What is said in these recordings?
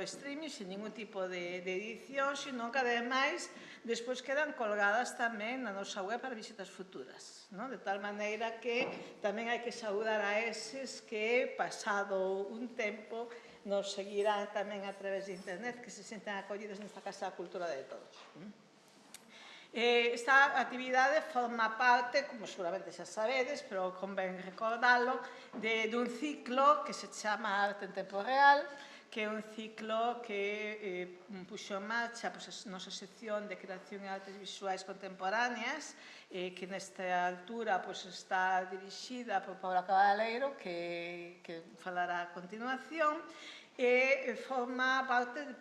streaming, sin ningún tipo de edición, sino que ademais despois quedan colgadas tamén na nosa web para visitas futuras, non? De tal maneira que tamén hai que saudar a eses que, pasado un tempo, nos seguirán tamén a través de internet, que se senten acollidos nesta Casa da Cultura de todos. Esta actividade forma parte, como seguramente xa sabedes, pero convén recordalo, dun ciclo que se chama Arte en Tempo Real, que é un ciclo que puxo en marcha a nosa sección de Creación e Artes Visuais Contemporáneas, que nesta altura está dirixida por Paula Cabaleiro, que falará a continuación, e forma parte de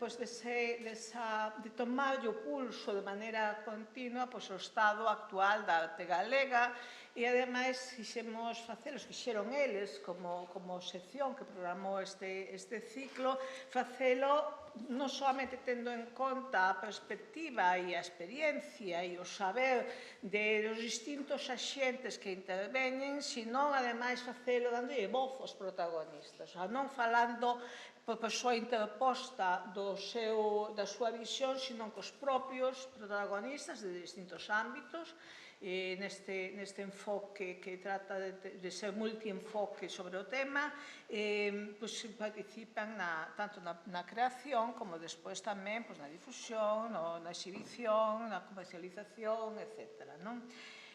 tomar o pulso de maneira continua o estado actual da arte galega e, ademais, fixeron eles como sección que programou este ciclo, facelo non solamente tendo en conta a perspectiva e a experiencia e o saber dos distintos axentes que interveñen, sino, ademais, facelo dándolle voz aos protagonistas, non falando por persoa interposta da súa visión, sino cos propios protagonistas de distintos ámbitos, neste enfoque que trata de ser multienfoque sobre o tema, participan tanto na creación como despois tamén na difusión, na exhibición, na comercialización, etc.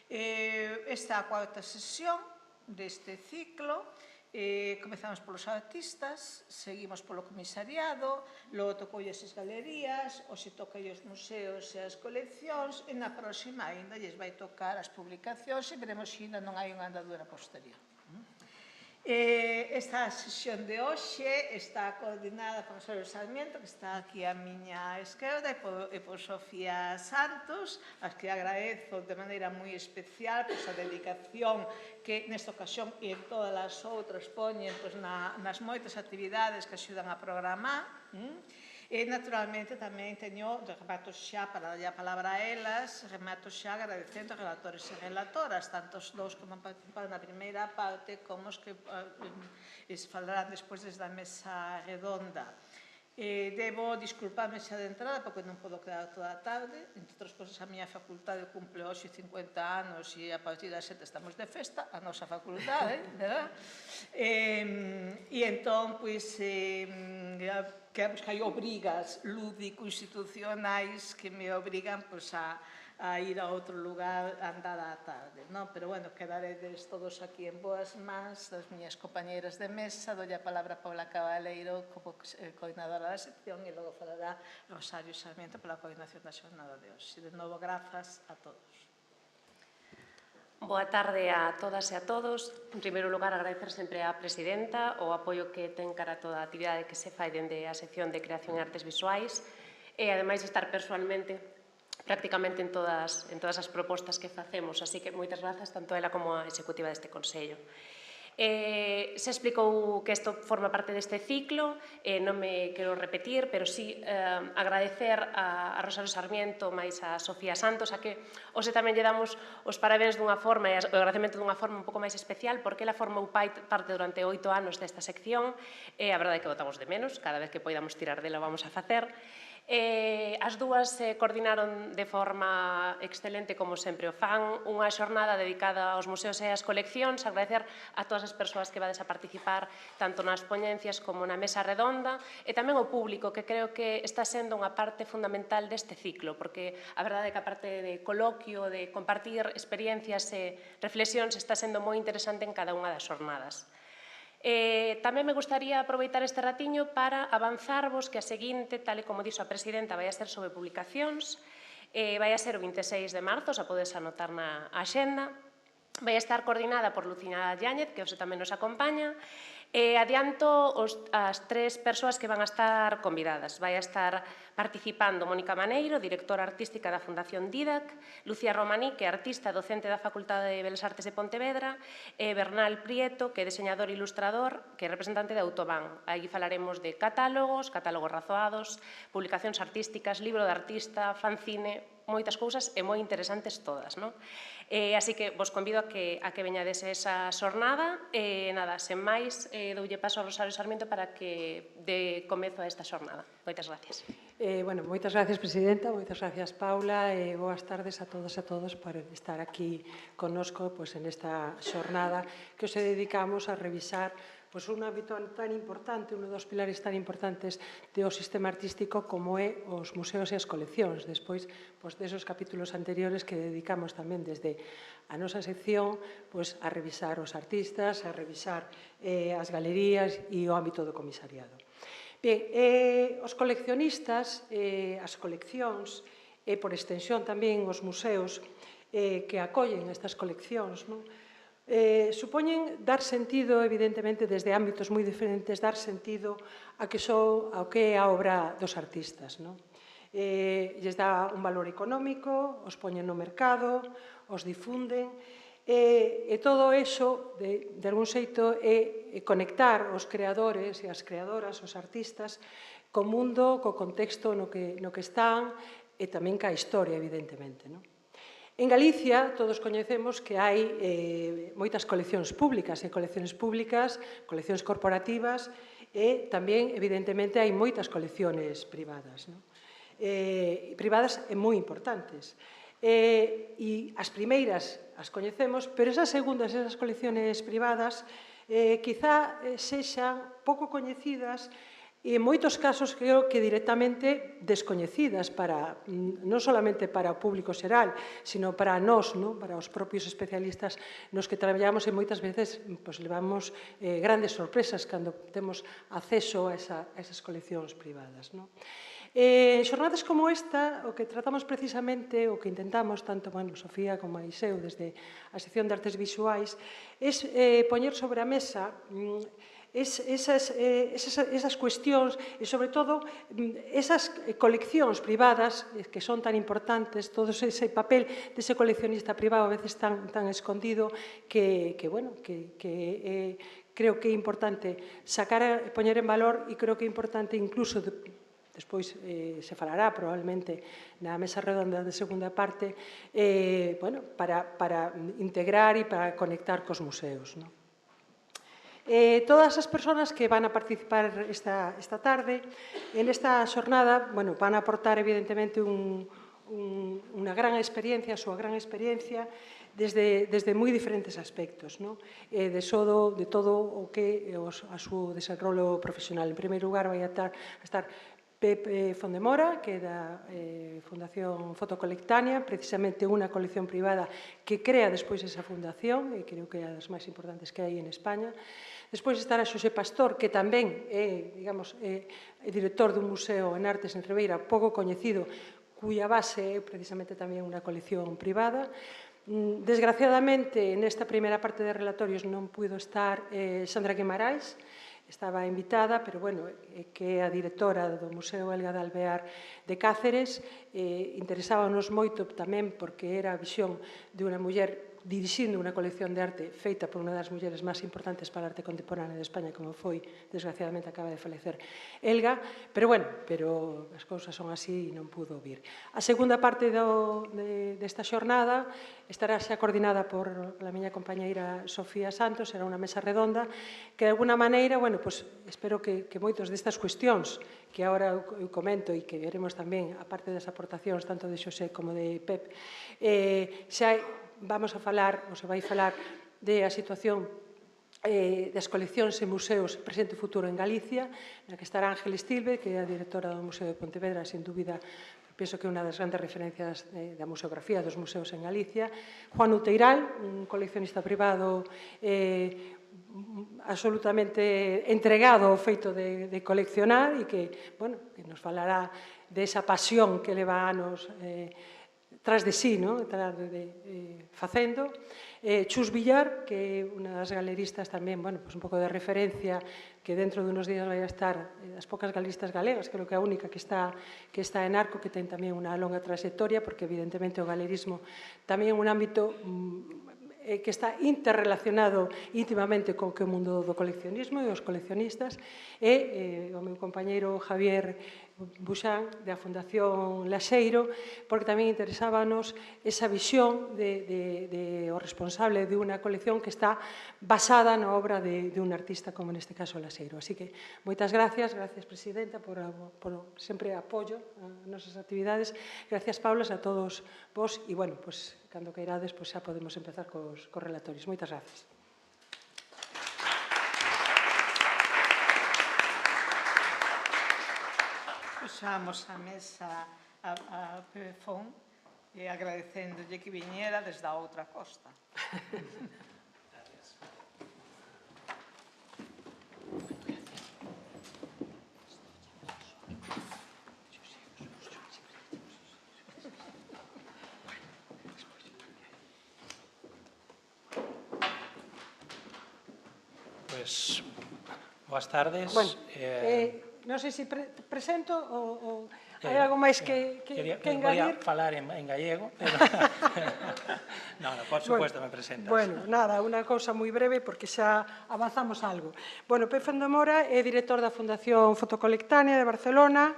Esta é a cuarta sesión deste ciclo. Comezamos polos artistas, seguimos polo comisariado, logo tocoulle as galerías, hoxe tocalle os museos e as coleccións, e na próxima ainda lles vai tocar as publicacións e veremos se ainda non hai unha andadura posterior. Esta sesión de hoxe está coordinada por Rosario Sarmiento, que está aquí á miña esquerda, e por Sofía Santos, as que agradezo de maneira moi especial a dedicación que nesta ocasión e en todas as outras poñen nas moitas actividades que axudan a programar. E, naturalmente, tamén remato xa, para darlle a palabra a elas, remato xa agradecendo a relatores e relatoras, tanto os dous que van participar na primeira parte como os que falarán despois desde a mesa redonda. Debo disculparme xa de entrada porque non podo quedar toda a tarde. Entre outras cousas, a miña facultade cumple hoxe 50 anos e a partir das 7 estamos de festa, a nosa facultade, verdad? E entón, pois, que hai obrigas lúdico-institucionais que me obrigan a ir a outro lugar a andar á tarde, non? Pero, bueno, quedaredes todos aquí en boas mans das miñas compañeras de mesa. Dolle a palabra a Paula Cabaleiro como coordinadora da sección e logo falará Rosario Sarmiento pola coordinación da xornada de hoxe. De novo, grazas a todos. Boa tarde a todas e a todos. En primeiro lugar, agradecer sempre á presidenta o apoio que ten cara a toda a actividade que se fai dende a sección de Creación e Artes Visuais e, ademais, estar persoalmente prácticamente en todas as propostas que facemos. Así que moitas grazas tanto a ela como a executiva deste Consello. Se explicou que isto forma parte deste ciclo, non me quero repetir, pero sí agradecer a Rosario Sarmiento máis a Sofía Santos, a que hoxe tamén lle damos os parabéns dunha forma e o agradecemento dunha forma un pouco máis especial, porque ela formou parte durante 8 anos desta sección e a verdade é que votamos de menos, cada vez que poidamos tirar dela vamos a facer. As dúas coordinaron de forma excelente, como sempre o fan, unha xornada dedicada aos museos e ás coleccións. Agradecer a todas as persoas que vades a participar tanto nas poñencias como na mesa redonda e tamén ao público, que creo que está sendo unha parte fundamental deste ciclo, porque a verdade é que a parte de coloquio, de compartir experiencias e reflexións, está sendo moi interesante en cada unha das xornadas. Tamén me gustaría aproveitar este ratiño para avanzarvos que a seguinte, tal e como dixo a presidenta, vai a ser sobre publicacións, vai a ser o 26 de marzo, xa podes anotar na axenda, vai a estar coordinada por Lucina Yáñez, que hoxe tamén nos acompaña, e adianto as 3 persoas que van a estar convidadas. Vai a estar participando Mónica Maneiro, directora artística da Fundación Didac, Lucía Romaní, que é artista docente da Facultade de Belas Artes de Pontevedra, e Bernal Prieto, que é diseñador e ilustrador, que é representante de Autobán. Aí falaremos de catálogos razoados, publicacións artísticas, libro de artista, fanzine, moitas cousas e moi interesantes todas, non? Así que vos convido a que veñades a esa xornada. Nada, sen máis, doulle paso ao Rosario Sarmiento para que dé comezo a esta xornada. Moitas gracias. Moitas gracias, Presidenta, moitas gracias, Paula, e boas tardes a todos e a todas por estar aquí connosco en esta xornada que os dedicamos a revisar un ámbito tan importante, un dos pilares tan importantes do sistema artístico como é os museos e as coleccións. Despois, desos capítulos anteriores que dedicamos tamén desde a nosa sección a revisar os artistas, a revisar as galerías e o ámbito do comisariado. Ben, os coleccionistas, as coleccións e, por extensión, tamén os museos que acollen estas coleccións, supoñen dar sentido, evidentemente, desde ámbitos moi diferentes, dar sentido ao que é a obra dos artistas. Lles dá un valor económico, os poñen no mercado, os difunden, e todo iso, de algún xeito, é conectar os creadores e as creadoras, os artistas, co mundo, co contexto no que están e tamén ca historia, evidentemente. En Galicia, todos coñecemos que hai moitas coleccións públicas, coleccións corporativas e tamén, evidentemente, hai moitas coleccións privadas. Privadas e moi importantes. E as primeiras as coñecemos, pero esas segundas, esas coleccións privadas, quizá sexan pouco coñecidas e en moitos casos creo que directamente descoñecidas non solamente para o público xeral, sino para nós, para os propios especialistas nos que traballamos e moitas veces levamos grandes sorpresas cando temos acceso a esas coleccións privadas. En xornadas como esta, o que tratamos precisamente, o que intentamos, tanto Sofía como Iseu, desde a sección de artes visuais, é poñer sobre a mesa esas cuestións e, sobre todo, esas coleccións privadas que son tan importantes, todo ese papel dese coleccionista privado a veces tan escondido que creo que é importante sacar e poñer en valor, e creo que é importante incluso despois se falará probablemente na mesa redonda de segunda parte para integrar e para conectar cos museos. Todas as persoas que van a participar esta tarde en esta xornada van a aportar evidentemente unha gran experiencia, a súa gran experiencia desde moi diferentes aspectos, de todo o que é o seu desenrolo profesional. En primeiro lugar vai a estar Pep Fondemora, que é da Fundación Fotocolectánea, precisamente unha colección privada que crea despois esa fundación, e creo que é a das máis importantes que hai en España. Despois estará Xosé Pastor, que tamén é director dun museo en Artes en Ribeira, pouco coñecido, cuya base é precisamente tamén unha colección privada. Desgraciadamente, nesta primeira parte de relatorios non puido estar Sandra Guimarães, estaba invitada, pero, que é a directora do Museo Elga de Alvear de Cáceres. Interesábanos moito tamén porque era a visión de unha muller dirixindo unha colección de arte feita por unha das mulleres máis importantes para a arte contemporánea de España, como foi, desgraciadamente, acaba de falecer Elga, pero as cousas son así e non pudo vir. A segunda parte desta xornada estará xa coordinada por a miña compañeira Sofía Santos, será unha mesa redonda que, de alguna maneira, espero que moitos destas cuestións que agora eu comento e que veremos tamén, a parte das aportacións tanto de Xosé como de Pep, xa vamos a falar, ou se vai falar, da situación das coleccións e museos presente e futuro en Galicia, na que estará Ángeles Tilbe, que é a directora do Museo de Pontevedra, sin dúbida, penso que é unha das grandes referencias da museografía dos museos en Galicia. Juan Uteiral, un coleccionista privado absolutamente entregado ao feito de coleccionar e que nos falará desa pasión que leva anos tras de sí, facendo. Chus Villar, que é unha das galeristas tamén, un pouco de referencia, que dentro de unos días vai a estar as poucas galeristas galegas, creo que a única que está en Arco, que ten tamén unha longa trayectoria, porque evidentemente o galerismo tamén é un ámbito que está interrelacionado íntimamente co que é o mundo do coleccionismo e os coleccionistas, e o meu compañeiro Javier Buxán, da Fundación Laxeiro, porque tamén interesábanos esa visión o responsable de unha colección que está basada na obra de un artista como neste caso Laxeiro. Así que, moitas gracias, Presidenta, por sempre apoio a nosas actividades. Gracias, Paula, a todos vos, e, bueno, cando queirades, xa podemos empezar cos relatorios. Moitas gracias. Puxamos a mesa a Pefón e agradecéndolle que viñera desde a outra costa. Pues, boas tardes. Bueno, non sei se presento ou hai algo máis que engadir. Voy a falar en gallego, pero... no, por supuesto, me presentas. Bueno, nada, unha cousa moi breve, porque xa avanzamos algo. Bueno, Pefón de Mora é director da Fundación Fotocolectania de Barcelona,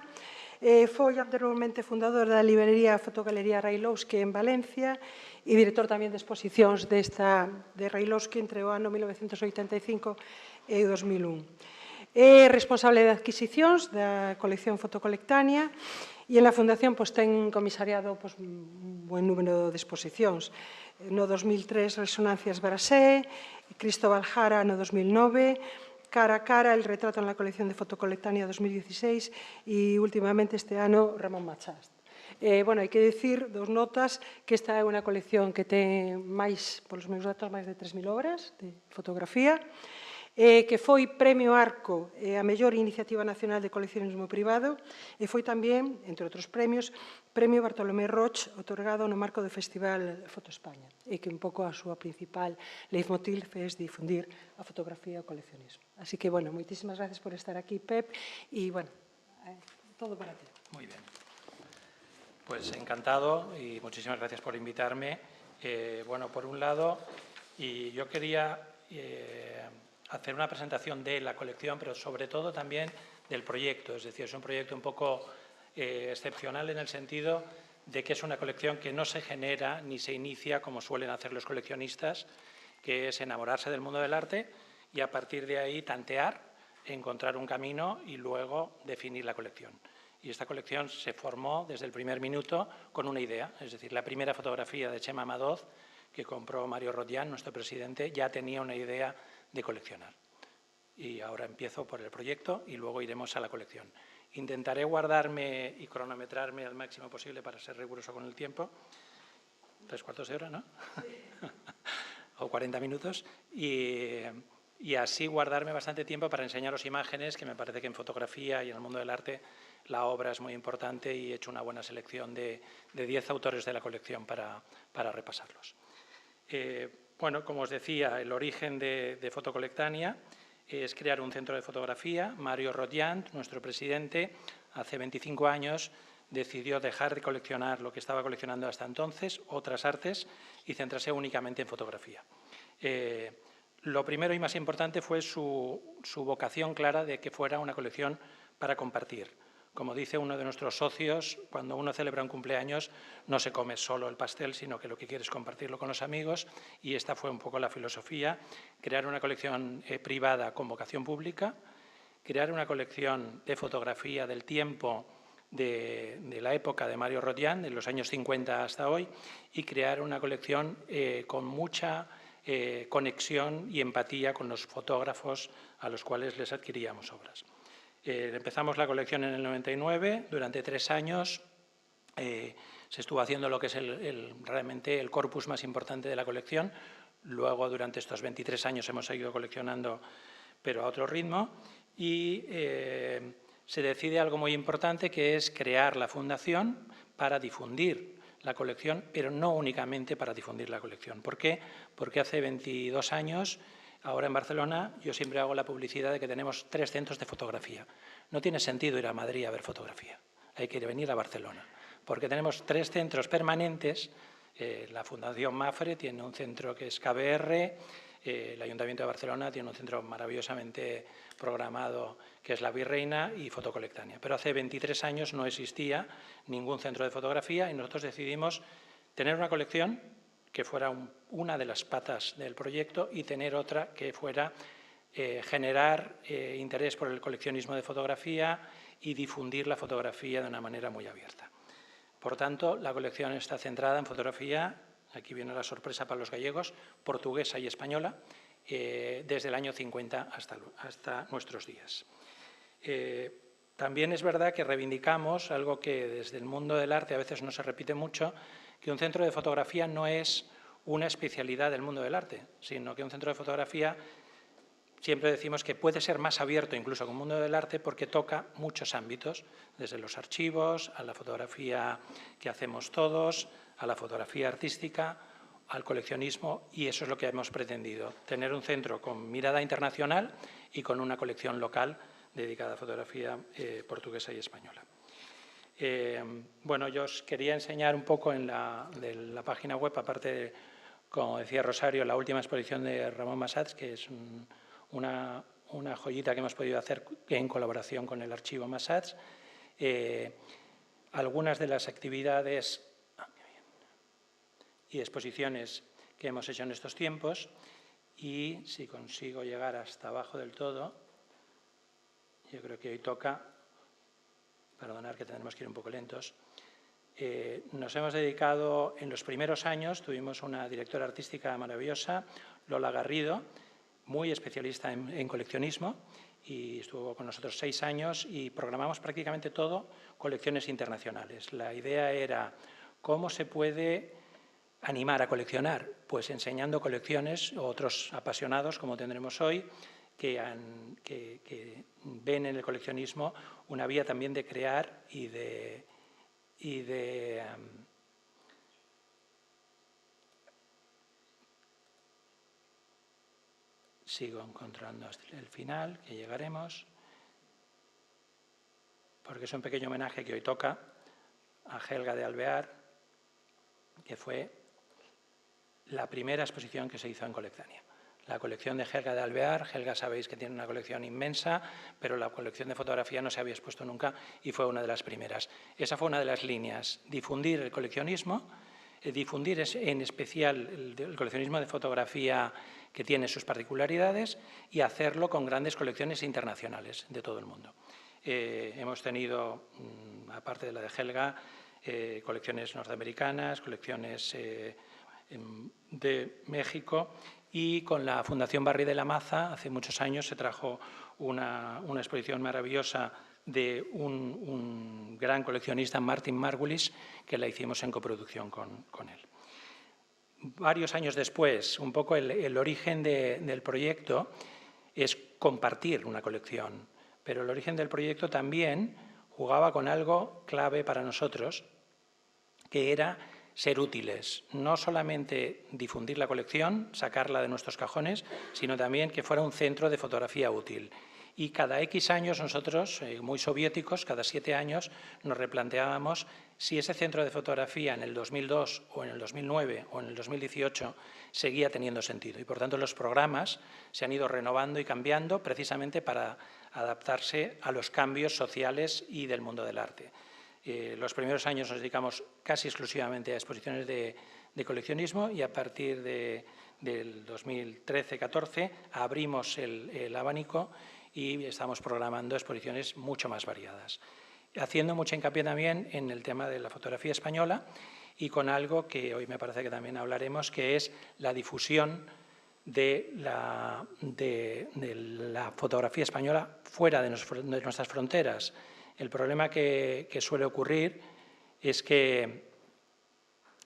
foi anteriormente fundador da librería Fotogalería Railovsky en Valencia e director tamén de exposicións de Railovsky entre o ano 1985 e 2001. É responsable de adquisicións da colección Fotocolectania e en la Fundación ten comisariado un buen número de exposicións. No 2003, Resonancias Brasé, Cristóbal Jara no 2009, Cara a cara, el retrato en la colección de Fotocolectania 2016 e últimamente este ano Ramón Machast. Bueno, hai que dicir, dos notas, que esta é unha colección que ten máis, polos meus datos, máis de 3.000 obras de fotografía, que foi Premio Arco a mellor iniciativa nacional de coleccionismo privado e foi tamén, entre outros premios, Premio Bartolomé Roig, otorgado no marco do Festival Foto España, e que un pouco a súa principal leitmotiv é difundir a fotografía e o coleccionismo. Así que, bueno, moitísimas gracias por estar aquí, Pep, e, bueno, todo para ti. Muy bien. Pues encantado y muchísimas gracias por invitarme. Bueno, por un lado, y yo quería hacer una presentación de la colección, pero sobre todo también del proyecto. Es decir, es un proyecto un poco excepcional en el sentido de que es una colección que no se genera ni se inicia como suelen hacer los coleccionistas, que es enamorarse del mundo del arte y a partir de ahí tantear, encontrar un camino y luego definir la colección. Y esta colección se formó desde el primer minuto con una idea, es decir, la primera fotografía de Chema Madoz que compró Mario Rodián, nuestro presidente, ya tenía una idea de coleccionar. Y ahora empiezo por el proyecto y luego iremos a la colección. Intentaré guardarme y cronometrarme al máximo posible para ser riguroso con el tiempo. 3/4 de hora, ¿no? Sí. O 40 minutos. Y así guardarme bastante tiempo para enseñaros imágenes, que me parece que en fotografía y en el mundo del arte la obra es muy importante y he hecho una buena selección de 10 autores de la colección para repasarlos. Bueno, como os decía, el origen de Fotocolectania es crear un centro de fotografía. Mario Rodián, nuestro presidente, hace 25 años decidió dejar de coleccionar lo que estaba coleccionando hasta entonces, otras artes, y centrarse únicamente en fotografía. Lo primero y más importante fue su vocación clara de que fuera una colección para compartir. Como dice uno de nuestros socios, cuando uno celebra un cumpleaños no se come solo el pastel, sino que lo que quiere es compartirlo con los amigos, y esta fue un poco la filosofía: crear una colección privada con vocación pública, crear una colección de fotografía del tiempo de la época de Mario Rodián, de los años 50 hasta hoy, y crear una colección con mucha conexión y empatía con los fotógrafos a los cuales les adquiríamos obras. Empezamos la colección en el 99, durante 3 años se estuvo haciendo lo que es realmente el corpus más importante de la colección. Luego, durante estos 23 años hemos seguido coleccionando, pero a otro ritmo, y se decide algo muy importante, que es crear la fundación para difundir la colección, pero no únicamente para difundir la colección. ¿Por qué? Porque hace 22 años, ahora en Barcelona, yo siempre hago la publicidad de que tenemos 3 centros de fotografía. No tiene sentido ir a Madrid a ver fotografía, hay que venir a Barcelona, porque tenemos 3 centros permanentes La Fundación Mafre tiene un centro que es KBR, el Ayuntamiento de Barcelona tiene un centro maravillosamente programado que es La Virreina y Fotocolectania. Pero hace 23 años no existía ningún centro de fotografía y nosotros decidimos tener una colección que fuera una de las patas del proyecto y tener otra que fuera generar interés por el coleccionismo de fotografía y difundir la fotografía de una manera muy abierta. Por tanto, la colección está centrada en fotografía, aquí viene la sorpresa para los gallegos, portuguesa y española, desde el año 50 hasta nuestros días. También es verdad que reivindicamos algo que desde el mundo del arte a veces no se repite mucho, que un centro de fotografía no es una especialidad del mundo del arte, sino que un centro de fotografía siempre decimos que puede ser más abierto incluso que el mundo del arte porque toca muchos ámbitos, desde los archivos, a la fotografía que hacemos todos, a la fotografía artística, al coleccionismo, y eso es lo que hemos pretendido, tener un centro con mirada internacional y con una colección local dedicada a fotografía portuguesa y española. Bueno, yo os quería enseñar un poco de la página web, aparte de, como decía Rosario, la última exposición de Ramón Massats, que es una joyita que hemos podido hacer en colaboración con el archivo Massats. Algunas de las actividades y exposiciones que hemos hecho en estos tiempos, y si consigo llegar hasta abajo del todo, yo creo que hoy toca, perdonar que tendremos que ir un poco lentos, nos hemos dedicado, en los primeros años, tuvimos una directora artística maravillosa, Lola Garrido, muy especialista en coleccionismo, y estuvo con nosotros 6 años y programamos prácticamente todo colecciones internacionales. La idea era cómo se puede animar a coleccionar, pues enseñando colecciones a otros apasionados, como tendremos hoy, que ven en el coleccionismo una vía también de crear y de sigo encontrando hasta el final, que llegaremos, porque es un pequeño homenaje que hoy toca a Helga de Alvear, que fue la primera exposición que se hizo en Colectania. La colección de Helga de Alvear, Helga sabéis que tiene una colección inmensa, pero la colección de fotografía no se había expuesto nunca y fue una de las primeras. Esa fue una de las líneas, difundir el coleccionismo, difundir en especial el coleccionismo de fotografía que tiene sus particularidades y hacerlo con grandes colecciones internacionales de todo el mundo. Hemos tenido, aparte de la de Helga, colecciones norteamericanas, colecciones de México, y con la Fundación Barri de la Maza hace muchos años se trajo una exposición maravillosa de un gran coleccionista, Martin Margulis, que la hicimos en coproducción con él. Varios años después, un poco el origen del proyecto es compartir una colección, pero el origen del proyecto también jugaba con algo clave para nosotros, que era ser útiles, no solamente difundir la colección, sacarla de nuestros cajones, sino también que fuera un centro de fotografía útil. Y cada X años nosotros, muy soviéticos, cada 7 años, nos replanteábamos si ese centro de fotografía en el 2002 o en el 2009 o en el 2018 seguía teniendo sentido. Y por tanto los programas se han ido renovando y cambiando precisamente para adaptarse a los cambios sociales y del mundo del arte. Los primeros años nos dedicamos casi exclusivamente a exposiciones de coleccionismo y a partir del 2013-14 abrimos el abanico y estamos programando exposiciones mucho más variadas, haciendo mucho hincapié también en el tema de la fotografía española y con algo que hoy me parece que también hablaremos, que es la difusión de la fotografía española fuera de nuestras fronteras. El problema que suele ocurrir es que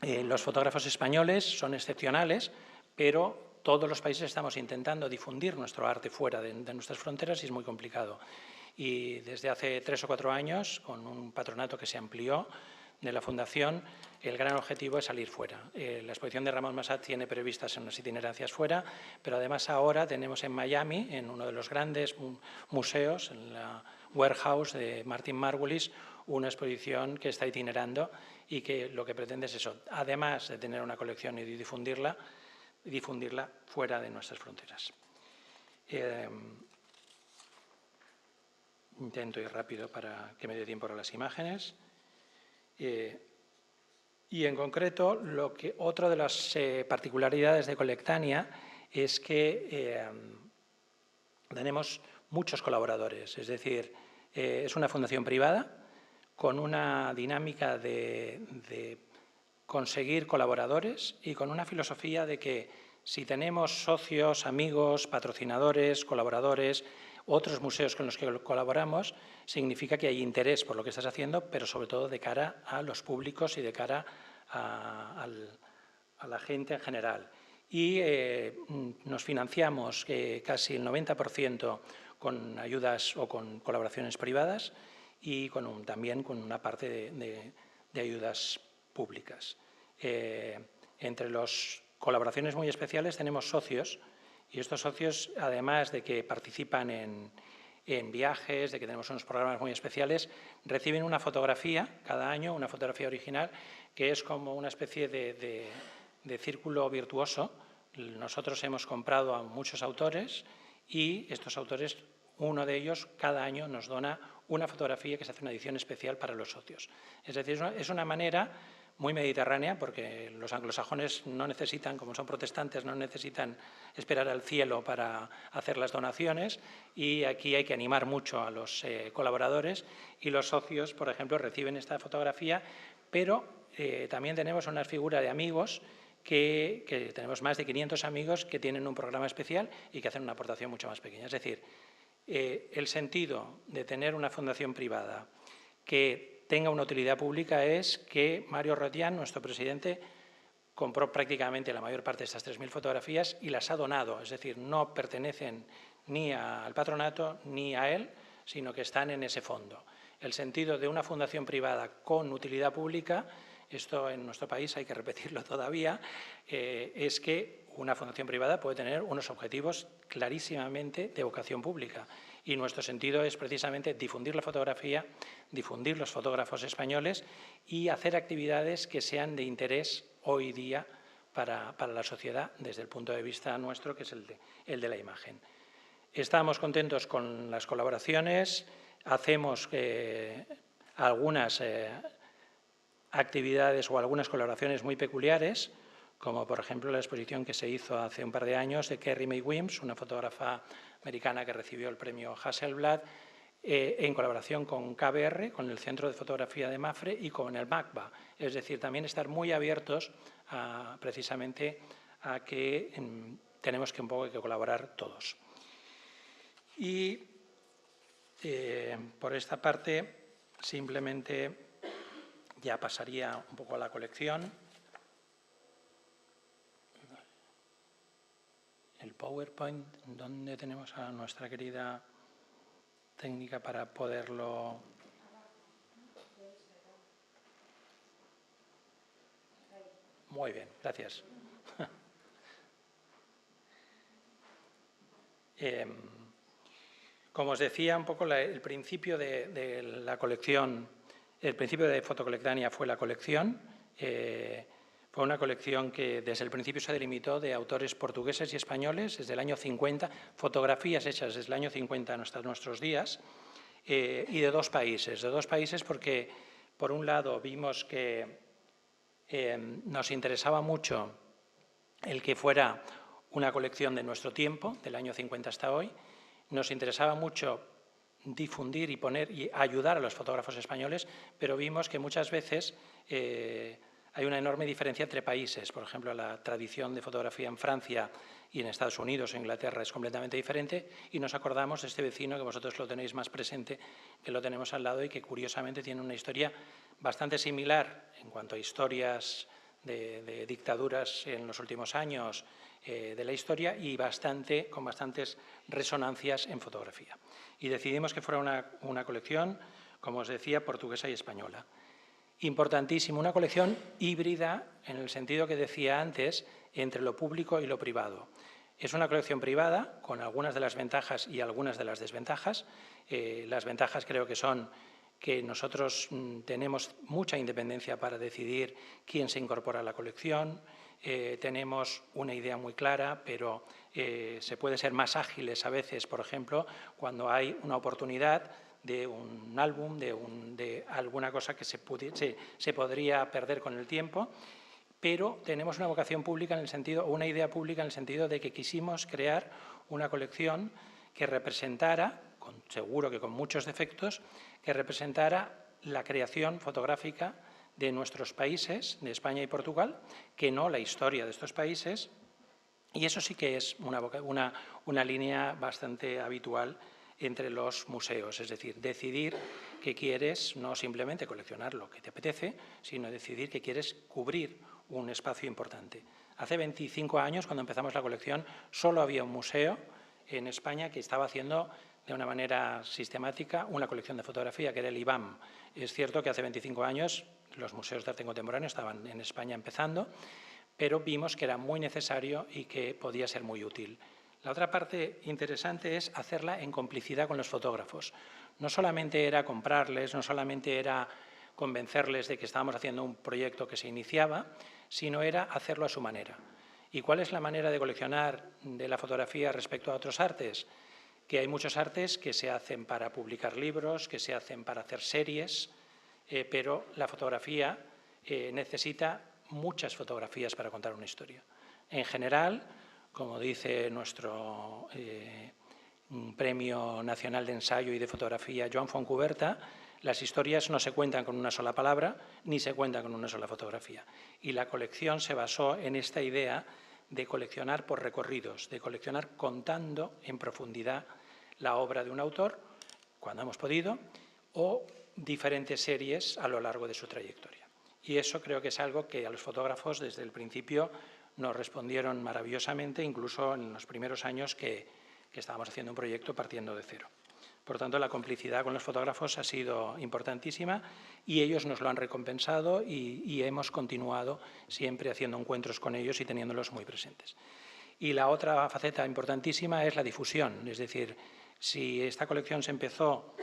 los fotógrafos españoles son excepcionales, pero todos los países estamos intentando difundir nuestro arte fuera de nuestras fronteras y es muy complicado. Y desde hace 3 o 4 años, con un patronato que se amplió de la Fundación, el gran objetivo es salir fuera. La exposición de Ramón Massat tiene previstas unas itinerancias fuera, pero además ahora tenemos en Miami, en uno de los grandes museos, en la Warehouse de Martin Margulis, una exposición que está itinerando y que lo que pretende es eso, además de tener una colección y difundirla fuera de nuestras fronteras. Intento ir rápido para que me dé tiempo a las imágenes. Y en concreto, otra de las particularidades de Colectania es que tenemos muchos colaboradores, es decir, es una fundación privada con una dinámica de conseguir colaboradores y con una filosofía de que si tenemos socios, amigos, patrocinadores, colaboradores, otros museos con los que colaboramos, significa que hay interés por lo que estás haciendo, pero sobre todo de cara a los públicos y de cara a la gente en general. Y nos financiamos casi el 90% con ayudas o con colaboraciones privadas y también con una parte de ayudas públicas. Entre las colaboraciones muy especiales tenemos socios, y estos socios, además de que participan en viajes, de que tenemos unos programas muy especiales, reciben una fotografía cada año, una fotografía original, que es como una especie de círculo virtuoso. Nosotros hemos comprado a muchos autores y estos autores, uno de ellos, cada año nos dona una fotografía que se hace una edición especial para los socios. Es decir, es una manera muy mediterránea, porque los anglosajones no necesitan, como son protestantes, no necesitan esperar al cielo para hacer las donaciones, y aquí hay que animar mucho a los colaboradores, y los socios, por ejemplo, reciben esta fotografía, pero también tenemos una figura de amigos que tenemos más de 500 amigos que tienen un programa especial y que hacen una aportación mucho más pequeña. Es decir, el sentido de tener una fundación privada que tenga una utilidad pública es que Mario Rotián, nuestro presidente, compró prácticamente la mayor parte de estas 3.000 fotografías y las ha donado, es decir, no pertenecen ni al patronato ni a él, sino que están en ese fondo. El sentido de una fundación privada con utilidad pública, esto en nuestro país hay que repetirlo todavía, es que una fundación privada puede tener unos objetivos clarísimamente de vocación pública. Y nuestro sentido es precisamente difundir la fotografía, difundir los fotógrafos españoles y hacer actividades que sean de interés hoy día para la sociedad desde el punto de vista nuestro, que es el de la imagen. Estamos contentos con las colaboraciones, hacemos algunas actividades o algunas colaboraciones muy peculiares, como por ejemplo la exposición que se hizo hace un par de años de Kerry May Wims, una fotógrafa americana que recibió el premio Hasselblad, en colaboración con KBR, con el Centro de Fotografía de Mafre y con el MACBA. Es decir, también estar muy abiertos precisamente a que tenemos que un poco que colaborar todos. Y por esta parte, simplemente ya pasaría un poco a la colección. El PowerPoint, ¿dónde tenemos a nuestra querida técnica para poderlo? Muy bien, gracias. Como os decía, un poco el principio de la colección, el principio de Fotocolectania fue la colección. Fue una colección que desde el principio se delimitó de autores portugueses y españoles desde el año 50, fotografías hechas desde el año 50 hasta nuestros días, y de dos países porque, por un lado, vimos que nos interesaba mucho el que fuera una colección de nuestro tiempo, del año 50 hasta hoy. Nos interesaba mucho difundir y ayudar a los fotógrafos españoles, pero vimos que muchas veces hay una enorme diferencia entre países. Por ejemplo, la tradición de fotografía en Francia y en Estados Unidos o Inglaterra es completamente diferente, y nos acordamos de este vecino que vosotros lo tenéis más presente, que lo tenemos al lado y que curiosamente tiene una historia bastante similar en cuanto a historias de dictaduras en los últimos años de la historia y con bastantes resonancias en fotografía. Y decidimos que fuera una colección, como os decía, portuguesa y española. Importantísimo, una colección híbrida en el sentido que decía antes, entre lo público y lo privado. Es una colección privada con algunas de las ventajas y algunas de las desventajas. Las ventajas creo que son que nosotros tenemos mucha independencia para decidir quién se incorpora a la colección, tenemos una idea muy clara, pero se puede ser más ágiles a veces, por ejemplo, cuando hay una oportunidad de un álbum, de alguna cosa que se podría perder con el tiempo, pero tenemos una vocación pública en el sentido, o una idea pública en el sentido de que quisimos crear una colección que representara, seguro que con muchos defectos, que representara la creación fotográfica de nuestros países, de España y Portugal, que no la historia de estos países, y eso sí que es una línea bastante habitual entre los museos, es decir, decidir que quieres no simplemente coleccionar lo que te apetece, sino decidir que quieres cubrir un espacio importante. Hace 25 años, cuando empezamos la colección, solo había un museo en España que estaba haciendo de una manera sistemática una colección de fotografía, que era el IBAM. Es cierto que hace 25 años los museos de arte contemporáneo estaban en España empezando, pero vimos que era muy necesario y que podía ser muy útil. La otra parte interesante es hacerla en complicidad con los fotógrafos. No solamente era comprarles, no solamente era convencerles de que estábamos haciendo un proyecto que se iniciaba, sino era hacerlo a su manera. ¿Y cuál es la manera de coleccionar de la fotografía respecto a otros artes? Que hay muchos artes que se hacen para publicar libros, que se hacen para hacer series, pero la fotografía necesita muchas fotografías para contar una historia. En general, como dice nuestro Premio Nacional de Ensayo y de Fotografía, Joan Fontcuberta, las historias no se cuentan con una sola palabra ni se cuentan con una sola fotografía. Y la colección se basó en esta idea de coleccionar por recorridos, de coleccionar contando en profundidad la obra de un autor, cuando hemos podido, o diferentes series a lo largo de su trayectoria. Y eso creo que es algo que a los fotógrafos desde el principio nos respondieron maravillosamente, incluso en los primeros años que estábamos haciendo un proyecto partiendo de cero. Por tanto, la complicidad con los fotógrafos ha sido importantísima y ellos nos lo han recompensado y hemos continuado siempre haciendo encuentros con ellos y teniéndolos muy presentes. Y la otra faceta importantísima es la difusión, es decir, si esta colección se empezó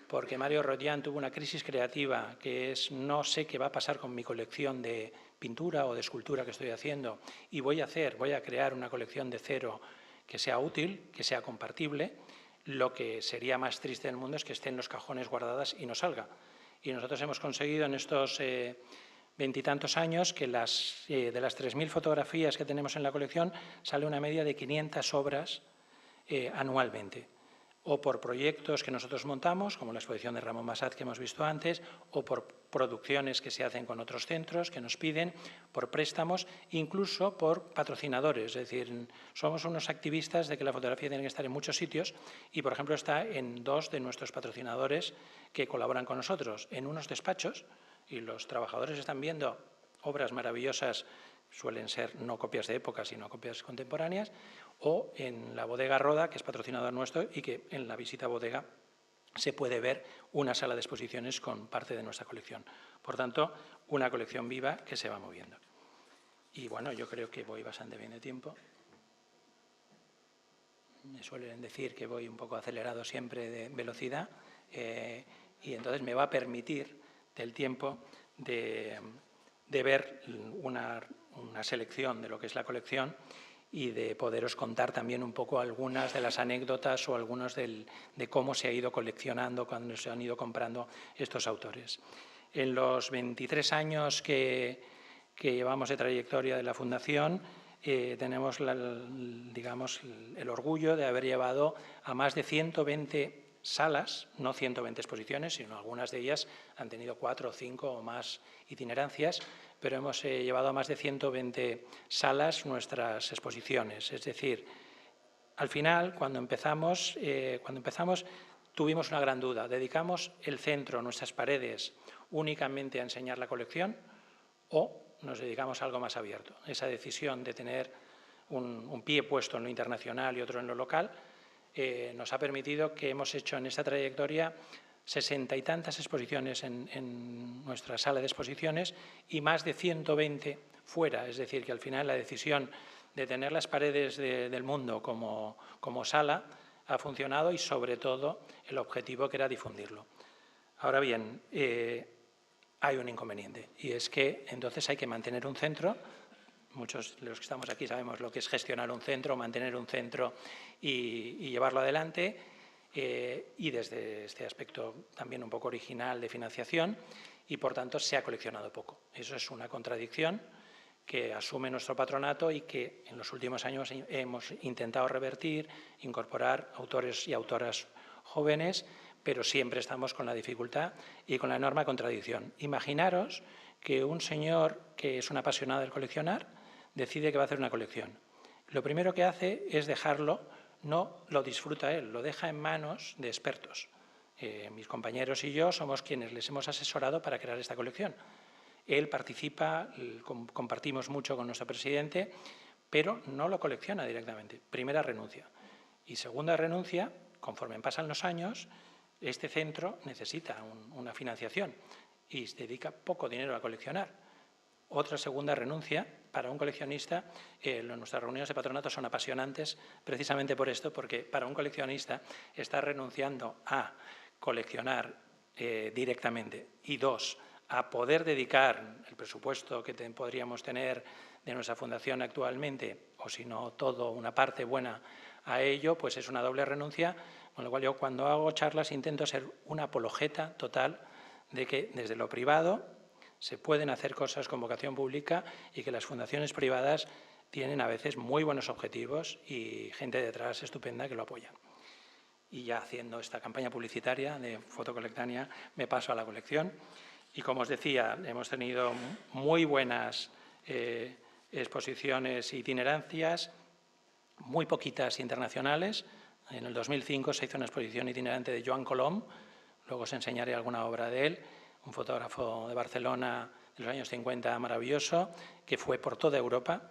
porque Mario Rodián tuvo una crisis creativa, que es no sé qué va a pasar con mi colección de pintura o de escultura que estoy haciendo y voy a crear una colección de cero que sea útil, que sea compartible. Lo que sería más triste del mundo es que esté en los cajones guardadas y no salga. Y nosotros hemos conseguido en estos veintitantos años que de las 3.000 fotografías que tenemos en la colección sale una media de 500 obras anualmente, o por proyectos que nosotros montamos, como la exposición de Ramón Massat que hemos visto antes, o por producciones que se hacen con otros centros que nos piden, por préstamos, incluso por patrocinadores. Es decir, somos unos activistas de que la fotografía tiene que estar en muchos sitios y, por ejemplo, está en 2 de nuestros patrocinadores que colaboran con nosotros, en unos despachos, y los trabajadores están viendo obras maravillosas, suelen ser no copias de época, sino copias contemporáneas, o en la bodega Roda, que es patrocinador nuestro, y que en la visita a bodega se puede ver una sala de exposiciones con parte de nuestra colección. Por tanto, una colección viva que se va moviendo. Y bueno, yo creo que voy bastante bien de tiempo. Me suelen decir que voy un poco acelerado siempre de velocidad y entonces me va a permitir del tiempo de ver una selección de lo que es la colección y de poderos contar también un poco algunas de las anécdotas o algunos de cómo se ha ido coleccionando cuando se han ido comprando estos autores. En los 23 años que llevamos de trayectoria de la Fundación, tenemos el orgullo de haber llevado a más de 120 salas, no 120 exposiciones, sino algunas de ellas han tenido 4 o 5 o más itinerancias, pero hemos llevado a más de 120 salas nuestras exposiciones. Es decir, al final, cuando empezamos tuvimos una gran duda. ¿Dedicamos el centro, nuestras paredes, únicamente a enseñar la colección o nos dedicamos a algo más abierto? Esa decisión de tener un pie puesto en lo internacional y otro en lo local nos ha permitido que hemos hecho en esta trayectoria 60 y tantas exposiciones en nuestra sala de exposiciones y más de 120 fuera. Es decir, que al final la decisión de tener las paredes del mundo como sala ha funcionado y, sobre todo, el objetivo que era difundirlo. Ahora bien, hay un inconveniente y es que entonces hay que mantener un centro. Muchos de los que estamos aquí sabemos lo que es gestionar un centro, mantener un centro y llevarlo adelante. Y desde este aspecto también un poco original de financiación, y por tanto se ha coleccionado poco. Eso es una contradicción que asume nuestro patronato y que en los últimos años hemos intentado revertir, incorporar autores y autoras jóvenes, pero siempre estamos con la dificultad y con la enorme contradicción. Imaginaros que un señor que es un apasionado del coleccionar decide que va a hacer una colección. Lo primero que hace es dejarlo. No lo disfruta él, lo deja en manos de expertos. Mis compañeros y yo somos quienes les hemos asesorado para crear esta colección. Él participa, compartimos mucho con nuestro presidente, pero no lo colecciona directamente. Primera renuncia. Y segunda renuncia, conforme pasan los años, este centro necesita una financiación y se dedica poco dinero a coleccionar. Otra segunda renuncia para un coleccionista. Nuestras reuniones de patronato son apasionantes precisamente por esto, porque para un coleccionista está renunciando a coleccionar directamente y dos, a poder dedicar el presupuesto que podríamos tener de nuestra fundación actualmente, o si no todo, una parte buena a ello, pues es una doble renuncia, con lo cual yo cuando hago charlas intento ser una apologeta total de que desde lo privado se pueden hacer cosas con vocación pública y que las fundaciones privadas tienen a veces muy buenos objetivos y gente detrás estupenda que lo apoya. Y ya haciendo esta campaña publicitaria de Fotocolectania me paso a la colección. Y como os decía, hemos tenido muy buenas exposiciones itinerancias, muy poquitas internacionales. En el 2005 se hizo una exposición itinerante de Joan Colom, luego os enseñaré alguna obra de él, un fotógrafo de Barcelona de los años 50 maravilloso, que fue por toda Europa.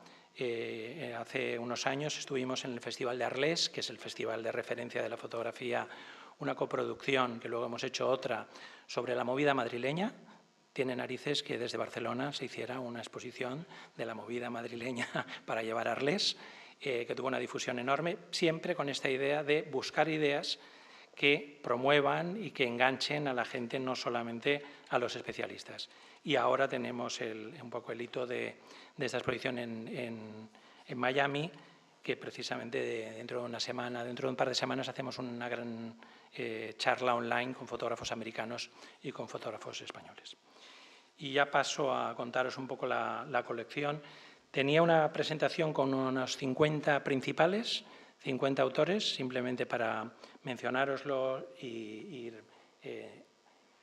Hace unos años estuvimos en el Festival de Arles, que es el festival de referencia de la fotografía, una coproducción que luego hemos hecho otra sobre la movida madrileña. Tiene narices que desde Barcelona se hiciera una exposición de la movida madrileña para llevar a Arles, que tuvo una difusión enorme, siempre con esta idea de buscar ideas que promuevan y que enganchen a la gente, no solamente a los especialistas. Y ahora tenemos un poco el hito de esta exposición en Miami, que precisamente dentro de un par de semanas hacemos una gran charla online con fotógrafos americanos y con fotógrafos españoles. Y ya paso a contaros un poco la colección. Tenía una presentación con unos 50 principales, 50 autores, simplemente para mencionároslo y ir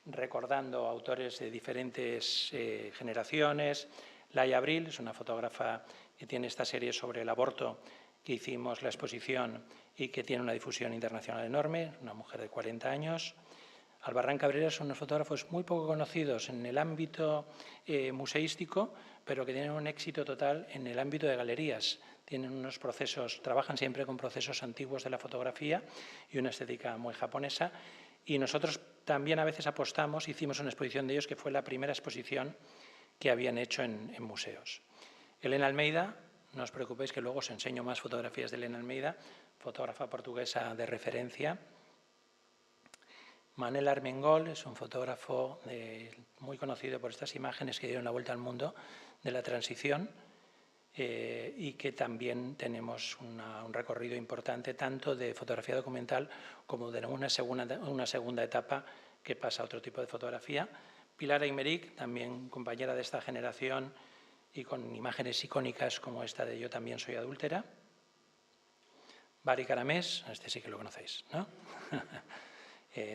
recordando autores de diferentes generaciones. Laia Abril es una fotógrafa que tiene esta serie sobre el aborto, que hicimos la exposición y que tiene una difusión internacional enorme, una mujer de 40 años. Albarrán Cabrera son unos fotógrafos muy poco conocidos en el ámbito museístico, pero que tienen un éxito total en el ámbito de galerías. Tienen unos procesos, trabajan siempre con procesos antiguos de la fotografía y una estética muy japonesa. Y nosotros también a veces apostamos, hicimos una exposición de ellos que fue la primera exposición que habían hecho en museos. Elena Almeida, no os preocupéis que luego os enseño más fotografías de Elena Almeida, fotógrafa portuguesa de referencia. Manel Armengol es un fotógrafo muy conocido por estas imágenes que dieron la vuelta al mundo de la transición y que también tenemos un recorrido importante tanto de fotografía documental como de una segunda etapa que pasa a otro tipo de fotografía. Pilar Aymerich, también compañera de esta generación y con imágenes icónicas como esta de Yo también soy adúltera. Bari Caramés, este sí que lo conocéis, ¿no?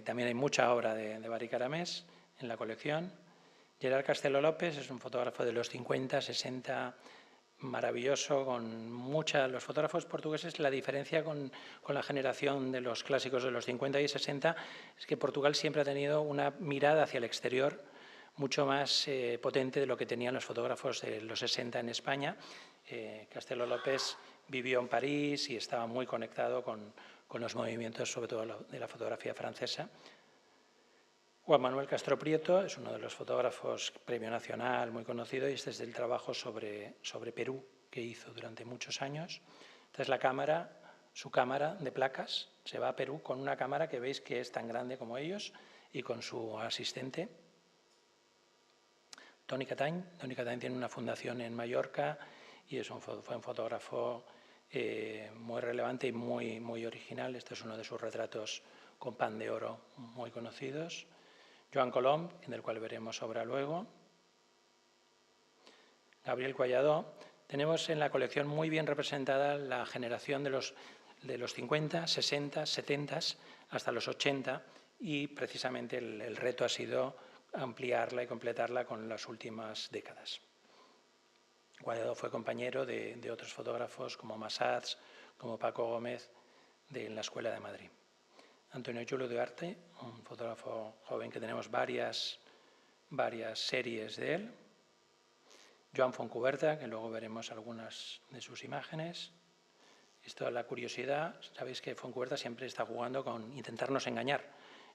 También hay mucha obra de Bari Caramés en la colección. Gerard Castelo López es un fotógrafo de los 50, 60, maravilloso, con los fotógrafos portugueses. La diferencia con la generación de los clásicos de los 50 y 60 es que Portugal siempre ha tenido una mirada hacia el exterior mucho más potente de lo que tenían los fotógrafos de los 60 en España. Castelo López vivió en París y estaba muy conectado con los movimientos, sobre todo de la fotografía francesa. Juan Manuel Castro Prieto es uno de los fotógrafos premio nacional muy conocido y este es del trabajo sobre Perú que hizo durante muchos años. Esta es la cámara, su cámara de placas. Se va a Perú con una cámara que veis que es tan grande como ellos y con su asistente. Toni Catany tiene una fundación en Mallorca y fue un fotógrafo muy relevante y muy original. Este es uno de sus retratos con pan de oro muy conocidos. Joan Colom, del cual veremos obra luego. Gabriel Collado. Tenemos en la colección muy bien representada la generación de los 50, 60, 70 hasta los 80 y precisamente el reto ha sido ampliarla y completarla con las últimas décadas. Collado fue compañero de otros fotógrafos como Massats, como Paco Gómez de la Escuela de Madrid. Antonio Julio Duarte, un fotógrafo joven que tenemos varias series de él. Joan Fontcuberta, que luego veremos algunas de sus imágenes. Esto es la curiosidad. Sabéis que Fontcuberta siempre está jugando con intentarnos engañar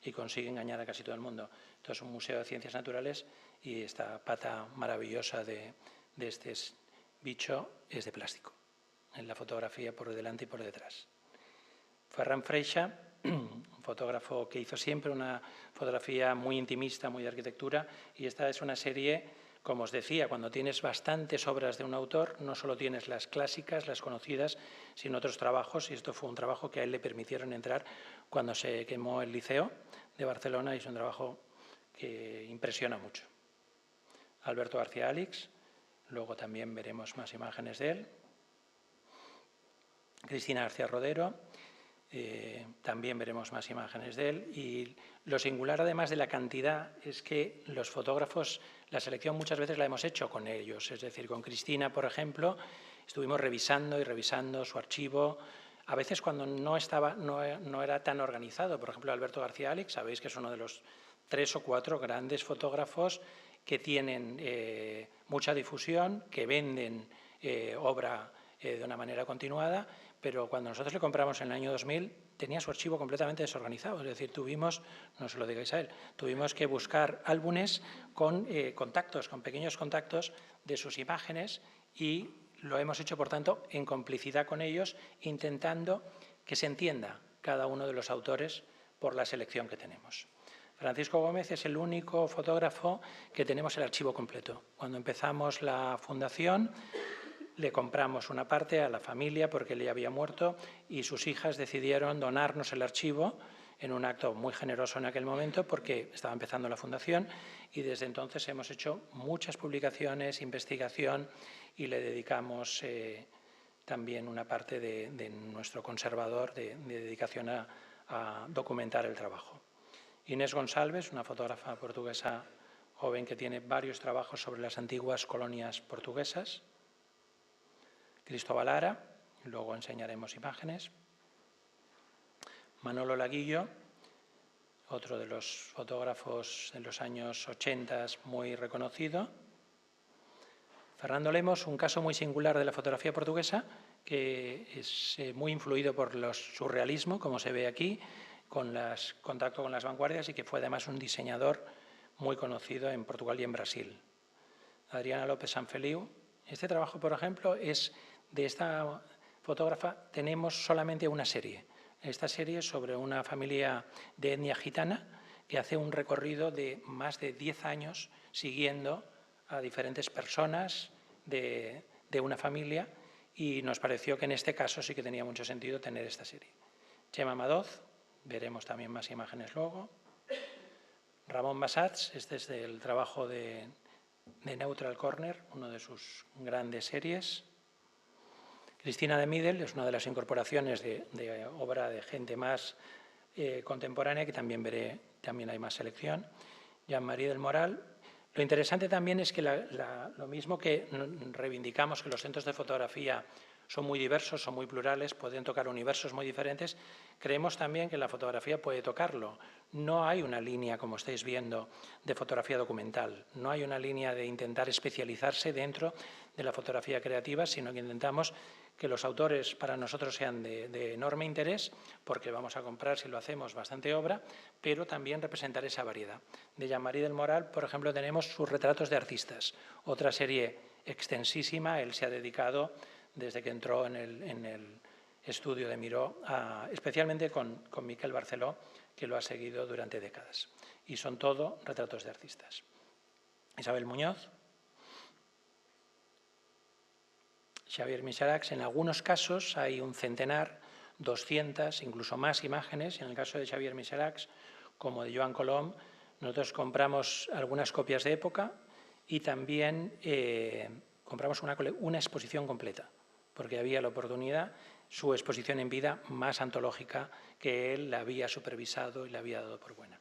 y consigue engañar a casi todo el mundo. Esto es un museo de ciencias naturales y esta pata maravillosa de este bicho es de plástico, en la fotografía por delante y por detrás. Ferran Freixa, un fotógrafo que hizo siempre una fotografía muy intimista, muy de arquitectura, y esta es una serie, como os decía, cuando tienes bastantes obras de un autor, no solo tienes las clásicas, las conocidas, sino otros trabajos, y esto fue un trabajo que a él le permitieron entrar cuando se quemó el Liceo de Barcelona, y es un trabajo que impresiona mucho. Alberto García Alix, luego también veremos más imágenes de él. Cristina García Rodero, también veremos más imágenes de él. Y lo singular, además de la cantidad, es que los fotógrafos, la selección muchas veces la hemos hecho con ellos. Es decir, con Cristina, por ejemplo, estuvimos revisando y revisando su archivo. A veces cuando no era tan organizado. Por ejemplo, Alberto García Alix, sabéis que es uno de los 3 o 4 grandes fotógrafos que tienen mucha difusión, que venden obra de una manera continuada, pero cuando nosotros le compramos en el año 2000 tenía su archivo completamente desorganizado. Es decir, no se lo digáis a él, tuvimos que buscar álbumes con contactos, con pequeños contactos de sus imágenes y lo hemos hecho, por tanto, en complicidad con ellos, intentando que se entienda cada uno de los autores por la selección que tenemos. Francisco Gómez es el único fotógrafo que tenemos el archivo completo. Cuando empezamos la fundación, le compramos una parte a la familia porque él ya había muerto y sus hijas decidieron donarnos el archivo en un acto muy generoso en aquel momento porque estaba empezando la fundación y desde entonces hemos hecho muchas publicaciones, investigación y le dedicamos también una parte de nuestro conservador de dedicación a documentar el trabajo. Inés Gonçalves, una fotógrafa portuguesa joven que tiene varios trabajos sobre las antiguas colonias portuguesas. Cristóbal Lara, luego enseñaremos imágenes. Manolo Laguillo, otro de los fotógrafos de los años 80 muy reconocido. Fernando Lemos, un caso muy singular de la fotografía portuguesa, que es muy influido por el surrealismo, como se ve aquí, con contacto con las vanguardias y que fue además un diseñador muy conocido en Portugal y en Brasil. Adriana López Sanfeliu. Este trabajo, por ejemplo, es de esta fotógrafa, tenemos solamente una serie. Esta serie es sobre una familia de etnia gitana que hace un recorrido de más de 10 años siguiendo a diferentes personas de una familia y nos pareció que en este caso sí que tenía mucho sentido tener esta serie. Chema Madoz, veremos también más imágenes luego. Ramón Massats, este es del trabajo de Neutral Corner, una de sus grandes series. Cristina de Midel es una de las incorporaciones de obra de gente más contemporánea, que también hay más selección. Jean-Marie del Moral. Lo interesante también es que lo mismo que reivindicamos que los centros de fotografía son muy diversos, son muy plurales, pueden tocar universos muy diferentes. Creemos también que la fotografía puede tocarlo. No hay una línea, como estáis viendo, de fotografía documental. No hay una línea de intentar especializarse dentro de la fotografía creativa, sino que intentamos que los autores para nosotros sean de enorme interés, porque vamos a comprar, si lo hacemos, bastante obra, pero también representar esa variedad. De Jean-Marie del Moral, por ejemplo, tenemos sus retratos de artistas, otra serie extensísima. Él se ha dedicado, desde que entró en el estudio de Miró, especialmente con Miquel Barceló, que lo ha seguido durante décadas. Y son todo retratos de artistas. Isabel Muñoz, Xavier Miseracs. En algunos casos hay un centenar, 200, incluso más imágenes. En el caso de Xavier Miseracs, como de Joan Colom, nosotros compramos algunas copias de época y también compramos una exposición completa, porque había la oportunidad, su exposición en vida más antológica, que él la había supervisado y la había dado por buena.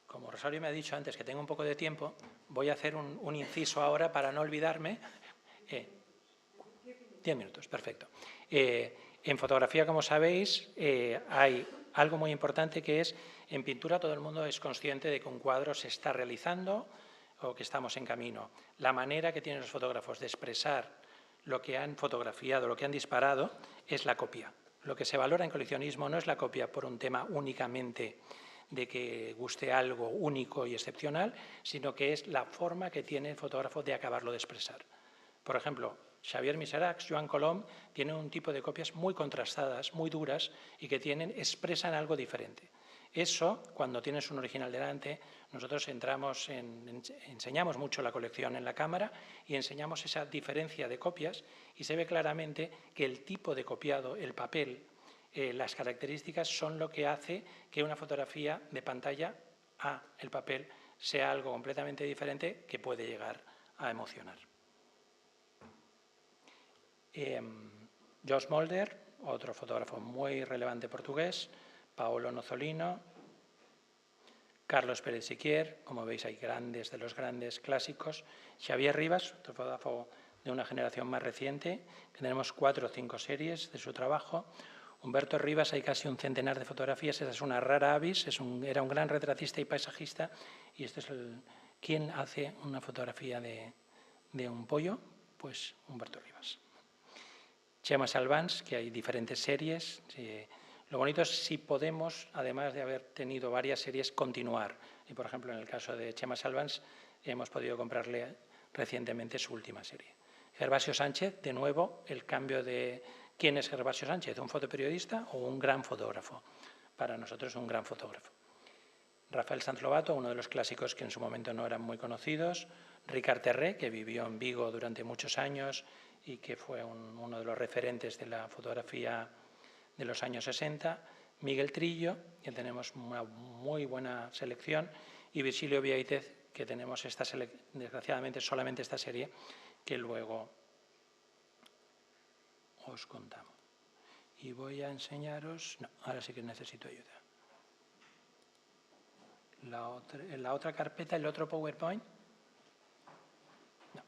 Como Rosario me ha dicho antes que tengo un poco de tiempo, voy a hacer un inciso ahora para no olvidarme. 10 minutos, perfecto. En fotografía, como sabéis, hay algo muy importante, que es, en pintura todo el mundo es consciente de que un cuadro se está realizando o que estamos en camino. La manera que tienen los fotógrafos de expresar lo que han fotografiado, lo que han disparado, es la copia. Lo que se valora en coleccionismo no es la copia por un tema únicamente de que guste algo único y excepcional, sino que es la forma que tiene el fotógrafo de acabarlo de expresar. Por ejemplo, Xavier Miseracs, Joan Colom, tienen un tipo de copias muy contrastadas, muy duras, y que expresan algo diferente. Eso, cuando tienes un original delante, nosotros enseñamos mucho la colección en la cámara y enseñamos esa diferencia de copias, y se ve claramente que el tipo de copiado, el papel, las características son lo que hace que una fotografía de pantalla a el papel sea algo completamente diferente, que puede llegar a emocionar. Josh Mulder, otro fotógrafo muy relevante portugués, Paolo Nozzolino, Carlos Pérez Siquier, como veis hay grandes de los grandes clásicos, Xavier Rivas, otro fotógrafo de una generación más reciente, que tenemos 4 o 5 series de su trabajo. Humberto Rivas, hay casi un centenar de fotografías, esa es una rara avis, era un gran retratista y paisajista, y este es ¿quién hace una fotografía de un pollo? Pues Humberto Rivas. Chema Salvans, que hay diferentes series. Lo bonito es si podemos, además de haber tenido varias series, continuar. Y, por ejemplo, en el caso de Chema Salvans, hemos podido comprarle recientemente su última serie. Gervasio Sánchez, de nuevo, el cambio de quién es Gervasio Sánchez, un fotoperiodista o un gran fotógrafo. Para nosotros, un gran fotógrafo. Rafael Sanz Lobato, uno de los clásicos que en su momento no eran muy conocidos. Ricard Terré, que vivió en Vigo durante muchos años y que fue uno de los referentes de la fotografía de los años 60. Miguel Trillo, que tenemos una muy buena selección. Y Virgilio Viaitez, que tenemos desgraciadamente solamente esta serie, que luego os contamos. Y voy a enseñaros... No, ahora sí que necesito ayuda. En la otra carpeta, el otro PowerPoint. No.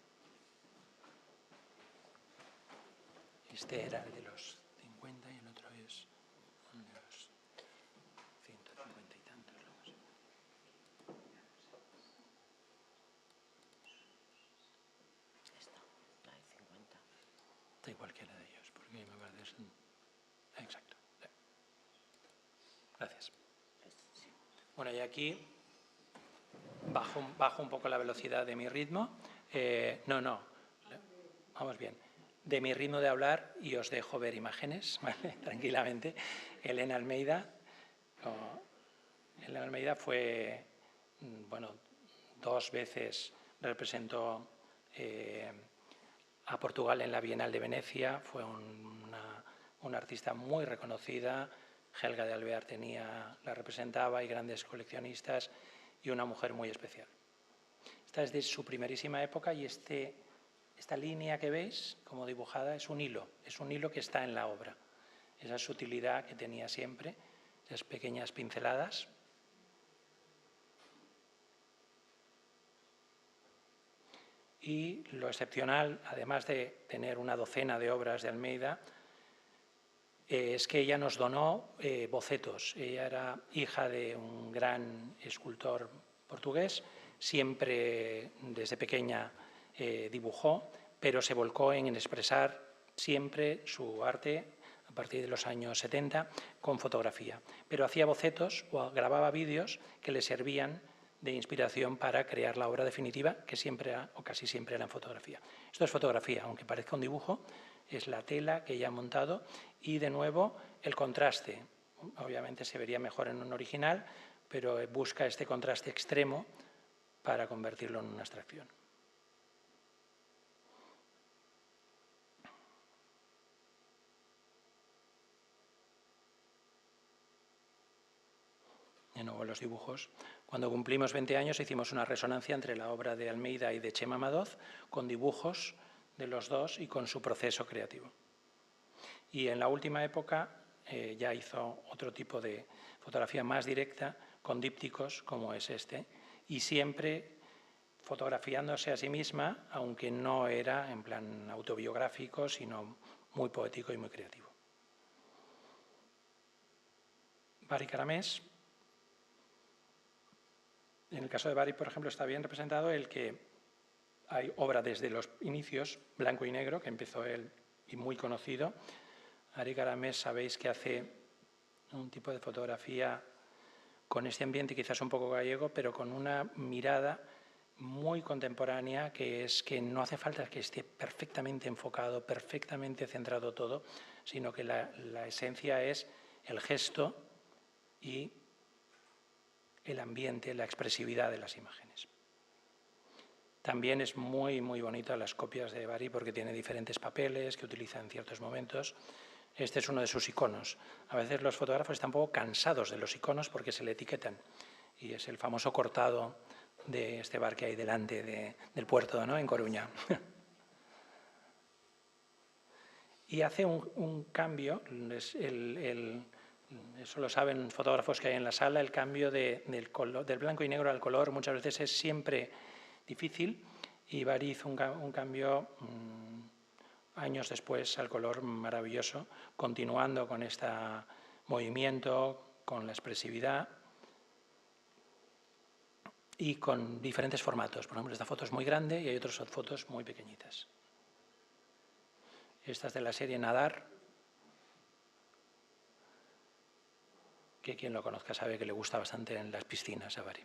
Este era el de los 50 y el otro es el de los 150 y tantos. Esta, la de 50. Da cualquiera de ellos, porque me parece... Exacto. Gracias. Bueno, y aquí bajo un poco la velocidad de mi ritmo. Vamos bien. De mi ritmo de hablar, y os dejo ver imágenes, ¿vale? Tranquilamente. Elena Almeida fue, 2 veces representó a Portugal en la Bienal de Venecia, fue una artista muy reconocida. Helga de Alvear la representaba, y grandes coleccionistas, y una mujer muy especial. Esta es de su primerísima época, y esta línea que veis como dibujada es un hilo que está en la obra. Esa sutilidad que tenía siempre, esas pequeñas pinceladas. Y lo excepcional, además de tener una docena de obras de Almeida, es que ella nos donó bocetos. Ella era hija de un gran escultor portugués, siempre desde pequeña dibujó, pero se volcó en expresar siempre su arte a partir de los años 70 con fotografía. Pero hacía bocetos o grababa vídeos que le servían de inspiración para crear la obra definitiva, que siempre o casi siempre era en fotografía. Esto es fotografía, aunque parezca un dibujo, es la tela que ella ha montado y, de nuevo, el contraste. Obviamente se vería mejor en un original, pero busca este contraste extremo para convertirlo en una abstracción. De nuevo los dibujos. Cuando cumplimos 20 años hicimos una resonancia entre la obra de Almeida y de Chema Madoz, con dibujos de los dos y con su proceso creativo. Y en la última época ya hizo otro tipo de fotografía más directa, con dípticos, como es este, y siempre fotografiándose a sí misma, aunque no era en plan autobiográfico, sino muy poético y muy creativo. Bari Caramés. En el caso de Bari, por ejemplo, está bien representado el que hay obra desde los inicios, blanco y negro, que empezó él y muy conocido. Bari Caramés, sabéis que hace un tipo de fotografía con este ambiente quizás un poco gallego, pero con una mirada muy contemporánea, que es que no hace falta que esté perfectamente enfocado, perfectamente centrado todo, sino que la esencia es el gesto y el ambiente, la expresividad de las imágenes. También es muy, muy bonita las copias de Bari porque tiene diferentes papeles que utiliza en ciertos momentos. Este es uno de sus iconos. A veces los fotógrafos están un poco cansados de los iconos porque se le etiquetan. Y es el famoso cortado de este bar que hay delante del puerto, ¿no?, en Coruña. Y hace un cambio, eso lo saben fotógrafos que hay en la sala, el cambio del blanco y negro al color muchas veces es siempre difícil, y Bari hizo un cambio años después al color maravilloso, continuando con este movimiento, con la expresividad y con diferentes formatos. Por ejemplo, esta foto es muy grande y hay otras fotos muy pequeñitas. Esta es de la serie Nadar, que quien lo conozca sabe que le gusta bastante en las piscinas a Bari.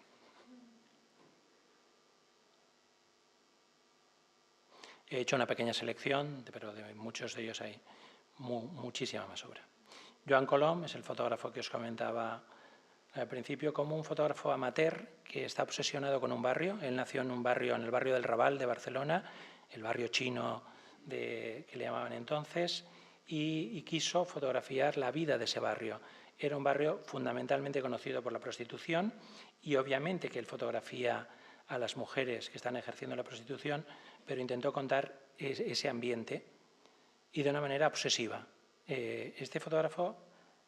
He hecho una pequeña selección, pero de muchos de ellos hay muchísima más obra. Joan Colom es el fotógrafo que os comentaba al principio, como un fotógrafo amateur que está obsesionado con un barrio. Él nació en el barrio del Raval de Barcelona, el barrio chino que le llamaban entonces, y quiso fotografiar la vida de ese barrio. Era un barrio fundamentalmente conocido por la prostitución y obviamente que él fotografía a las mujeres que están ejerciendo la prostitución, pero intentó contar ese ambiente y de una manera obsesiva. Este fotógrafo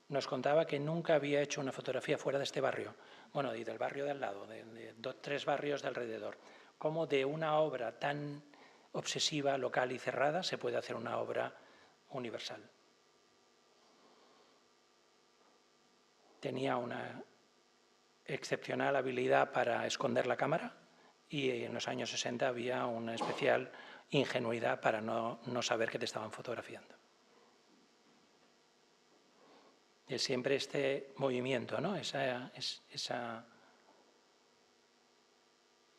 nos contaba que nunca había hecho una fotografía fuera de este barrio, bueno, y del barrio de al lado, de 3 barrios de alrededor. Cómo de una obra tan obsesiva, local y cerrada se puede hacer una obra universal. Tenía una excepcional habilidad para esconder la cámara y en los años 60 había una especial ingenuidad para no saber que te estaban fotografiando. Es siempre este movimiento, ¿no?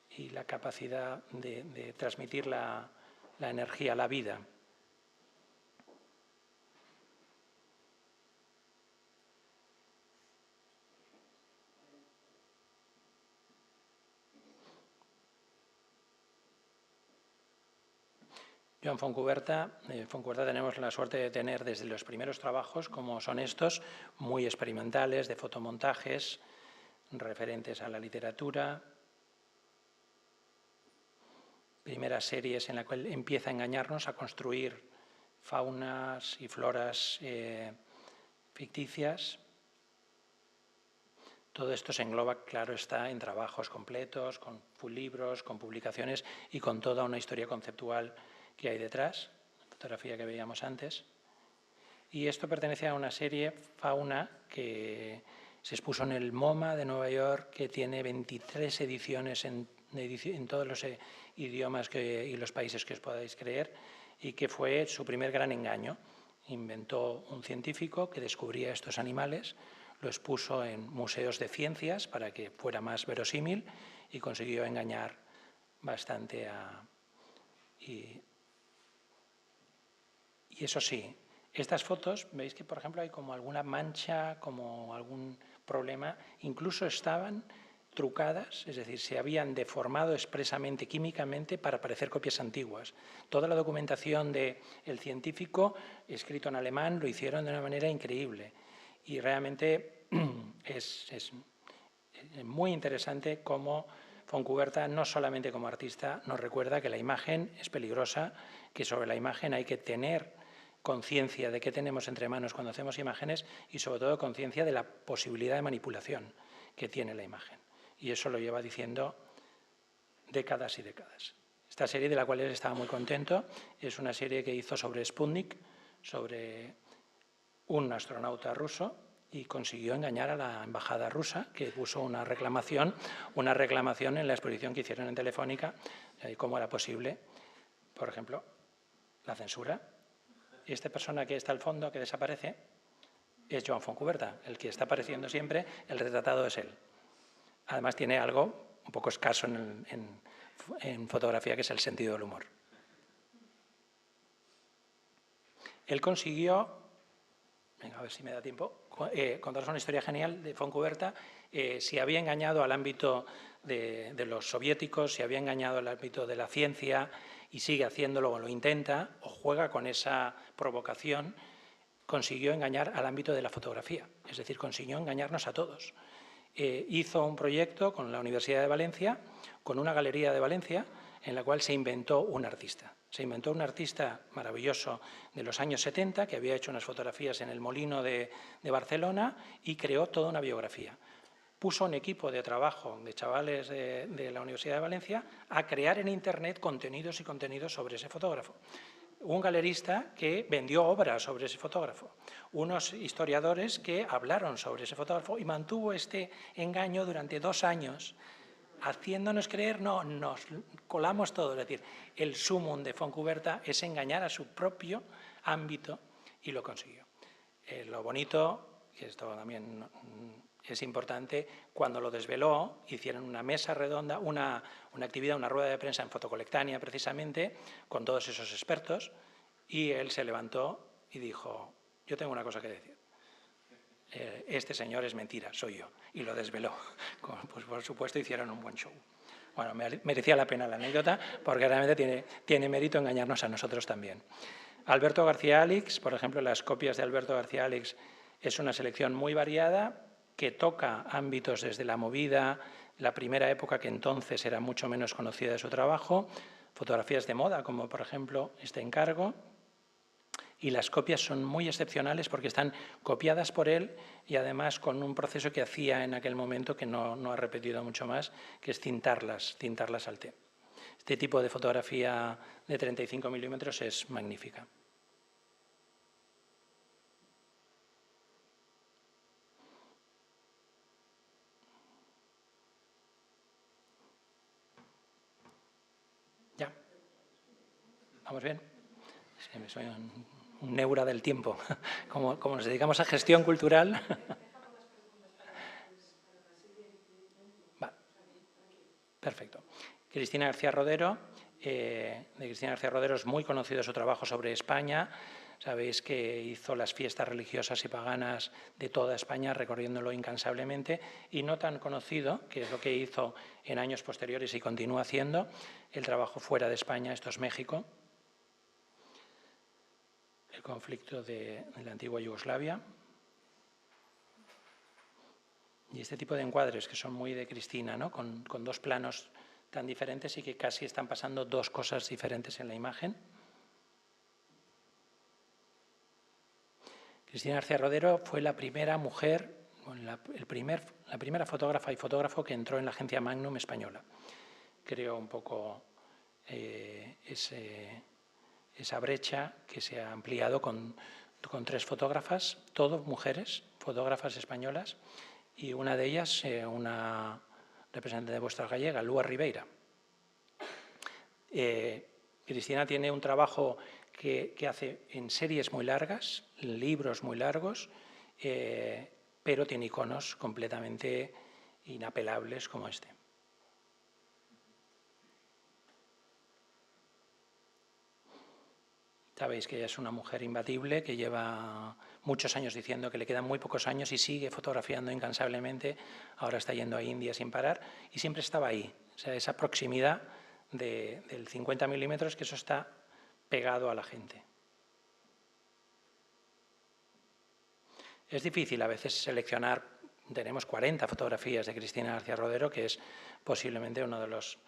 Y la capacidad de transmitir la energía, la vida. Joan Fontcuberta. Fontcuberta tenemos la suerte de tener desde los primeros trabajos, como son estos, muy experimentales, de fotomontajes, referentes a la literatura. Primeras series en la cual empieza a engañarnos, a construir faunas y floras ficticias. Todo esto se engloba, claro está, en trabajos completos, con full libros, con publicaciones y con toda una historia conceptual que hay detrás, la fotografía que veíamos antes. Y esto pertenece a una serie, Fauna, que se expuso en el MoMA de Nueva York, que tiene 23 ediciones en todos los idiomas y los países que os podáis creer, y que fue su primer gran engaño. Inventó un científico que descubría estos animales, lo expuso en museos de ciencias para que fuera más verosímil y consiguió engañar bastante y eso sí, estas fotos, veis que por ejemplo hay como alguna mancha, como algún problema, incluso estaban trucadas, es decir, se habían deformado expresamente, químicamente, para parecer copias antiguas. Toda la documentación del científico, escrito en alemán, lo hicieron de una manera increíble. Y realmente es muy interesante cómo Fontcuberta, no solamente como artista, nos recuerda que la imagen es peligrosa, que sobre la imagen hay que tener conciencia de qué tenemos entre manos cuando hacemos imágenes y sobre todo conciencia de la posibilidad de manipulación que tiene la imagen. Y eso lo lleva diciendo décadas y décadas. Esta serie, de la cual él estaba muy contento, es una serie que hizo sobre Sputnik, sobre un astronauta ruso, y consiguió engañar a la embajada rusa, que puso una reclamación en la exposición que hicieron en Telefónica, de cómo era posible, por ejemplo, la censura. Y esta persona que está al fondo, que desaparece, es Joan Fontcuberta, el que está apareciendo siempre, el retratado es él. Además tiene algo un poco escaso en fotografía, que es el sentido del humor. Él consiguió, venga, a ver si me da tiempo, contaros una historia genial de Fontcuberta. Si había engañado al ámbito de los soviéticos, si había engañado al ámbito de la ciencia y sigue haciéndolo o lo intenta o juega con esa provocación, consiguió engañar al ámbito de la fotografía, es decir, consiguió engañarnos a todos. Hizo un proyecto con la Universidad de Valencia, con una galería de Valencia, en la cual se inventó un artista. Se inventó un artista maravilloso de los años 70, que había hecho unas fotografías en el Molino de Barcelona y creó toda una biografía. Puso un equipo de trabajo de chavales de la Universidad de Valencia a crear en Internet contenidos y contenidos sobre ese fotógrafo. Un galerista que vendió obras sobre ese fotógrafo, unos historiadores que hablaron sobre ese fotógrafo y mantuvo este engaño durante 2 años, haciéndonos creer, no, nos colamos todo. Es decir, el sumum de Fontcuberta es engañar a su propio ámbito y lo consiguió. Lo bonito, que esto también es importante, cuando lo desveló, hicieron una mesa redonda, una actividad, una rueda de prensa en Fotocolectania, precisamente, con todos esos expertos, y él se levantó y dijo, yo tengo una cosa que decir. Este señor es mentira, soy yo, y lo desveló. Pues por supuesto hicieron un buen show. Bueno, merecía la pena la anécdota, porque realmente tiene mérito engañarnos a nosotros también. Alberto García Alix, por ejemplo, las copias de Alberto García Alix es una selección muy variada, que toca ámbitos desde la movida, la primera época, que entonces era mucho menos conocida de su trabajo, fotografías de moda, como por ejemplo este encargo, y las copias son muy excepcionales porque están copiadas por él y además con un proceso que hacía en aquel momento, que no ha repetido mucho más, que es tintarlas al té. Este tipo de fotografía de 35 milímetros es magnífica. ¿Ya? ¿Vamos bien? Sí, soy un neura del tiempo. Como nos dedicamos a gestión cultural. Va. Perfecto. Cristina García Rodero. De Cristina García Rodero es muy conocido su trabajo sobre España. Sabéis que hizo las fiestas religiosas y paganas de toda España, recorriéndolo incansablemente, y no tan conocido, que es lo que hizo en años posteriores y continúa haciendo, el trabajo fuera de España, esto es México, el conflicto de la antigua Yugoslavia. Y este tipo de encuadres que son muy de Cristina, ¿no? Con 2 planos tan diferentes y que casi están pasando 2 cosas diferentes en la imagen. Cristina García Rodero fue la primera mujer la primera fotógrafa y fotógrafo que entró en la agencia Magnum española. Creó un poco esa brecha que se ha ampliado con 3 fotógrafas, todas mujeres, fotógrafas españolas, y una de ellas, una representante de vuestra gallega, Lua Ribeira. Cristina tiene un trabajo que hace en series muy largas, libros muy largos, pero tiene iconos completamente inapelables como este. Sabéis que ella es una mujer imbatible, que lleva muchos años diciendo que le quedan muy pocos años y sigue fotografiando incansablemente. Ahora está yendo a India sin parar y siempre estaba ahí. O sea, esa proximidad del 50 milímetros, que eso está pegado a la gente. Es difícil a veces seleccionar. Tenemos 40 fotografías de Cristina García Rodero, que es posiblemente uno de los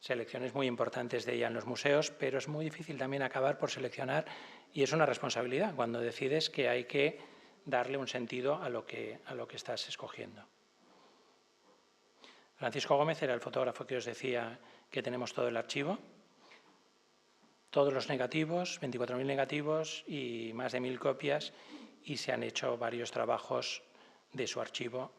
selecciones muy importantes de ella en los museos, pero es muy difícil también acabar por seleccionar, y es una responsabilidad cuando decides que hay que darle un sentido a lo que estás escogiendo. Francisco Gómez era el fotógrafo que os decía que tenemos todo el archivo, todos los negativos, 24.000 negativos y más de 1.000 copias, y se han hecho varios trabajos de su archivo.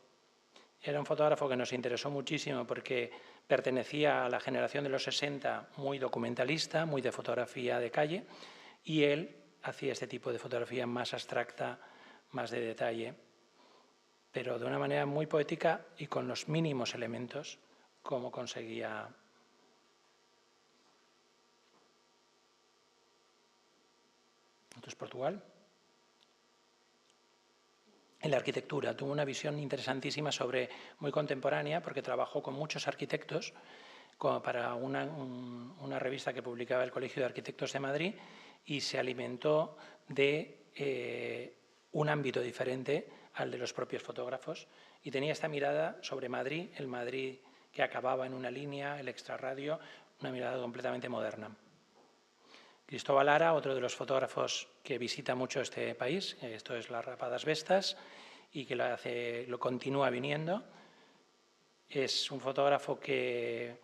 Era un fotógrafo que nos interesó muchísimo porque pertenecía a la generación de los 60, muy documentalista, muy de fotografía de calle, y él hacía este tipo de fotografía más abstracta, más de detalle, pero de una manera muy poética y con los mínimos elementos, como conseguía. Esto es Portugal. En la arquitectura tuvo una visión interesantísima muy contemporánea, porque trabajó con muchos arquitectos como para una revista que publicaba el Colegio de Arquitectos de Madrid, y se alimentó de un ámbito diferente al de los propios fotógrafos, y tenía esta mirada sobre Madrid, el Madrid que acababa en una línea, el extrarradio, una mirada completamente moderna. Cristóbal Lara, otro de los fotógrafos que visita mucho este país, esto es las Rapadas Vestas, y que lo continúa viniendo. Es un fotógrafo que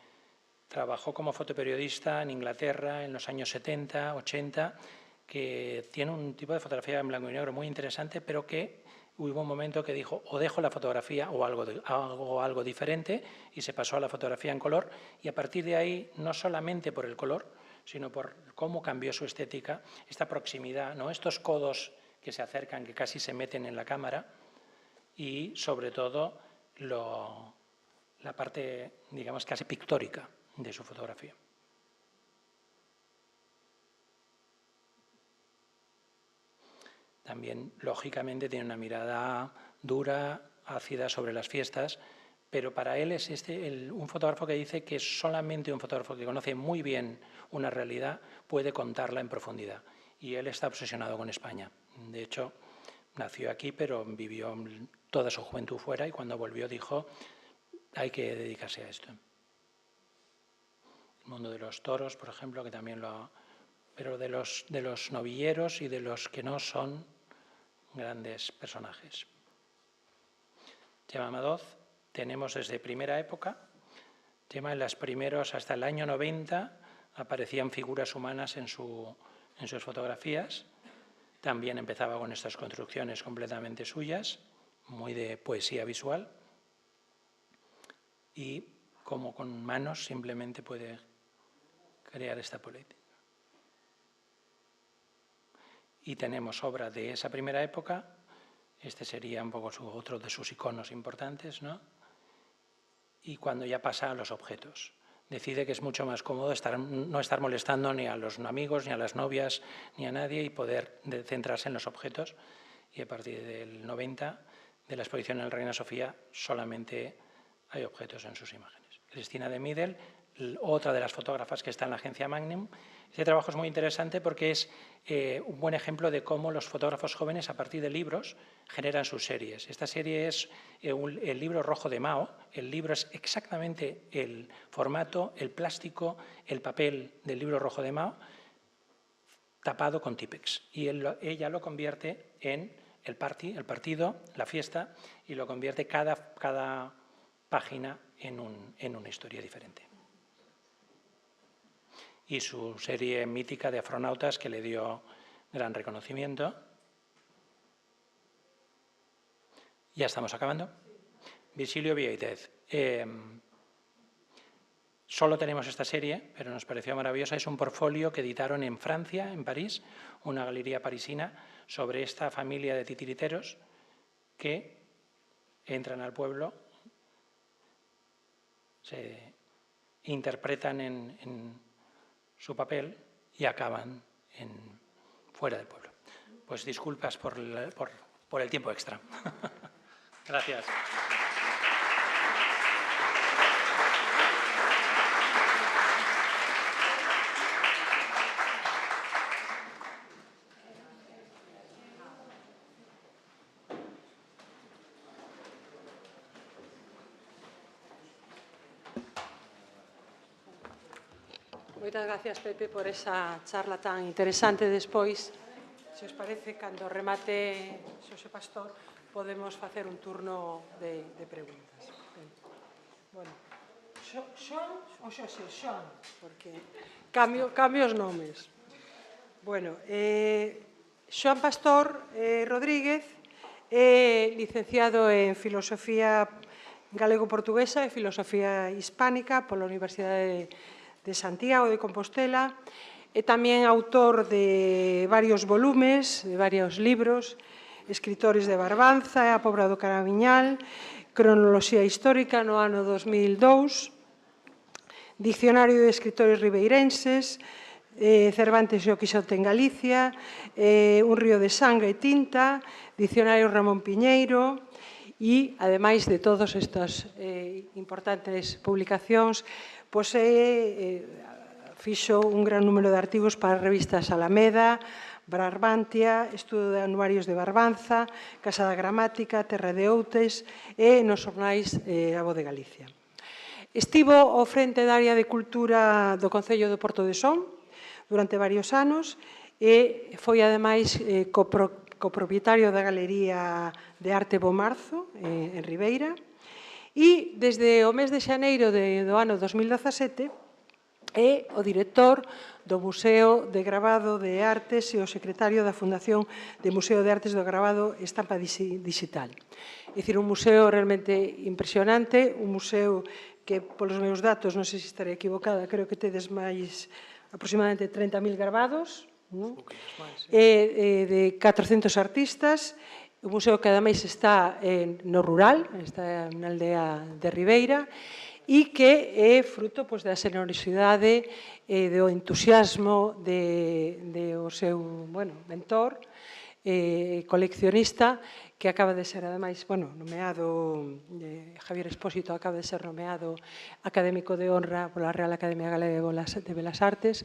trabajó como fotoperiodista en Inglaterra en los años 70, 80, que tiene un tipo de fotografía en blanco y negro muy interesante, pero que hubo un momento que dijo: o dejo la fotografía o hago algo diferente, y se pasó a la fotografía en color, y a partir de ahí, no solamente por el color, sino por cómo cambió su estética, esta proximidad, ¿no? Estos codos que se acercan, que casi se meten en la cámara, y sobre todo la parte, digamos, casi pictórica de su fotografía. También, lógicamente, tiene una mirada dura, ácida sobre las fiestas, pero para él es un fotógrafo que dice que solamente un fotógrafo que conoce muy bien una realidad puede contarla en profundidad. Y él está obsesionado con España. De hecho, nació aquí, pero vivió toda su juventud fuera, y cuando volvió dijo: hay que dedicarse a esto. El mundo de los toros, por ejemplo, que también pero de los novilleros y de los que no son grandes personajes. Gemma Madoz, tenemos desde primera época. Gemma, en los primeros, hasta el año 90, aparecían figuras humanas en sus fotografías. También empezaba con estas construcciones completamente suyas, muy de poesía visual, y como con manos simplemente puede crear esta política. Y tenemos obra de esa primera época. Este sería un poco otro de sus iconos importantes, ¿no? Y cuando ya pasa a los objetos, decide que es mucho más cómodo no estar molestando ni a los amigos, ni a las novias, ni a nadie, y poder centrarse en los objetos. Y a partir del 90, de la exposición en el Reina Sofía, solamente hay objetos en sus imágenes. Cristina de Midel, otra de las fotógrafas que está en la agencia Magnum. Este trabajo es muy interesante porque es un buen ejemplo de cómo los fotógrafos jóvenes, a partir de libros, generan sus series. Esta serie es el libro rojo de Mao. El libro es exactamente el formato, el plástico, el papel del libro rojo de Mao, tapado con Tipex. Y ella lo convierte en el partido, la fiesta, y lo convierte cada página en una historia diferente. Y su serie mítica de Afronautas, que le dio gran reconocimiento. Ya estamos acabando. Virgilio Viéitez. Solo tenemos esta serie, pero nos pareció maravillosa. Es un portfolio que editaron en Francia, en París, una galería parisina, sobre esta familia de titiriteros que entran al pueblo, se interpretan en su papel y acaban fuera del pueblo. Pues disculpas por el tiempo extra. Gracias. Moitas gracias, Pepe, por esa charla tan interesante. Despois, se os parece, cando remate Xosé Pastor, podemos facer un turno de preguntas. Bueno, Xoan ou Xosé? Xoan, porque cambio os nomes. Bueno, Xoan Pastor Rodríguez é licenciado en Filosofía Galego-Portuguesa e Filosofía Hispánica pola Universidade de Santiago de Compostela, é tamén autor de varios volumes, de varios libros, Escritores de Barbanza, A Pobra do Carabiñal, Cronoloxía Histórica no ano 2002, Diccionario de Escritores Ribeirenses, Cervantes e o Quixote en Galicia, Un río de sangue e tinta, Diccionario Ramón Piñeiro, e, ademais de todas estas importantes publicacións, pois fixo un gran número de artigos para as revistas Alameda, Barbantia, Estudo de Anuarios de Barbanza, Casa da Gramática, Terra de Outes e nos xornais A Voz de Galicia. Estivo ao frente da área de cultura do Concello de Porto de Son durante varios anos e foi, ademais, copropietario da Galería de Arte Bo Marzo, en Ribeira, e desde o mes de xaneiro do ano 2017 é o director do Museo de Gravado de Artes e o secretario da Fundación de Museo de Artes do Gravado Estampa Digital. É dicir, un museo realmente impresionante, un museo que, polos meus datos, non sei se estarei equivocada, creo que tedes máis aproximadamente 30.000 gravados, de 400 artistas, un museo que ademais está no rural, está na aldea de Ribeira, e que é fruto da xenerosidade e do entusiasmo do seu mentor, coleccionista, que acaba de ser, ademais, nomeado, Javier Expósito acaba de ser nomeado académico de honra pola Real Academia Galega de Belas Artes,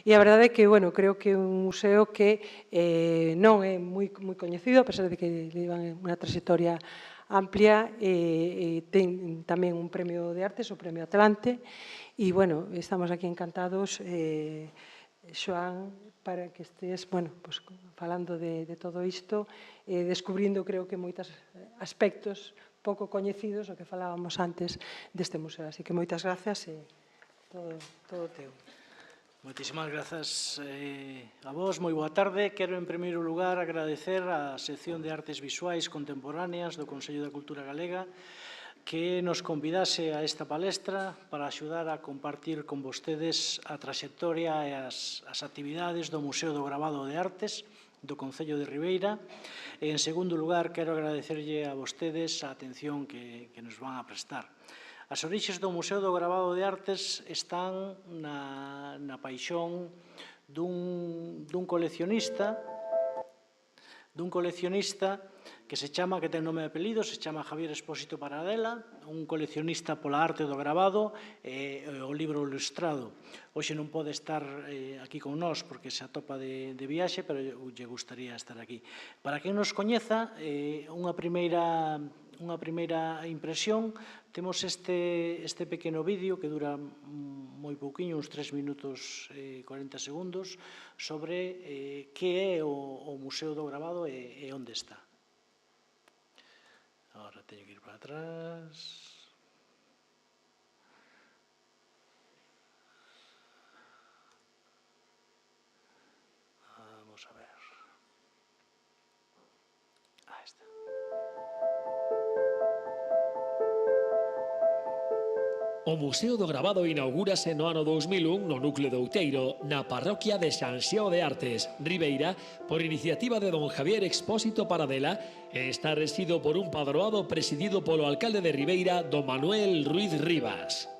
e a verdade é que, creo que é un museo que non é moi coñecido, a pesar de que llevan unha trayectoria amplia, e ten tamén un premio de artes, o Premio Atlante, e, estamos aquí encantados, Xoan, para que estés, falando de todo isto, descubrindo, creo que, moitos aspectos pouco coñecidos, o que falábamos antes deste museo. Así que moitas grazas e todo teu. Moitísimas grazas a vos, moi boa tarde. Quero, en primeiro lugar, agradecer á sección de Artes Visuais Contemporáneas do Consello da Cultura Galega que nos convidase a esta palestra para axudar a compartir con vostedes a traxectoria e as actividades do Museo do Gravado de Artes do Concello de Ribeira. E, en segundo lugar, quero agradecerlle a vostedes a atención que nos van a prestar. As orixes do Museo do Gravado de Artes están na paixón dun coleccionista que ten nome e apelido, se chama Javier Expósito Paradela, un coleccionista pola arte do gravado e o libro ilustrado. Hoxe non pode estar aquí con nós porque se atopa de viaxe, pero lle gustaría estar aquí. Para quen nos coñeza, unha primeira impresión, temos este pequeno vídeo que dura moi pouquiño, uns 3 minutos e 40 segundos, sobre que é o Museo do Gravado e onde está. Ahora teño que ir para atrás. Vamos a ver. Ahí está. O Museo do Gravado inaugúrase no ano 2001 no núcleo de Outeiro, na parroquia de San Xiao de Artes, Ribeira, por iniciativa de don Javier Expósito Paradela, e está resido por un padroado presidido polo alcalde de Ribeira, don Manuel Ruiz Rivas.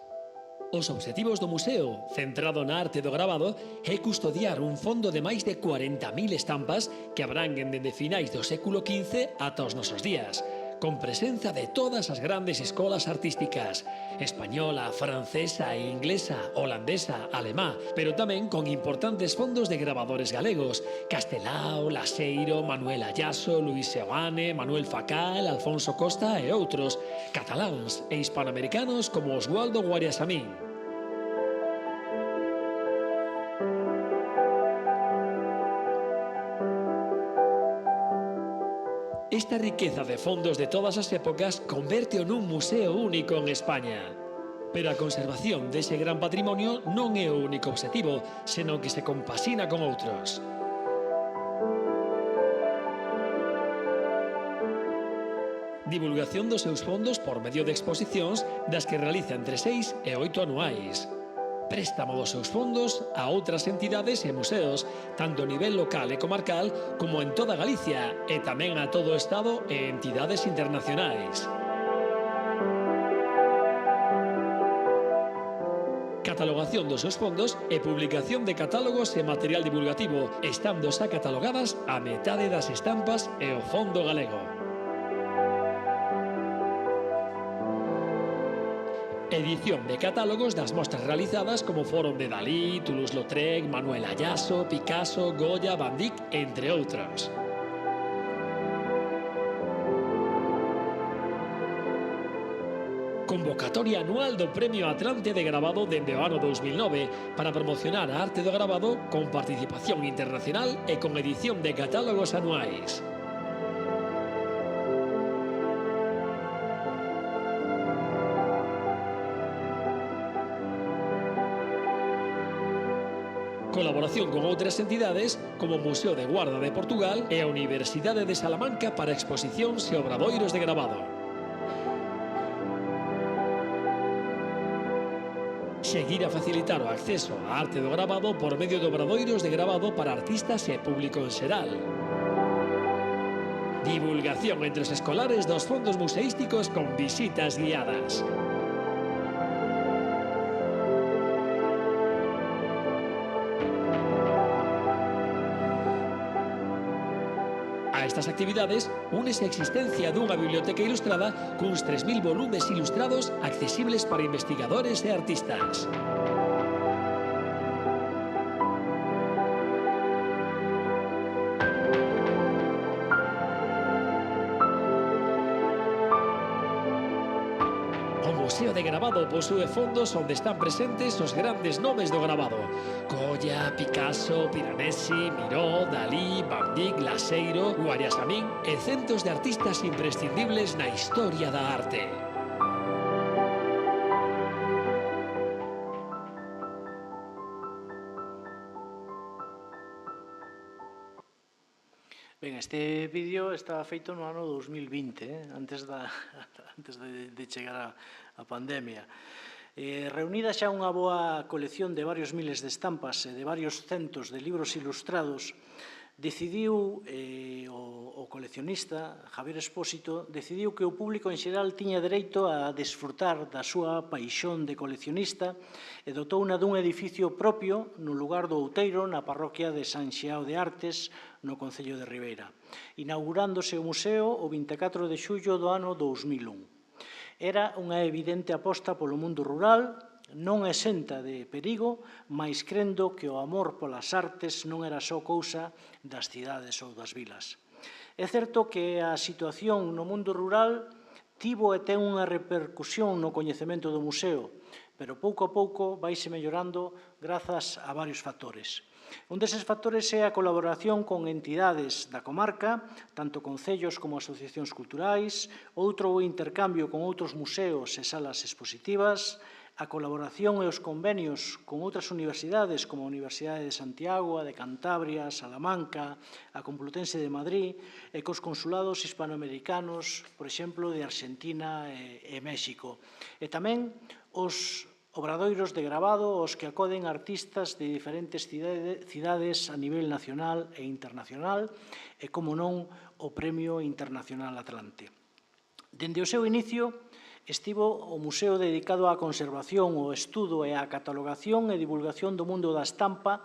Os obxectivos do museo, centrado na arte do gravado, é custodiar un fondo de máis de 40.000 estampas que abranguen dende finais do século XV ata os nosos días, con presenza de todas as grandes escolas artísticas, española, francesa e inglesa, holandesa, alemá, pero tamén con importantes fondos de gravadores galegos, Castelao, Laseiro, Manuel Ayaso, Luis Seoane, Manuel Facal, Alfonso Costa e outros, cataláns e hispanoamericanos como Oswaldo Guariasamín. Esta riqueza de fondos de todas as épocas converte-o nun museo único en España. Pero a conservación dese gran patrimonio non é o único obxectivo, senón que se compasina con outros. Divulgación dos seus fondos por medio de exposicións das que realiza entre 6 e 8 anuais. Préstamo dos seus fondos a outras entidades e museos, tanto a nivel local e comarcal como en toda Galicia, e tamén a todo o Estado e entidades internacionais. Catalogación dos seus fondos e publicación de catálogos e material divulgativo, estando xa catalogadas a metade das estampas e o fondo galego. Edición de catálogos das mostras realizadas como foron de Dalí, Toulouse-Lautrec, Manuel Ayaso, Picasso, Goya, Van Dyck, entre outros. Convocatoria anual do Premio Atlante de Gravado dende o ano 2009 para promocionar a arte do gravado con participación internacional e con edición de catálogos anuais. Colaboración con outras entidades como o Museo de Guarda de Portugal e a Universidade de Salamanca para exposicións e obradoiros de gravado. Seguir a facilitar o acceso á arte do gravado por medio de obradoiros de gravado para artistas e público en xeral. Divulgación entre os escolares dos fondos museísticos con visitas guiadas. A estas actividades únese a existencia dunha biblioteca ilustrada cuns 3.000 volumes ilustrados accesibles para investigadores e artistas. O Museo de Gravado posúe fondos onde están presentes os grandes nomes do gravado: Goya, Picasso, Piranesi, Miró, Dalí, Van Dyck, Laseiro, Guariasamín e centos de artistas imprescindibles na historia da arte. Ben, este vídeo estaba feito no ano 2020, antes de chegar a pandemia. Reunida xa unha boa colección de varios miles de estampas e de varios centos de libros ilustrados, decidiu o coleccionista, Javier Expósito, decidiu que o público en xeral tiña dereito a desfrutar da súa paixón de coleccionista e dotouna dun edificio propio no lugar do Outeiro, na parroquia de San Xiao de Artes, no concello de Ribeira, inaugurándose o museo o 24 de xullo do ano 2001. Era unha evidente aposta polo mundo rural, non exenta de perigo, mais crendo que o amor polas artes non era só cousa das cidades ou das vilas. É certo que a situación no mundo rural tivo e ten unha repercusión no coñecemento do museo, pero pouco a pouco vaise mellorando grazas a varios factores. Un deses factores é a colaboración con entidades da comarca, tanto concellos como asociacións culturais, outro o intercambio con outros museos e salas expositivas, a colaboración e os convenios con outras universidades como a Universidade de Santiago, a de Cantabria, Salamanca, a Complutense de Madrid e cos consulados hispanoamericanos, por exemplo, de Argentina e México. E tamén os obradoiros de gravado aos que acoden artistas de diferentes cidades a nivel nacional e internacional e, como non, o Premio Internacional Atlante. Dende o seu inicio, estivo o museo dedicado á conservación, ao estudo e á catalogación e divulgación do mundo da estampa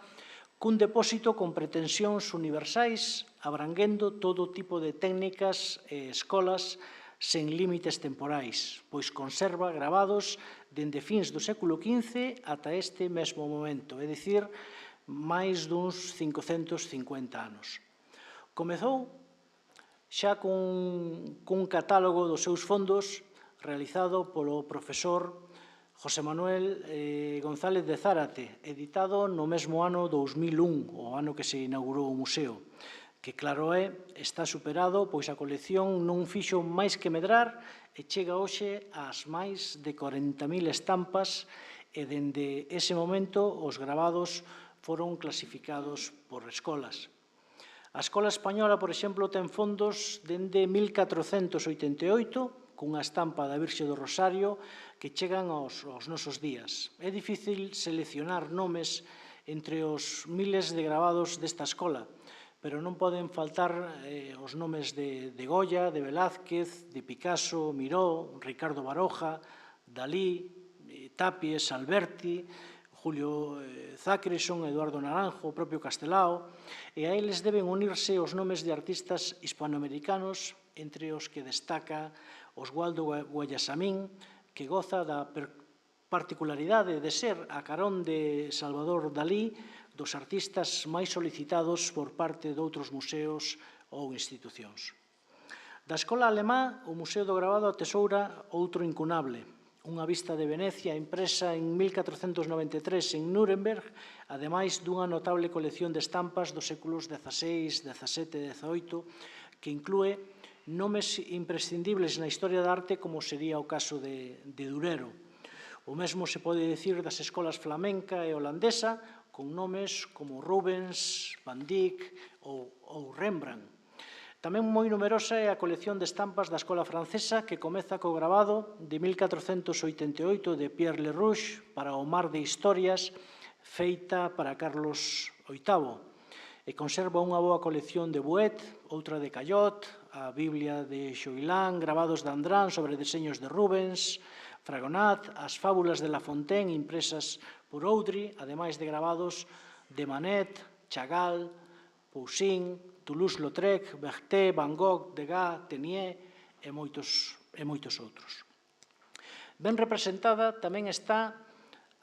cun depósito con pretensións universais abranguendo todo tipo de técnicas e escolas sen límites temporais, pois conserva gravados dende fins do século XV ata este mesmo momento, é dicir, máis duns 550 anos. Comezou xa cun catálogo dos seus fondos realizado polo profesor José Manuel González de Zárate, editado no mesmo ano 2001, o ano que se inaugurou o museo, que, claro está superado, pois a colección non fixo máis que medrar e chega hoxe ás máis de 40.000 estampas e, dende ese momento, os gravados foron clasificados por escolas. A Escola Española, por exemplo, ten fondos dende 1488, cunha estampa da Virxe do Rosario que chegan aos nosos días. É difícil seleccionar nomes entre os miles de gravados desta escola, pero non poden faltar os nomes de Goya, de Velázquez, de Picasso, Miró, Ricardo Baroja, Dalí, Tapies, Alberti, Julio Zachrison, Eduardo Naranjo, o propio Castelao, e a eles deben unirse os nomes de artistas hispanoamericanos, entre os que destaca Oswaldo Guayasamín, que goza da particularidade de ser, a carón de Salvador Dalí, dos artistas máis solicitados por parte de outros museos ou institucións. Da escola alemá, o Museo do Gravado atesoura outro incunable, unha vista de Venecia impresa en 1493 en Nuremberg, ademais dunha notable colección de estampas dos séculos XVI, XVII e XVIII, que inclúe nomes imprescindibles na historia da arte como sería o caso de Durero. O mesmo se pode dicir das escolas flamenca e holandesa, con nomes como Rubens, Van Dyck ou Rembrandt. Tamén moi numerosa é a colección de estampas da escola francesa que comeza co gravado de 1488 de Pierre Lerouge para o Mar de Historias, feita para Carlos VIII, e conserva unha boa colección de Bouet, outra de Callot, a Biblia de Xoilán, gravados de Andrán sobre deseños de Rubens, Fragonard, as fábulas de La Fontaine impresas por Audry, ademais de gravados de Manet, Chagall, Poussin, Toulouse-Lautrec, Berthet, Van Gogh, Degas, Teniers e moitos outros. Ben representada tamén está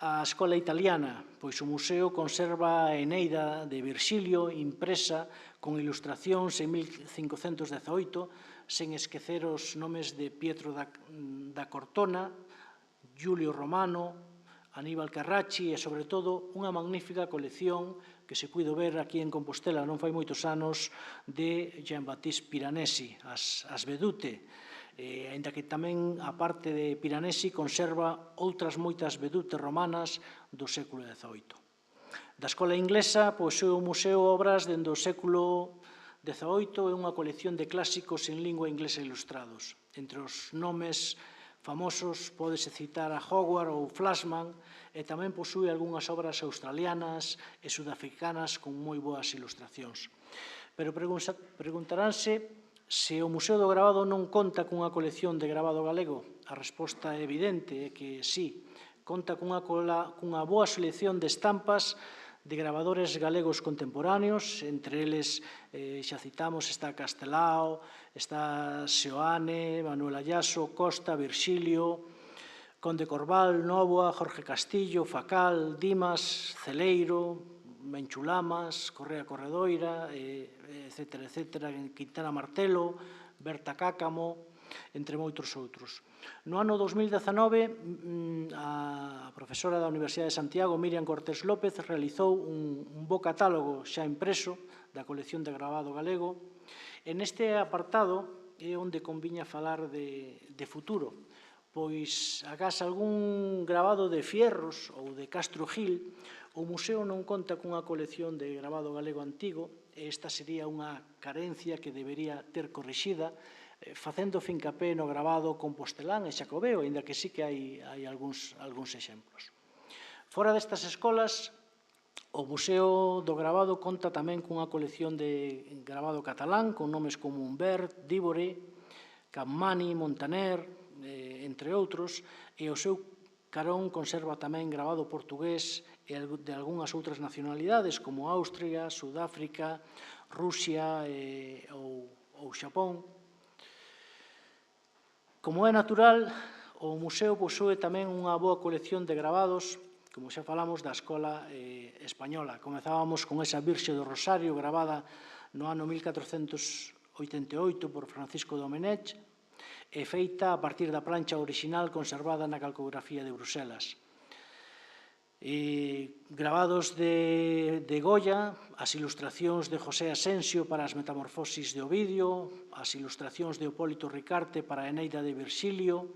a escola italiana, pois o museo conserva a Eneida de Virxilio impresa con ilustracións en 1518, sen esquecer os nomes de Pietro da Cortona, Giulio Romano, Aníbal Carracci e, sobre todo, unha magnífica colección que se puido ver aquí en Compostela non fai moitos anos de Jean-Baptiste Piranesi, as Vedute, aínda que tamén, a parte de Piranesi, conserva outras moitas vedutes romanas do século XVIII. Da escola inglesa, posee o museo obras dende o século XVIII e unha colección de clásicos en lingua inglesa ilustrados. Entre os nomes famosos pódese citar a Howard ou Flashman, e tamén posúe algunhas obras australianas e sudafricanas con moi boas ilustracións. Pero preguntaránse se o Museo do Gravado non conta cunha colección de gravado galego. A resposta é evidente, é que sí. Conta cunha boa selección de estampas de gravadores galegos contemporáneos, entre eles, xa citamos, está Castelao, está Seoane, Manuel Ayaso, Costa, Virxilio, Conde Corval, Nóvoa, Jorge Castillo, Facal, Dimas, Celeiro, Menchulamas, Correa Corredoira, etcétera, Quintana Martelo, Berta Cácamo, entre moitos outros. No ano 2019, a profesora da Universidade de Santiago, Miriam Cortés López, realizou un bo catálogo xa impreso da colección de gravado galego. En este apartado é onde conviña falar de futuro, pois agás algún gravado de Fierros ou de Castro Gil, o museo non conta cunha colección de gravado galego antigo, e esta sería unha carencia que debería ter corrixida, facendo fincapé no gravado compostelán e xacobeo, aínda que sí que hai algúns exemplos. Fora destas escolas, o Museo do Gravado conta tamén cunha colección de gravado catalán, con nomes como Humbert, Dívore, Capmany, Montaner, entre outros, e o seu carón conserva tamén gravado portugués e de algunhas outras nacionalidades, como Austria, Sudáfrica, Rusia ou Xapón. Como é natural, o museo posúe tamén unha boa colección de gravados, como xa falamos, da escola española. Comezábamos con esa Virxe do Rosario, gravada no ano 1488 por Francisco Domenech, e feita a partir da plancha orixinal conservada na calcografía de Bruselas. Gravados de Goya, as ilustracións de José Asensio para as Metamorfosis de Ovidio, as ilustracións de Hipólito Ricarte para a Eneida de Virxilio.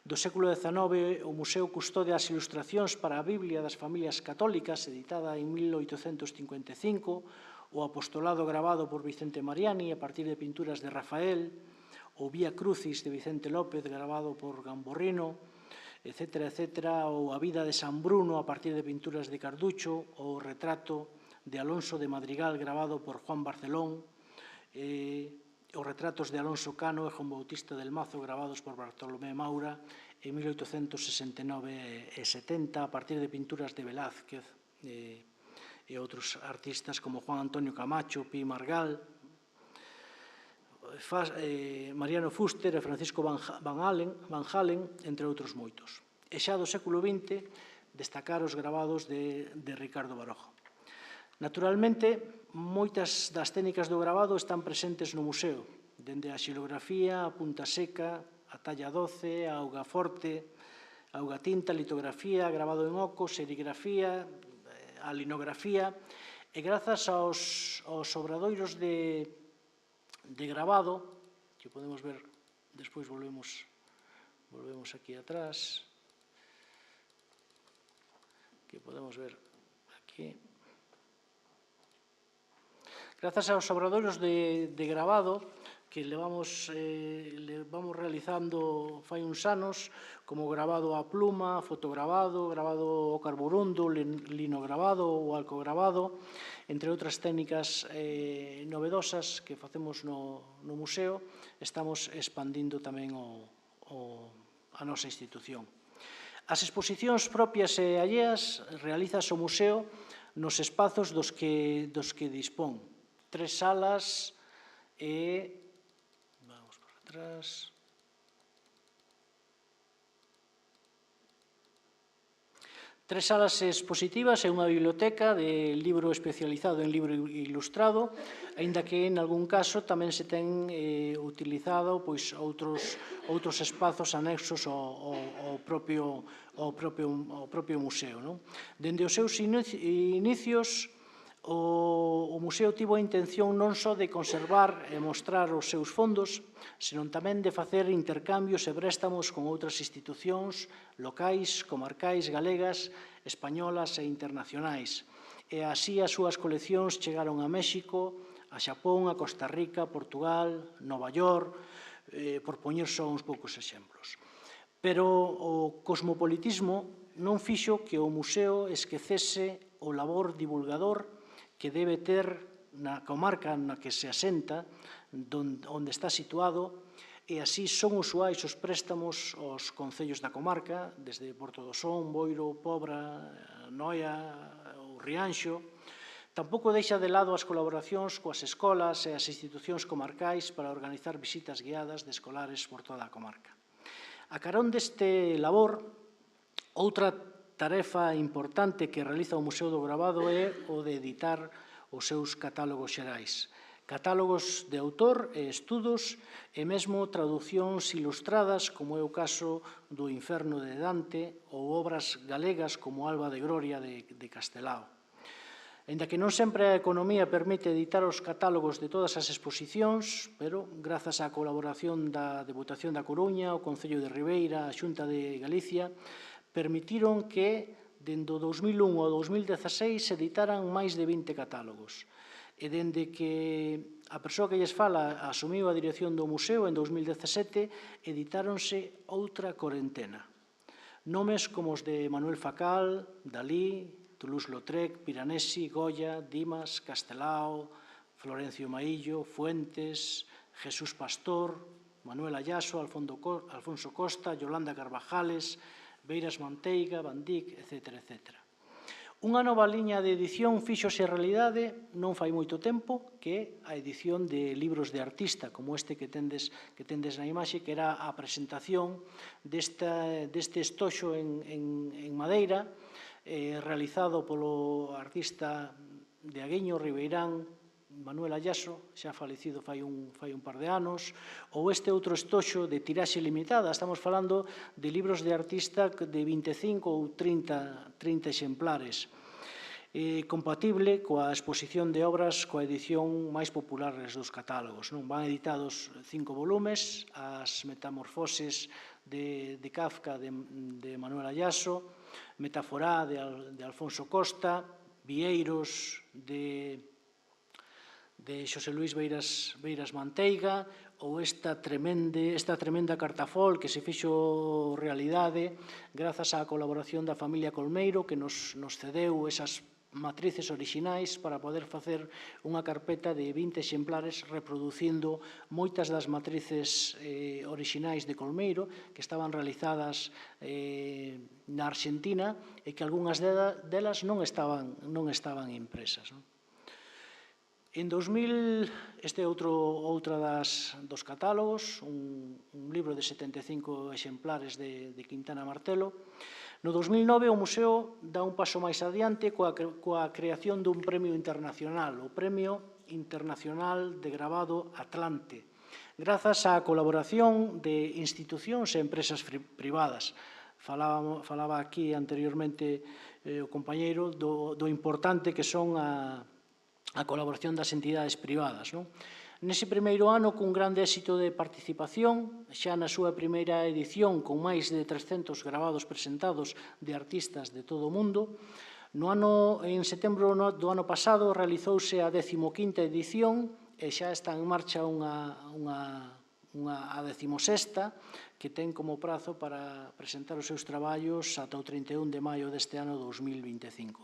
Do século XIX, o museo custodia as ilustracións para a Biblia das Familias Católicas, editada en 1855, o apostolado gravado por Vicente Mariani a partir de pinturas de Rafael, o Vía Crucis de Vicente López, gravado por Gamborrino, etcétera, etcétera, ou a Vida de San Bruno a partir de pinturas de Carducho, ou o retrato de Alonso de Madrigal, gravado por Juan Barcelón, os retratos de Alonso Cano e Juan Bautista del Mazo, gravados por Bartolomé Maura en 1869 e 70, a partir de pinturas de Velázquez e outros artistas como Juan Antonio Camacho, Pi Margal, Mariano Fuster e Francisco Van Halen, entre outros moitos. E xa do século XX, destacar os gravados de Ricardo Baroja. Naturalmente, moitas das técnicas do gravado están presentes no museo, dende a xilografía, a punta seca, a talla 12, a augaforte, a augatinta, a litografía, gravado en oco, serigrafía, a linografía, e grazas aos obradoiros de gravado, que podemos ver, despois volvemos aquí atrás, que podemos ver aquí. Grazas aos obradoiros de gravado que levamos realizando fai uns anos, como gravado a pluma, fotogravado, gravado ao carburundo, linogravado ou alcogravado, entre outras técnicas novedosas que facemos no museo, estamos expandindo tamén a nosa institución. As exposicións propias e alleas realizas o museo nos espazos dos que dispón. 3 salas e... Vamos por atrás... 3 salas expositivas e unha biblioteca de libro especializado en libro ilustrado, aínda que en algún caso tamén se ten utilizado outros espazos anexos ao propio museo. Dende os seus inicios, o museo tivo a intención non só de conservar e mostrar os seus fondos, senón tamén de facer intercambios e préstamos con outras institucións locais, comarcais, galegas, españolas e internacionais. E así as súas coleccións chegaron a México, a Xapón, a Costa Rica, Portugal, Nova York, por poñer só uns poucos exemplos. Pero o cosmopolitismo non fixo que o museo esquecese o labor divulgador que debe ter na comarca na que se asenta, onde está situado, e así son usuais os préstamos aos concellos da comarca, desde Porto do Son, Boiro, Pobra, Noia ou Rianxo. Tampouco deixa de lado as colaboracións coas escolas e as institucións comarcais para organizar visitas guiadas de escolares por toda a comarca. A carón deste labor, outra tarefa importante que realiza o Museo do Gravado é o de editar os seus catálogos xerais, catálogos de autor e estudos e mesmo traducións ilustradas, como é o caso do Inferno de Dante, ou obras galegas como Alba de Gloria de Castelao. Aínda que non sempre a economía permite editar os catálogos de todas as exposicións, pero grazas á colaboración da Deputación da Coruña, o Concello de Ribeira, a Xunta de Galicia, permitiron que, dende o 2001 ao 2016, se editaran máis de 20 catálogos. E dende que a persoa que lles fala asumiu a dirección do museo en 2017, editáronse outra corentena. Nomes como os de Manuel Facal, Dalí, Toulouse-Lautrec, Piranesi, Goya, Dimas, Castelao, Florencio Maillo, Fuentes, Jesús Pastor, Manuel Ayaso, Alfonso Costa, Yolanda Carvajales, Beiras Manteiga, Van Dyck, etc. Unha nova liña de edición fíxose a realidade non fai moito tempo, que é a edición de libros de artista, como este que tendes na imaxe, que era a presentación deste estoxo en madeira, realizado polo artista de Aguiño, ribeirán, Manuel Ayaso, xa falecido fai un par de anos, ou este outro estoxo de tiraxe limitada. Estamos falando de libros de artista de 25 ou 30 exemplares, compatible coa exposición de obras coa edición máis popular dos catálogos. Van editados 5 volumes, as Metamorfoses de Kafka de Manuel Ayaso, Metaforá de Alfonso Costa, Vieiros de Xosé Luís Beiras Manteiga, ou esta tremenda cartafol que se fixo realidade grazas á colaboración da familia Colmeiro, que nos cedeu esas matrices orixinais para poder facer unha carpeta de 20 exemplares reproducindo moitas das matrices orixinais de Colmeiro que estaban realizadas na Arxentina e que algunhas delas non estaban impresas. En 2000, este é outra dos catálogos, un libro de 75 exemplares de Quintana Martelo. No 2009 o museo dá un paso máis adiante coa creación dun premio internacional, o Premio Internacional de Gravado Atlante, grazas á colaboración de institucións e empresas privadas. Falaba aquí anteriormente o compañeiro do importante que son a colaboración das entidades privadas. Nese primeiro ano, cun grande éxito de participación, xa na súa primeira edición, con máis de 300 gravados presentados de artistas de todo o mundo, en setembro do ano pasado realizouse a 15ª edición e xa está en marcha a 16ª, que ten como prazo para presentar os seus traballos ata o 31 de maio deste ano 2025.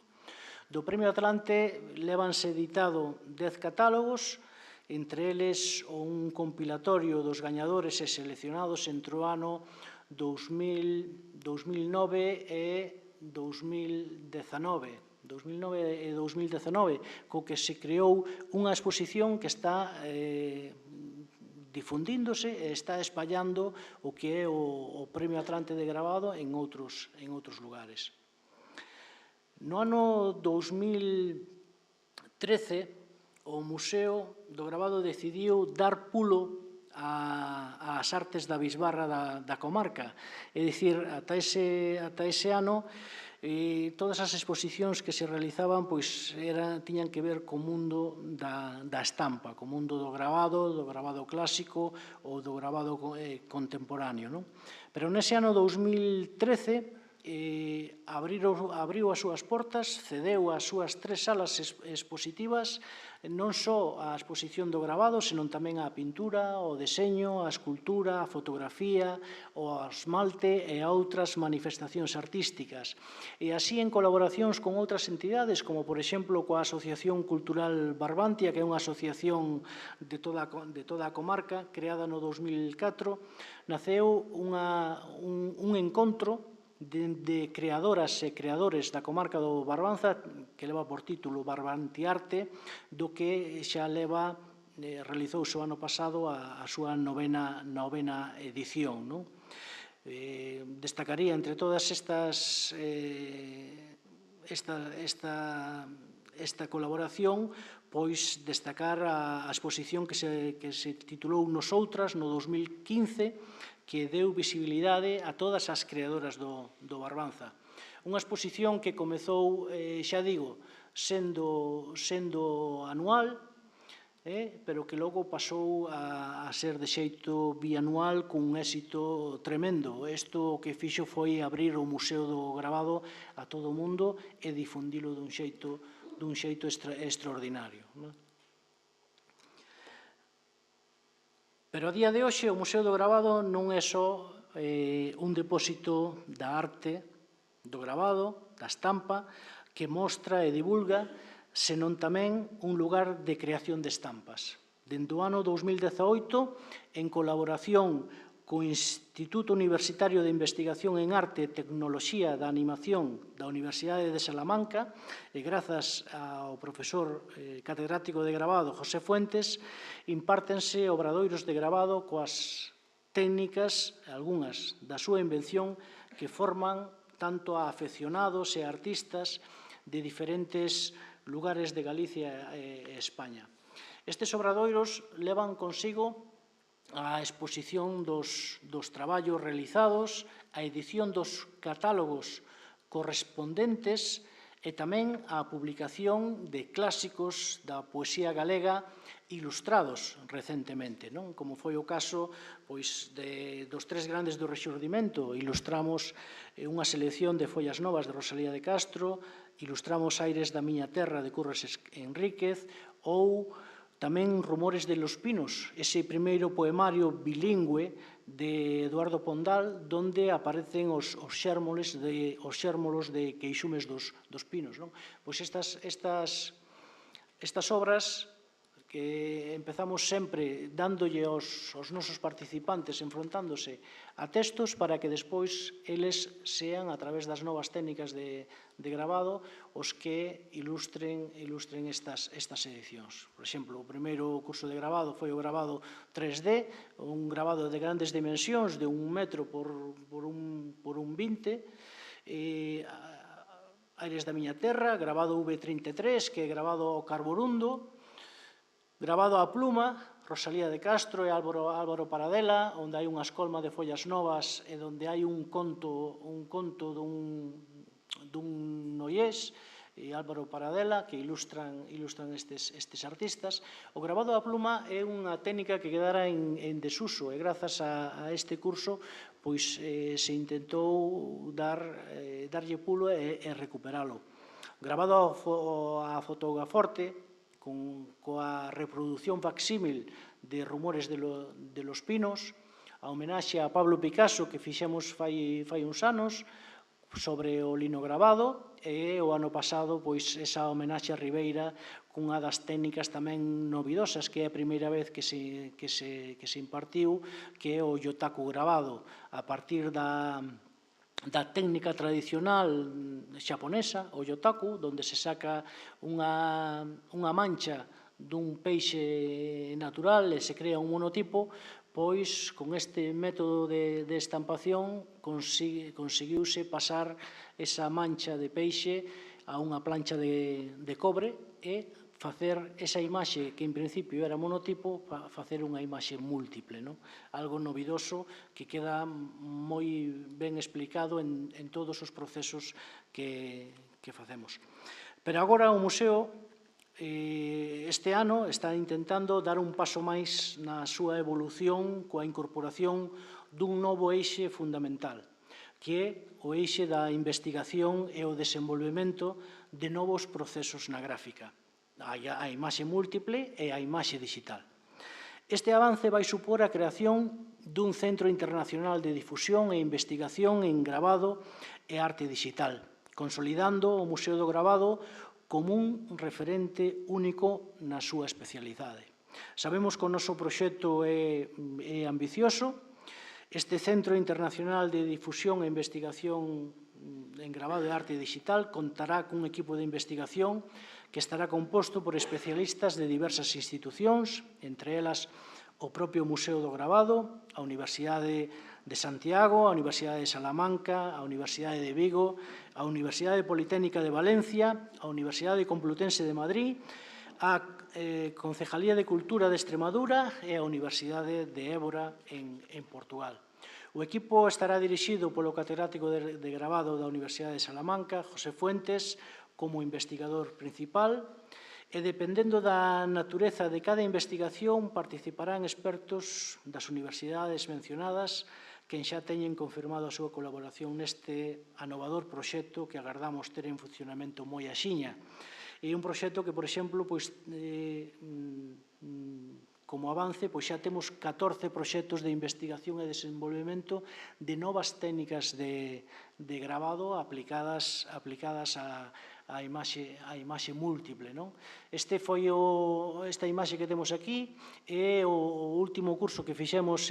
Do Premio Atlante lévanse editado 10 catálogos, entre eles un compilatorio dos gañadores e seleccionados entre o ano 2009 e 2019, co que se creou unha exposición que está difundíndose e está espallando o que é o Premio Atlante de Gravado en outros lugares. No ano 2013, o Museo do Gravado decidiu dar pulo ás artes da bisbarra da comarca. É dicir, ata ese ano, todas as exposicións que se realizaban tiñan que ver co mundo da estampa, co mundo do gravado clásico ou do gravado contemporáneo. Pero nese ano 2013, abriu as súas portas, cedeu as súas 3 salas expositivas, non só a exposición do gravado, senón tamén a pintura, o deseño, a escultura, a fotografía, o esmalte e a outras manifestacións artísticas. E así, en colaboracións con outras entidades, como, por exemplo, coa Asociación Cultural Barbantia, que é unha asociación de toda a comarca, creada no 2004, naceu un encontro de creadoras e creadores da comarca do Barbanza, que leva por título Barbantiarte, do que xa realizouse o ano pasado a súa novena edición. Destacaría entre todas esta esta colaboración, pois destacar a exposición que se titulou Nosoutras no 2015, que deu visibilidade a todas as creadoras do Barbanza. Unha exposición que comezou, xa digo, sendo anual, pero que logo pasou a ser de xeito bianual cun éxito tremendo. Isto que fixo foi abrir o Museo do Gravado a todo o mundo e difundilo dun xeito extraordinario. Pero a día de hoxe o Museo do Gravado non é só un depósito da arte, do gravado, da estampa, que mostra e divulga, senón tamén un lugar de creación de estampas. Dende o ano 2018, en colaboración co Instituto Universitario de Investigación en Arte e Tecnoloxía da Animación da Universidade de Salamanca, e grazas ao profesor catedrático de gravado José Fuentes, impártense obradoiros de gravado coas técnicas, algunhas da súa invención, que forman tanto a afeccionados e artistas de diferentes lugares de Galicia e España. Estes obradoiros levan consigo a exposición dos traballos realizados, a edición dos catálogos correspondentes e tamén a publicación de clásicos da poesía galega ilustrados recentemente, como foi o caso dos tres grandes do Rexurdimento. Ilustramos unha selección de Follas Novas de Rosalía de Castro, ilustramos Aires da miña terra de Curros Enríquez, ou tamén Rumores de los Pinos, ese primeiro poemario bilingüe de Eduardo Pondal, donde aparecen os xérmolos de queixumes dos pinos. Pois estas obras que empezamos sempre dándolle aos nosos participantes, enfrontándose a textos, para que despois eles sean, a través das novas técnicas de gravado, os que ilustren estas edicións. Por exemplo, o primeiro curso de gravado foi o gravado 3D, un gravado de grandes dimensións, de 1 metro por un 20, Aires da miña terra, gravado V33, que é gravado ao carborundo, gravado a pluma, Rosalía de Castro e Álvaro Paradela, onde hai unha escolma de Follas Novas e onde hai un conto dun noiés, e Álvaro Paradela, que ilustran estes artistas. O gravado a pluma é unha técnica que quedara en desuso, e grazas a este curso se intentou darlle pulo e recuperalo. Gravado a fotograforte, coa reproducción facsímil de Rumores de los Pinos, a homenaxe a Pablo Picasso que fixemos fai uns anos sobre o linogravado, e o ano pasado esa homenaxe a Ribeira cunha das técnicas tamén novidosas, que é a primeira vez que se impartiu, que é o yotaku gravado, a partir da técnica tradicional xaponesa, o yotaku, onde se saca unha mancha dun peixe natural e se crea un monotipo, pois con este método de estampación conseguiuse pasar esa mancha de peixe a unha plancha de cobre e facer esa imaxe que en principio era monotipo, facer unha imaxe múltiple, algo novidoso que queda moi ben explicado en todos os procesos que facemos. Pero agora o museo este ano está intentando dar un paso máis na súa evolución coa incorporación dun novo eixe fundamental, que é o eixe da investigación e o desenvolvemento de novos procesos na gráfica, a imaxe múltiple e a imaxe digital. Este avance vai supor a creación dun Centro Internacional de Difusión e Investigación en Gravado e Arte Digital, consolidando o Museo do Gravado como un referente único na súa especialidade. Sabemos que o noso proxecto é ambicioso. Este Centro Internacional de Difusión e Investigación en Gravado e Arte Digital contará cun equipo de investigación que estará composto por especialistas de diversas institucións, entre elas o propio Museo do Gravado, a Universidade de Santiago, a Universidade de Salamanca, a Universidade de Vigo, a Universidade Politécnica de Valencia, a Universidade Complutense de Madrid, a Concejalía de Cultura de Extremadura e a Universidade de Évora en Portugal. O equipo estará dirixido polo catedrático de gravado da Universidade de Salamanca, José Fuentes, como investigador principal, e dependendo da natureza de cada investigación participarán expertos das universidades mencionadas que xa teñen confirmado a súa colaboración neste anovador proxecto que agardamos ter en funcionamento moi axiña. É un proxecto que, por exemplo, como avance, xa temos 14 proxectos de investigación e desenvolvemento de novas técnicas de gravado aplicadas a imaxe múltiple. Esta imaxe que temos aquí é o último curso que fixemos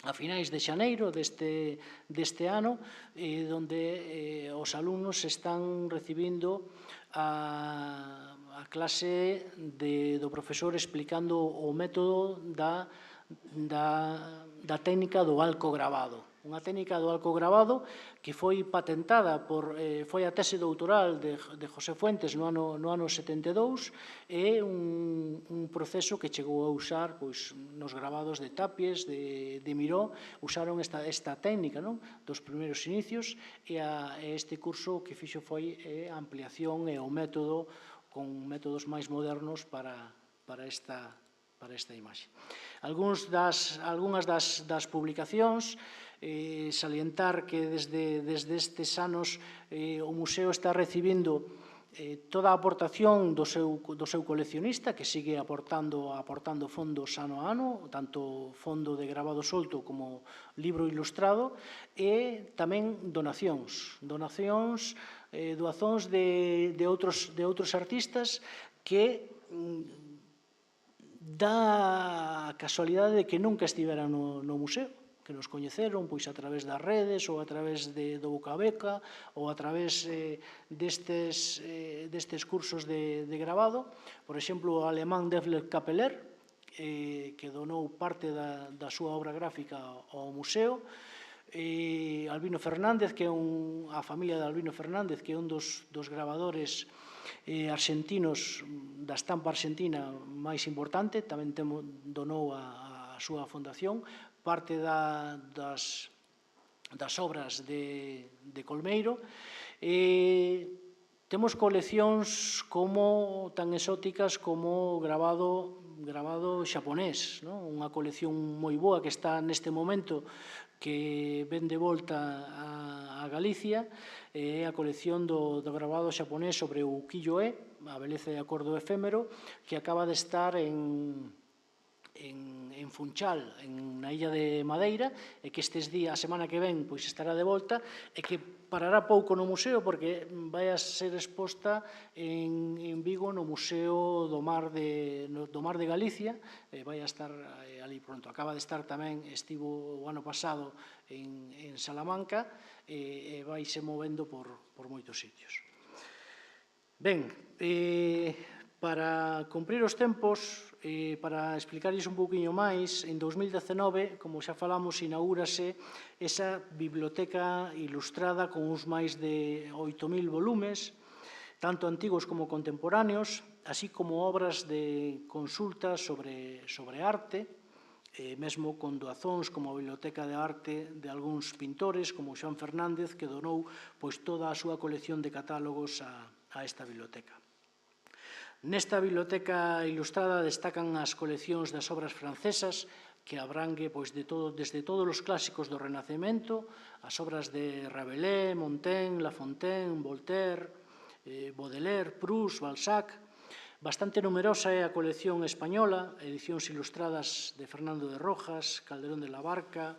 a finais de xaneiro deste ano, onde os alumnos están recibindo a clase do profesor explicando o método da técnica do alcogravado. Unha técnica do alcogravado que foi patentada, foi a tese doutoral de José Fuentes no ano 72, e un proceso que chegou a usar nos gravados de Tapies, de Miró, usaron esta técnica dos primeiros inicios, e este curso que fixo foi a ampliación e o método con métodos máis modernos para esta imaxe. Algunhas das publicacións, salientar que desde estes anos o museo está recibindo toda a aportación do seu coleccionista, que sigue aportando fondos ano a ano, tanto fondo de gravado solto como libro ilustrado, e tamén doazóns de outros artistas que dá a casualidade de que nunca estiveran no museo, que nos coñeceron a través das redes ou a través do boca a beca ou a través destes cursos de gravado. Por exemplo, o alemán Defler Kappeler, que donou parte da súa obra gráfica ao museo, Albino Fernández, que é a familia de Albino Fernández, que é un dos gravadores argentinos da estampa argentina máis importante, tamén donou a súa fundación parte das obras de Colmeiro. Temos coleccións tan exóticas como gravado xaponés, unha colección moi boa que está neste momento, que ven de volta a Galicia, é a colección do gravado xaponés sobre o ukiyo-e, a beleza e acordo efémero, que acaba de estar en Funchal, na illa de Madeira, e que a semana que ven estará de volta, e que parará pouco no museo porque vai a ser exposta en Vigo no Museo do Mar de Galicia, vai a estar ali pronto. Acaba de estar tamén, estivo o ano pasado en Salamanca, e vai se movendo por moitos sitios. Ben, para cumprir os tempos, para explicarlles un pouquinho máis, en 2019, como xa falamos, inaugúrase esa biblioteca ilustrada con uns máis de 8.000 volumes, tanto antigos como contemporáneos, así como obras de consulta sobre arte, mesmo con doazóns como a Biblioteca de Arte de algúns pintores, como Xoán Fernández, que donou toda a súa colección de catálogos a esta biblioteca. Nesta biblioteca ilustrada destacan as coleccións das obras francesas, que abrangue desde todos os clásicos do Renacemento, as obras de Rabelais, Montaigne, La Fontaine, Voltaire, Baudelaire, Proust, Balzac. Bastante numerosa é a colección española, edicións ilustradas de Fernando de Rojas, Calderón de la Barca,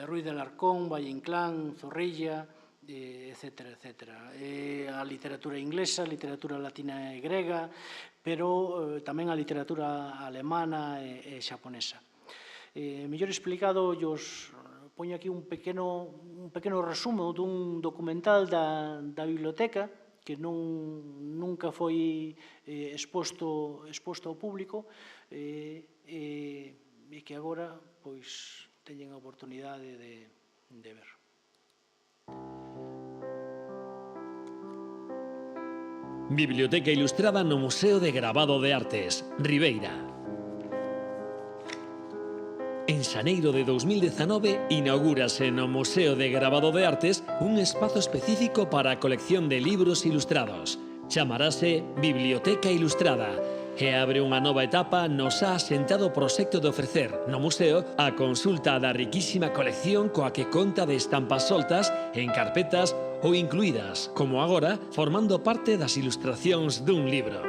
Ruiz de Alarcón, Valle Inclán, Zorrilla, etcétera. A literatura inglesa, a literatura latina e grega, pero tamén a literatura alemana e xaponesa. Mellor explicado, poño aquí un pequeno resumo dun documental da biblioteca que nunca foi exposto ao público e que agora teñen a oportunidade de ver. Biblioteca Ilustrada no Museo de Gravado de Artes, Ribeira. En xaneiro de 2019 inaugúrase no Museo de Gravado de Artes un espazo específico para a colección de libros ilustrados. Chamarase Biblioteca Ilustrada e abre unha nova etapa no xa asentado proxecto de ofrecer no museo a consulta da riquísima colección coa que conta de estampas soltas en carpetas ou incluídas, como agora, formando parte das ilustracións dun libro.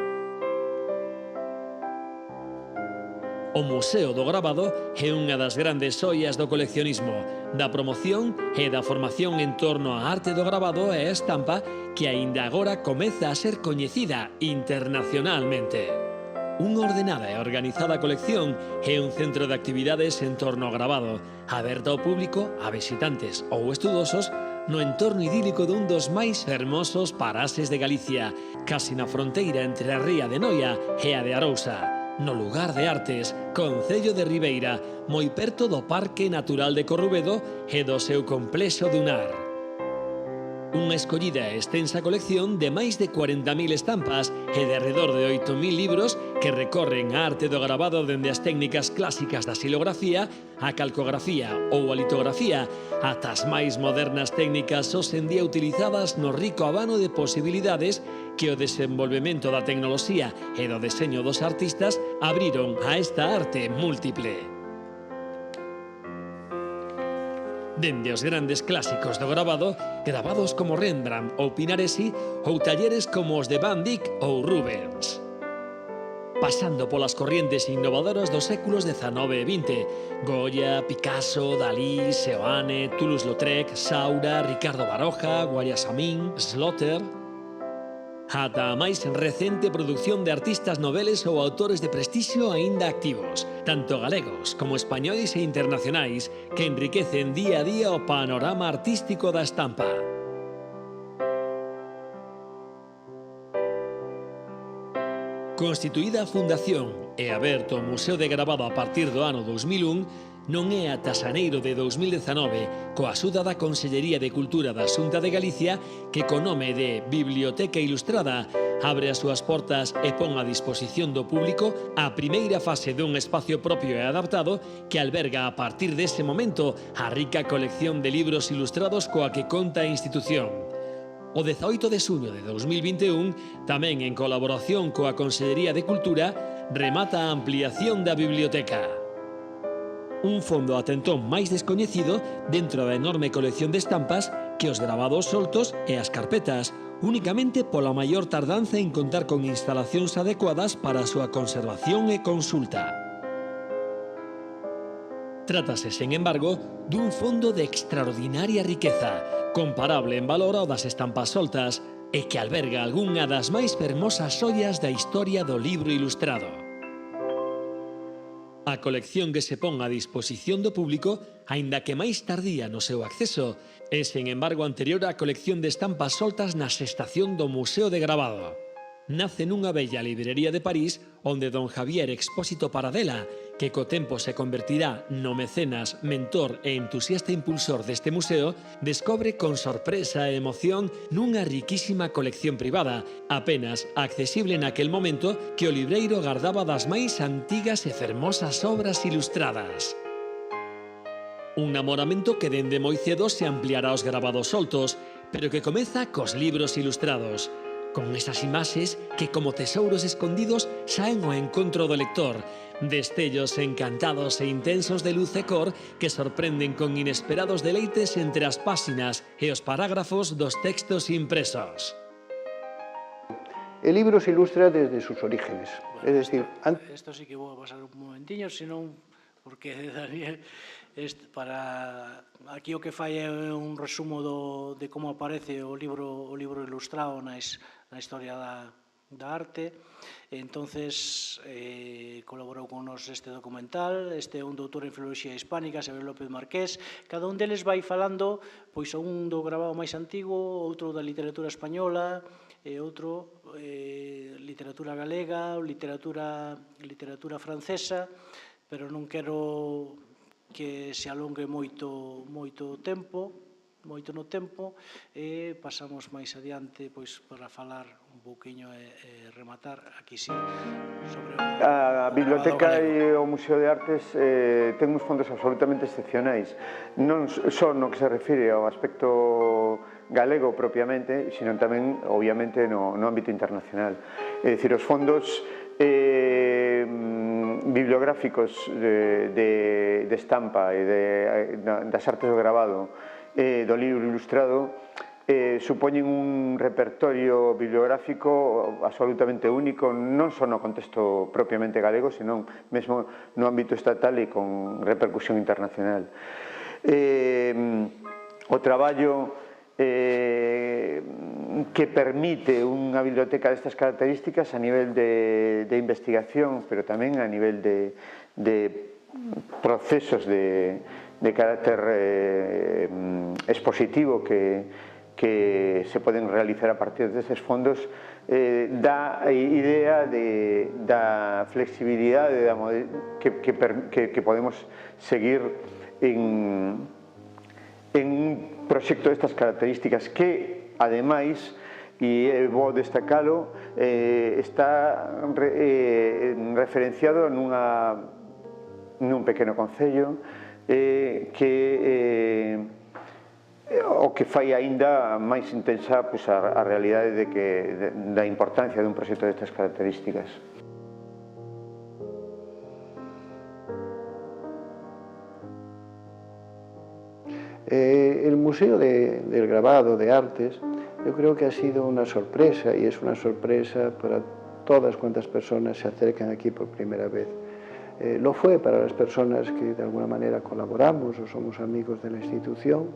O Museo do Gravado é unha das grandes xoias do coleccionismo, da promoción e da formación en torno á arte do gravado e a estampa que aínda agora comeza a ser coñecida internacionalmente. Unha ordenada e organizada colección é un centro de actividades en torno ao gravado, aberta ao público, a visitantes ou estudosos, no entorno idílico dun dos máis fermosos paraxes de Galicia, casi na fronteira entre a ría de Noia e a de Arousa, no lugar de Artes, concello de Ribeira, moi perto do Parque Natural de Corrubedo e do seu complexo dunar. Unha escollida e extensa colección de máis de 40.000 estampas e de alrededor de 8.000 libros que recorren a arte do gravado dende as técnicas clásicas da xilografía, a calcografía ou a litografía, ata as máis modernas técnicas hoxe en día utilizadas no rico abano de posibilidades que o desenvolvemento da tecnoloxía e do deseño dos artistas abriron a esta arte múltiple. Dende os grandes clásicos do gravado, gravados como Rembrandt ou Pinaresi, ou talleres como os de Van Dyck ou Rubens. Pasando polas corrientes innovadoras dos séculos XIX e XX, Goya, Picasso, Dalí, Seoane, Toulouse-Lautrec, Saura, Ricardo Baroja, Guayasamín, Slaughter... ata a máis recente produción de artistas noveles ou autores de prestixio aínda activos, tanto galegos como españois e internacionais, que enriquecen día a día o panorama artístico da estampa. Constituída a fundación e aberto o Museo de Gravado a partir do ano 2001, non é ata xaneiro de 2019, coa axuda da Consellería de Cultura da Xunta de Galicia, que co nome de Biblioteca Ilustrada abre as súas portas e pon a disposición do público a primeira fase dun espacio propio e adaptado que alberga a partir dese momento a rica colección de libros ilustrados coa que conta a institución. O 18 de xuño de 2021, tamén en colaboración coa Consellería de Cultura, remata a ampliación da biblioteca. Un fondo atentón máis descoñecido dentro da enorme colección de estampas que os gravados soltos e as carpetas, únicamente pola maior tardanza en contar con instalacións adecuadas para a súa conservación e consulta. Trátase, sen embargo, dun fondo de extraordinaria riqueza, comparable en valor ao das estampas soltas, e que alberga algunha das máis fermosas xoias da historia do libro ilustrado. A colección que se pon a disposición do público, aínda que máis tardía no seu acceso, é, sen embargo, anterior á colección de estampas soltas na estación do Museo de Gravado. Nace nunha bella librería de París onde don Javier Expósito Paradela, que co tempo se convertirá no mecenas, mentor e entusiasta impulsor deste museo, descobre con sorpresa e emoción nunha riquísima colección privada, apenas accesible naquel momento que o libreiro gardaba das máis antigas e fermosas obras ilustradas. Un namoramento que dende moi cedo se ampliará aos gravados soltos, pero que comeza cos libros ilustrados, con esas imaxes que, como tesouros escondidos, saen ao encontro do lector, destellos encantados e intensos de luz e cor que sorprenden con inesperados deleites entre as páxinas e os parágrafos dos textos impresos. El libro se ilustra desde sus orígenes, es decir... Esto sí que vou a pasar un momentiño, senón porque Daniel... Aquí o que fai é un resumo de como aparece o libro ilustrado na historia da arte. Entonces, colaborou con nos este documental, este é un doutor en Filoloxía Hispánica, Xavier López Marqués. Cada un deles vai falando, pois, un do gravado máis antigo, outro da literatura española, e outro literatura galega, literatura francesa, pero non quero que se alongue moito no tempo, e pasamos máis adiante pois, para falar un pouquiño e rematar aquí sí sobre a Biblioteca e o Museo de Artes ten uns fondos absolutamente excepcionais, non só no que se refire ao aspecto galego propiamente, sino tamén, obviamente, no ámbito internacional. É dicir, os fondos bibliográficos de estampa e das artes do grabado do libro ilustrado supoñen un repertorio bibliográfico absolutamente único, non só no contexto propiamente galego, senón mesmo no ámbito estatal e con repercusión internacional. O traballo que permite unha biblioteca destas características a nivel de investigación, pero tamén a nivel de procesos de carácter expositivo que se poden realizar a partir destes fondos, dá idea da flexibilidade que podemos seguir en un proxecto destas características que, ademais, e é bo destacalo, está referenciado nun pequeno concello o que fai aínda máis intensa a realidade da importancia dun proxecto destas características. El Museo del Grabado de Artes yo creo que ha sido una sorpresa, y es una sorpresa para todas cuantas personas se acercan aquí por primera vez. Lo fue para las personas que de alguna manera colaboramos o somos amigos de la institución,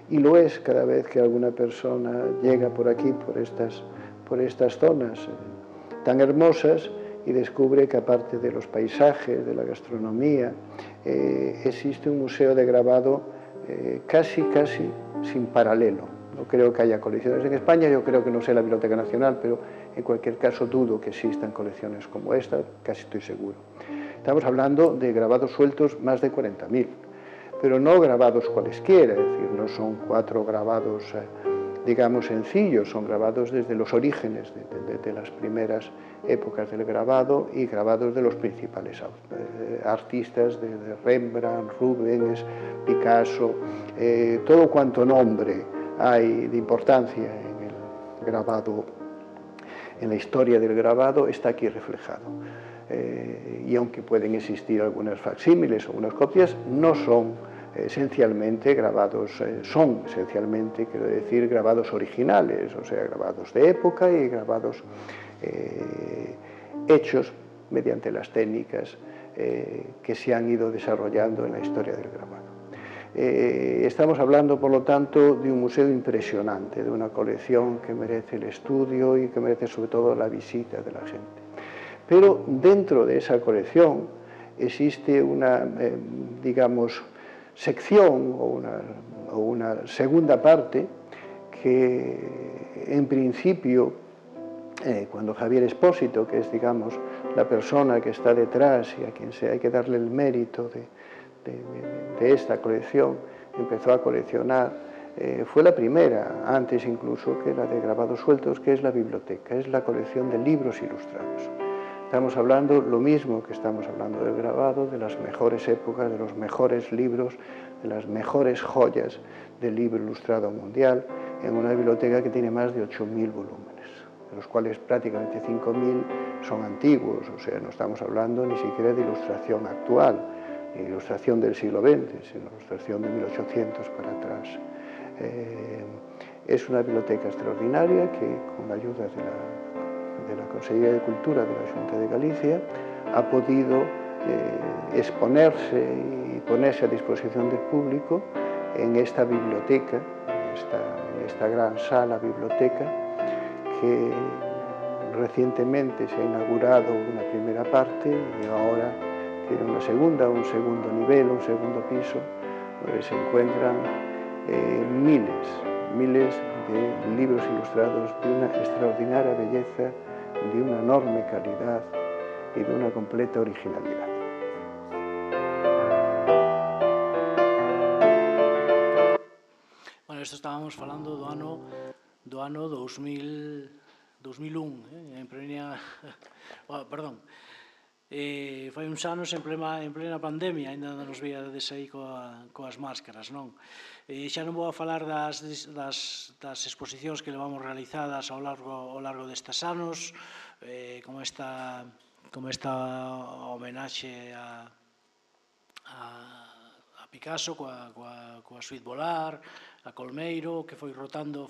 y lo es cada vez que alguna persona llega por aquí, por estas zonas tan hermosas, y descubre que aparte de los paisajes, de la gastronomía, existe un museo de grabado casi sin paralelo. No creo que haya colecciones en España, yo creo que no sé la Biblioteca Nacional, pero en cualquier caso dudo que existan colecciones como esta, casi estoy seguro. Estamos hablando de grabados sueltos, más de 40.000, pero no grabados cualesquiera, es decir, no son 4 grabados, digamos, sencillos, son grabados desde los orígenes de las primeras épocas del grabado y grabados de los principales artistas, de Rembrandt, Rubens, Picasso, todo cuanto nombre hay de importancia en el grabado, en la historia del grabado, está aquí reflejado. Y aunque pueden existir algunas facsímiles o algunas copias, no son esencialmente grabados, son esencialmente, quiero decir, grabados originales, o sea, grabados de época y grabados hechos mediante las técnicas que se han ido desarrollando en la historia del grabado. Estamos hablando, por lo tanto, de un museo impresionante, de una colección que merece el estudio y que merece sobre todo la visita de la gente. Pero dentro de esa colección existe una, digamos, sección o una segunda parte que, en principio, cuando Javier Espósito, que es, digamos, la persona que está detrás y a quien hay que darle el mérito de esta colección, empezó a coleccionar, fue la primera, antes incluso que la de grabados sueltos, que es la biblioteca, es la colección de libros ilustrados. Estamos hablando lo mismo que estamos hablando del grabado, de las mejores épocas, de los mejores libros, de las mejores joyas del libro ilustrado mundial, en una biblioteca que tiene más de 8.000 volúmenes, de los cuales prácticamente 5.000 son antiguos, o sea, no estamos hablando ni siquiera de ilustración actual, ni ilustración del siglo XX, sino ilustración de 1800 para atrás. Es una biblioteca extraordinaria que, con la ayuda de la Consellería de Cultura de la Xunta de Galicia, ha podido exponerse y ponerse a disposición del público en esta biblioteca, en esta gran sala biblioteca, que recientemente se ha inaugurado una primera parte y ahora tiene una segunda, un segundo nivel, un segundo piso, donde se encuentran miles de libros ilustrados de una extraordinaria belleza, de una enorme calidad y de una completa originalidad. estamos falando do ano 2001, en plena, perdón, fai uns anos en plena pandemia, ainda nos víades aí coas máscaras, non? Xa non vou a falar das exposicións que levamos realizadas ao largo destes anos, como esta homenaxe a Picasso coa suite Volar, a Colmeiro, que foi rotando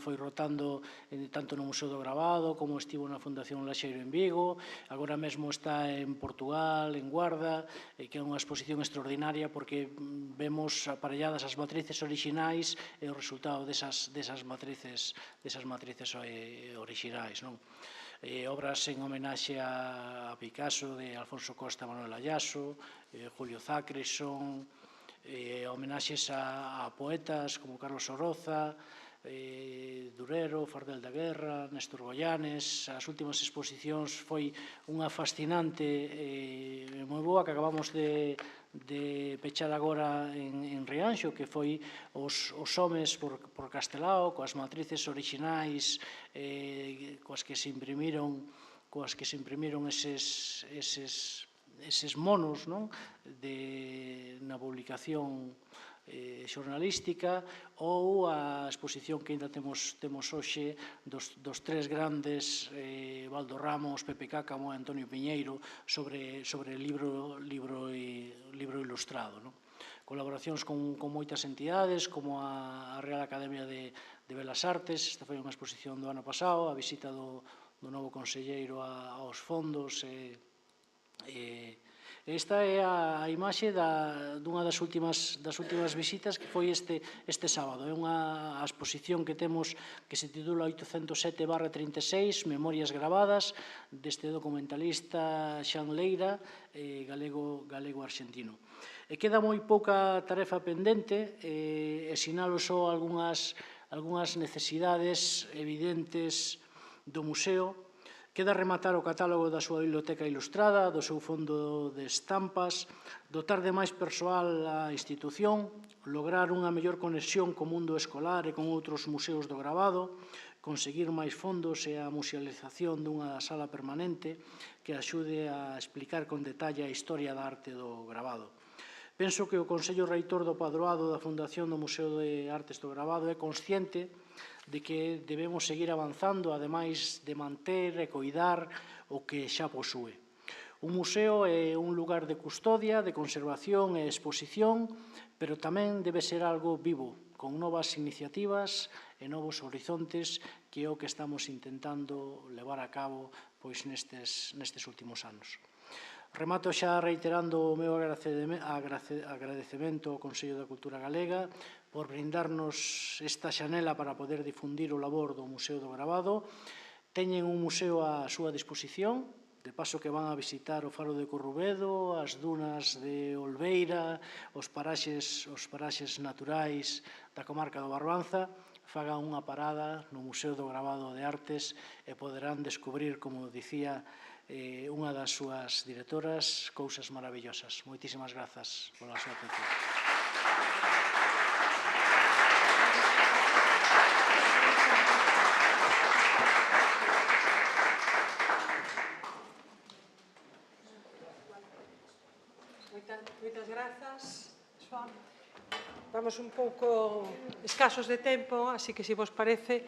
tanto no Museo do Gravado como estivo na Fundación Laxeiro en Vigo, agora mesmo está en Portugal, en Guarda, que é unha exposición extraordinaria porque vemos aparelladas as matrices orixinais e o resultado desas matrices orixinais, non? Obras en homenaxe a Picasso de Alfonso Costa, Manuel Ayaso, Julio Zacreson, homenaxes a poetas como Carlos Oroza, Durero, Fardel da Guerra, Néstor Goyanes. As últimas exposicións foi unha fascinante e moi boa que acabamos de pechar agora en Rianxo, que foi os homes por Castelao, coas matrices orixinais coas que se imprimiron eses monos na publicación xornalística, ou a exposición que ainda temos hoxe dos tres grandes, Baldo Ramos, Pepe Cácamo e Antonio Piñeiro, sobre libro ilustrado. Colaboracións con moitas entidades, como a Real Academia de Belas Artes. Esta foi unha exposición do ano pasado, a visita do novo conselleiro aos fondos. Esta é a imaxe dunha das últimas visitas, que foi este sábado. É unha exposición que temos que se titula 807/36, Memorias gravadas, deste documentalista Xan Leira, galego-arxentino. E queda moi pouca tarefa pendente, e sinalo só algunhas necesidades evidentes do museo. Queda rematar o catálogo da súa biblioteca ilustrada, do seu fondo de estampas, dotar de máis persoal a institución, lograr unha mellor conexión co mundo escolar e con outros museos do gravado, conseguir máis fondos e a musealización dunha sala permanente que axude a explicar con detalle a historia da arte do gravado. Penso que o Consello Reitor do Padroado da Fundación do Museo de Artes do Gravado é consciente de que debemos seguir avanzando, ademais de manter e coidar o que xa posúe. Un museo é un lugar de custodia, de conservación e exposición, pero tamén debe ser algo vivo, con novas iniciativas e novos horizontes, que é o que estamos intentando levar a cabo nestes últimos anos. Remato xa reiterando o meu agradecemento ao Consello da Cultura Galega por brindarnos esta xanela para poder difundir o labor do Museo do Gravado. Teñen un museo á súa disposición, de paso que van a visitar o Faro de Corrubedo, as dunas de Olveira, os paraxes naturais da comarca do Barbanza. Fagan unha parada no Museo do Gravado de Artes e poderán descubrir, como dicía unha das súas directoras, cousas maravillosas. Moitísimas grazas pola súa atención. Moitas grazas, Xoán. Vamos un pouco escasos de tempo, así que, se vos parece,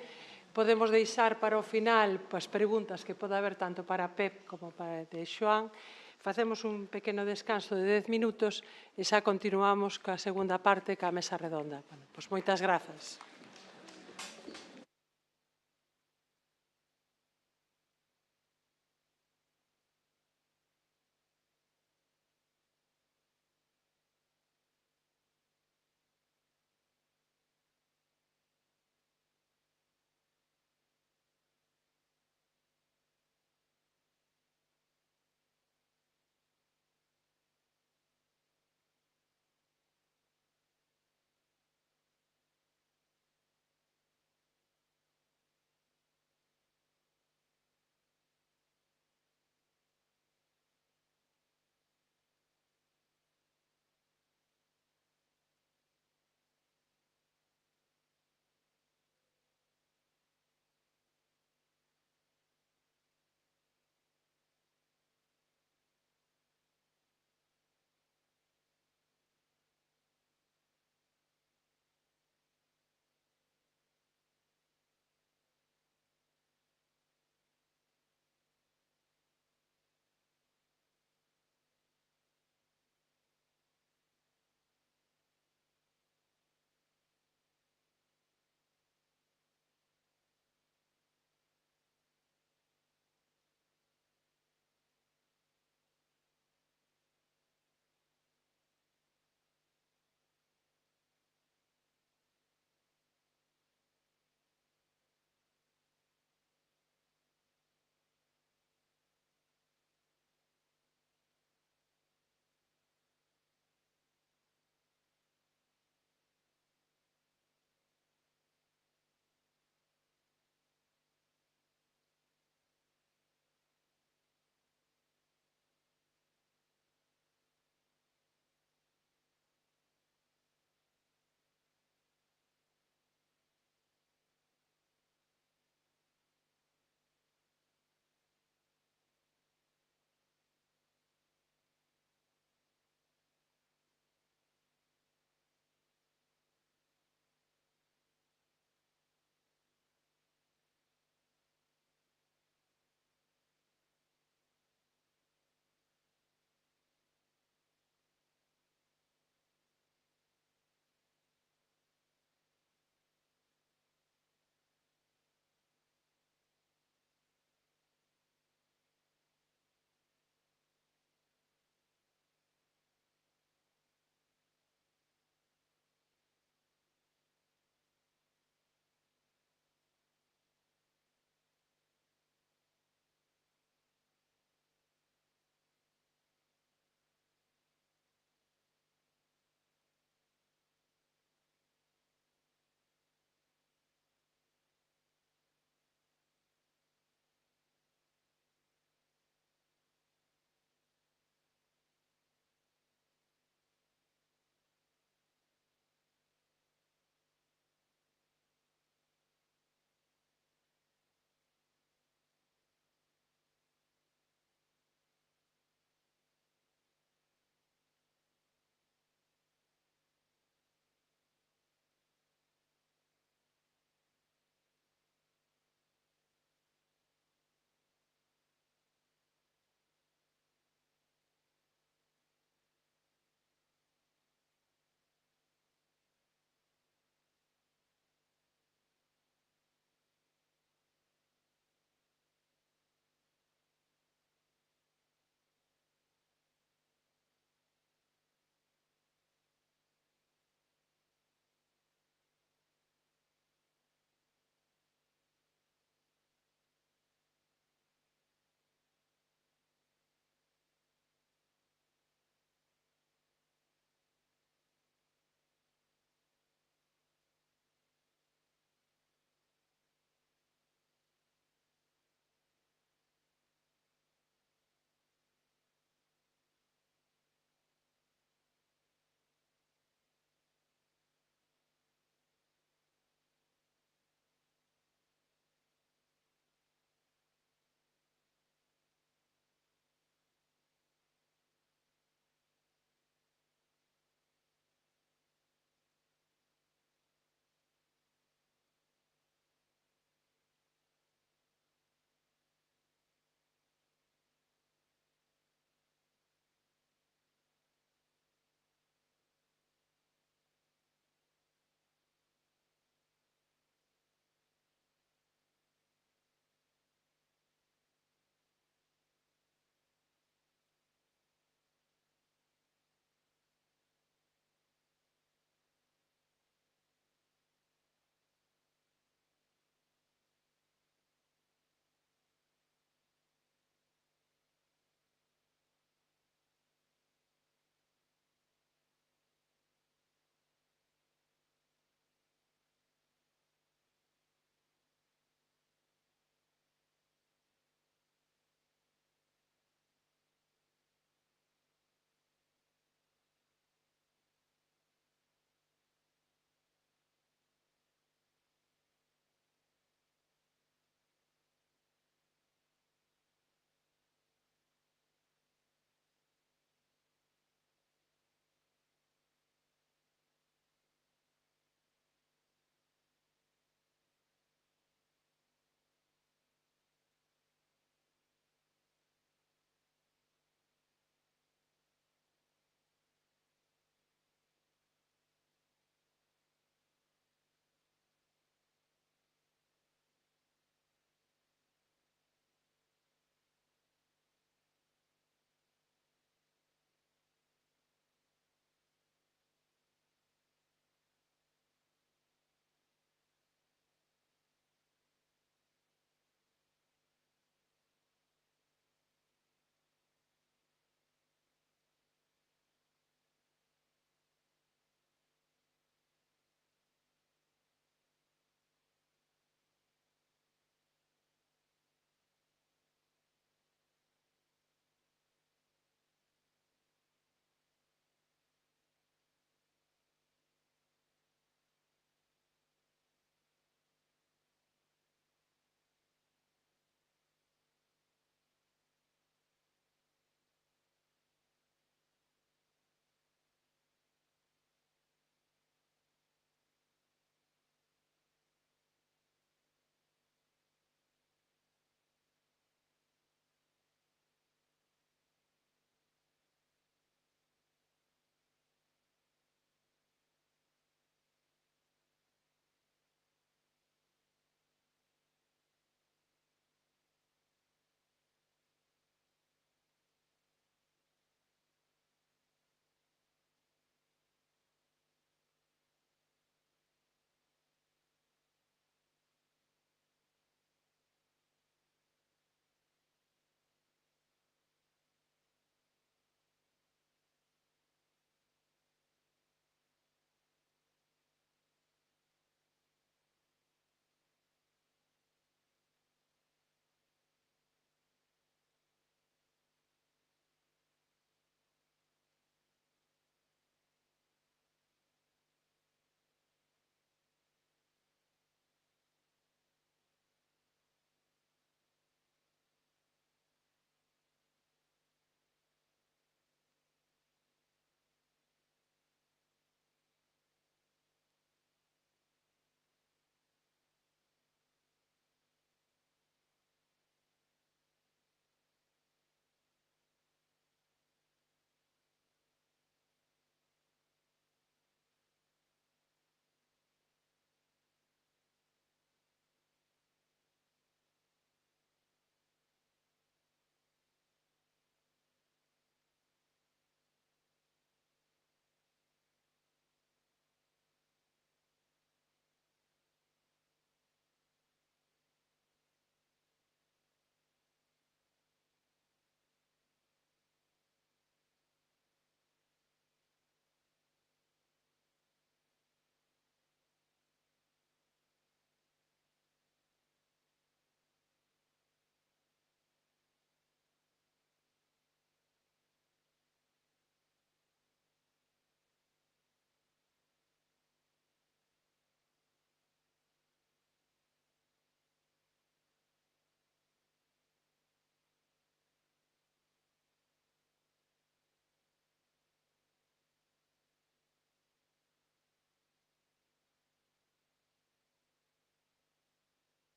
podemos deixar para o final as preguntas que pode haber tanto para Pep como para Xoán. Facemos un pequeno descanso de 10 minutos e xa continuamos coa segunda parte, coa mesa redonda. Moitas grazas.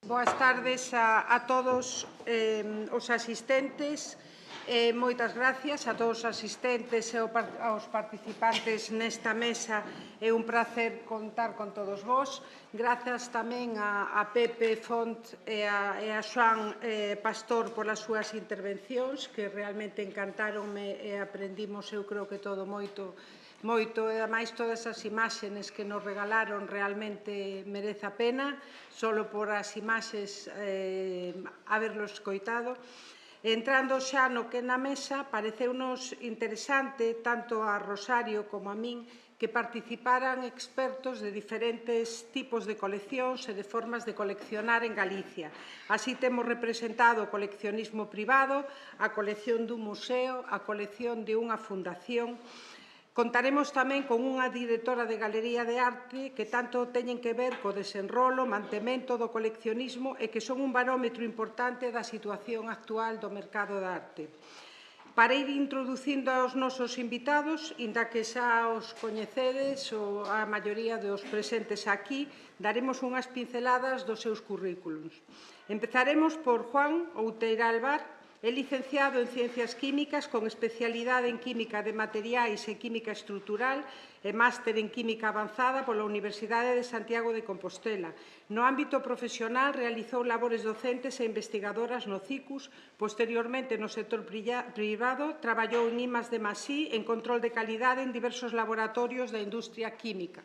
Boas tardes a todos os asistentes. Moitas gracias a todos os asistentes e aos participantes nesta mesa. É un placer contar con todos vós. Grazas tamén a Pepe Font e a Xoan Pastor polas súas intervencións, que realmente encantáronme e aprendimos, eu creo que todo moito, e ademais todas as imaxes que nos regalaron realmente merece a pena, solo por as imaxes haberlo escoitado. Entrando xa no que na mesa, pareceunos interesante, tanto a Rosario como a min, que participaran expertos de diferentes tipos de coleccións e de formas de coleccionar en Galicia. Así temos representado o coleccionismo privado, a colección dun museo, a colección de unha fundación. Contaremos tamén con unha directora de Galería de Arte que tanto teñen que ver co desenrolo, mantemento do coleccionismo e que son un barómetro importante da situación actual do mercado de arte. Para ir introducindo aos nosos invitados, inda que xa os coñecedes ou a maioría dos presentes aquí, daremos unhas pinceladas dos seus currículums. Empezaremos por Juan Outeira Alvar. É licenciado en Ciencias Químicas con especialidade en Química de Materiais e Química Estrutural e máster en Química Avanzada pola Universidade de Santiago de Compostela. No ámbito profesional realizou labores docentes e investigadoras no CICUS, posteriormente no sector privado traballou en I+D+I en control de calidade en diversos laboratorios da industria química.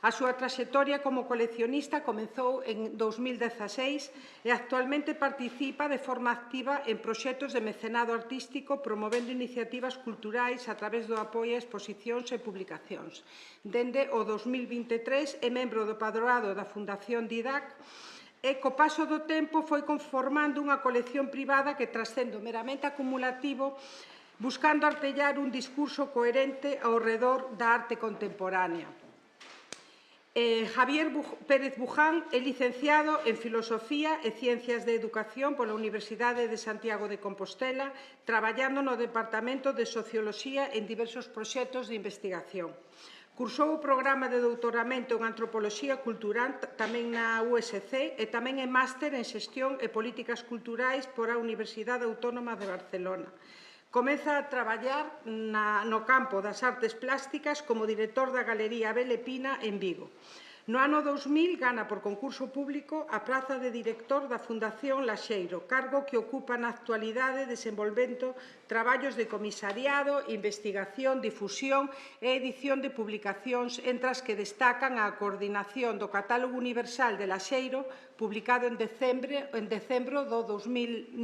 A súa traxectoria como coleccionista comezou en 2016 e actualmente participa de forma activa en proxectos de mecenado artístico promovendo iniciativas culturais a través do apoio a exposicións e publicacións. Dende o 2023 é membro do padroado da Fundación Didac e co paso do tempo foi conformando unha colección privada que trascende o meramente acumulativo buscando artellar un discurso coherente ao redor da arte contemporánea. Javier Pérez Buján é licenciado en Filosofía e Ciencias de Educación pola Universidade de Santiago de Compostela, traballando no Departamento de Socioloxía en diversos proxectos de investigación. Cursou o programa de doutoramento en Antropoloxía Cultural tamén na USC e tamén é máster en Xestión e Políticas Culturais por a Universidade Autónoma de Barcelona. Comeza a traballar no campo das artes plásticas como director da Galería Abel Lepina en Vigo. No ano 2000 gana por concurso público a praza de director da Fundación Laxeiro, cargo que ocupa na actualidade desenvolvendo traballos de comisariado, investigación, difusión e edición de publicacións, entre as que destacan a coordinación do Catálogo Universal de Laxeiro, publicado en decembro do 2009,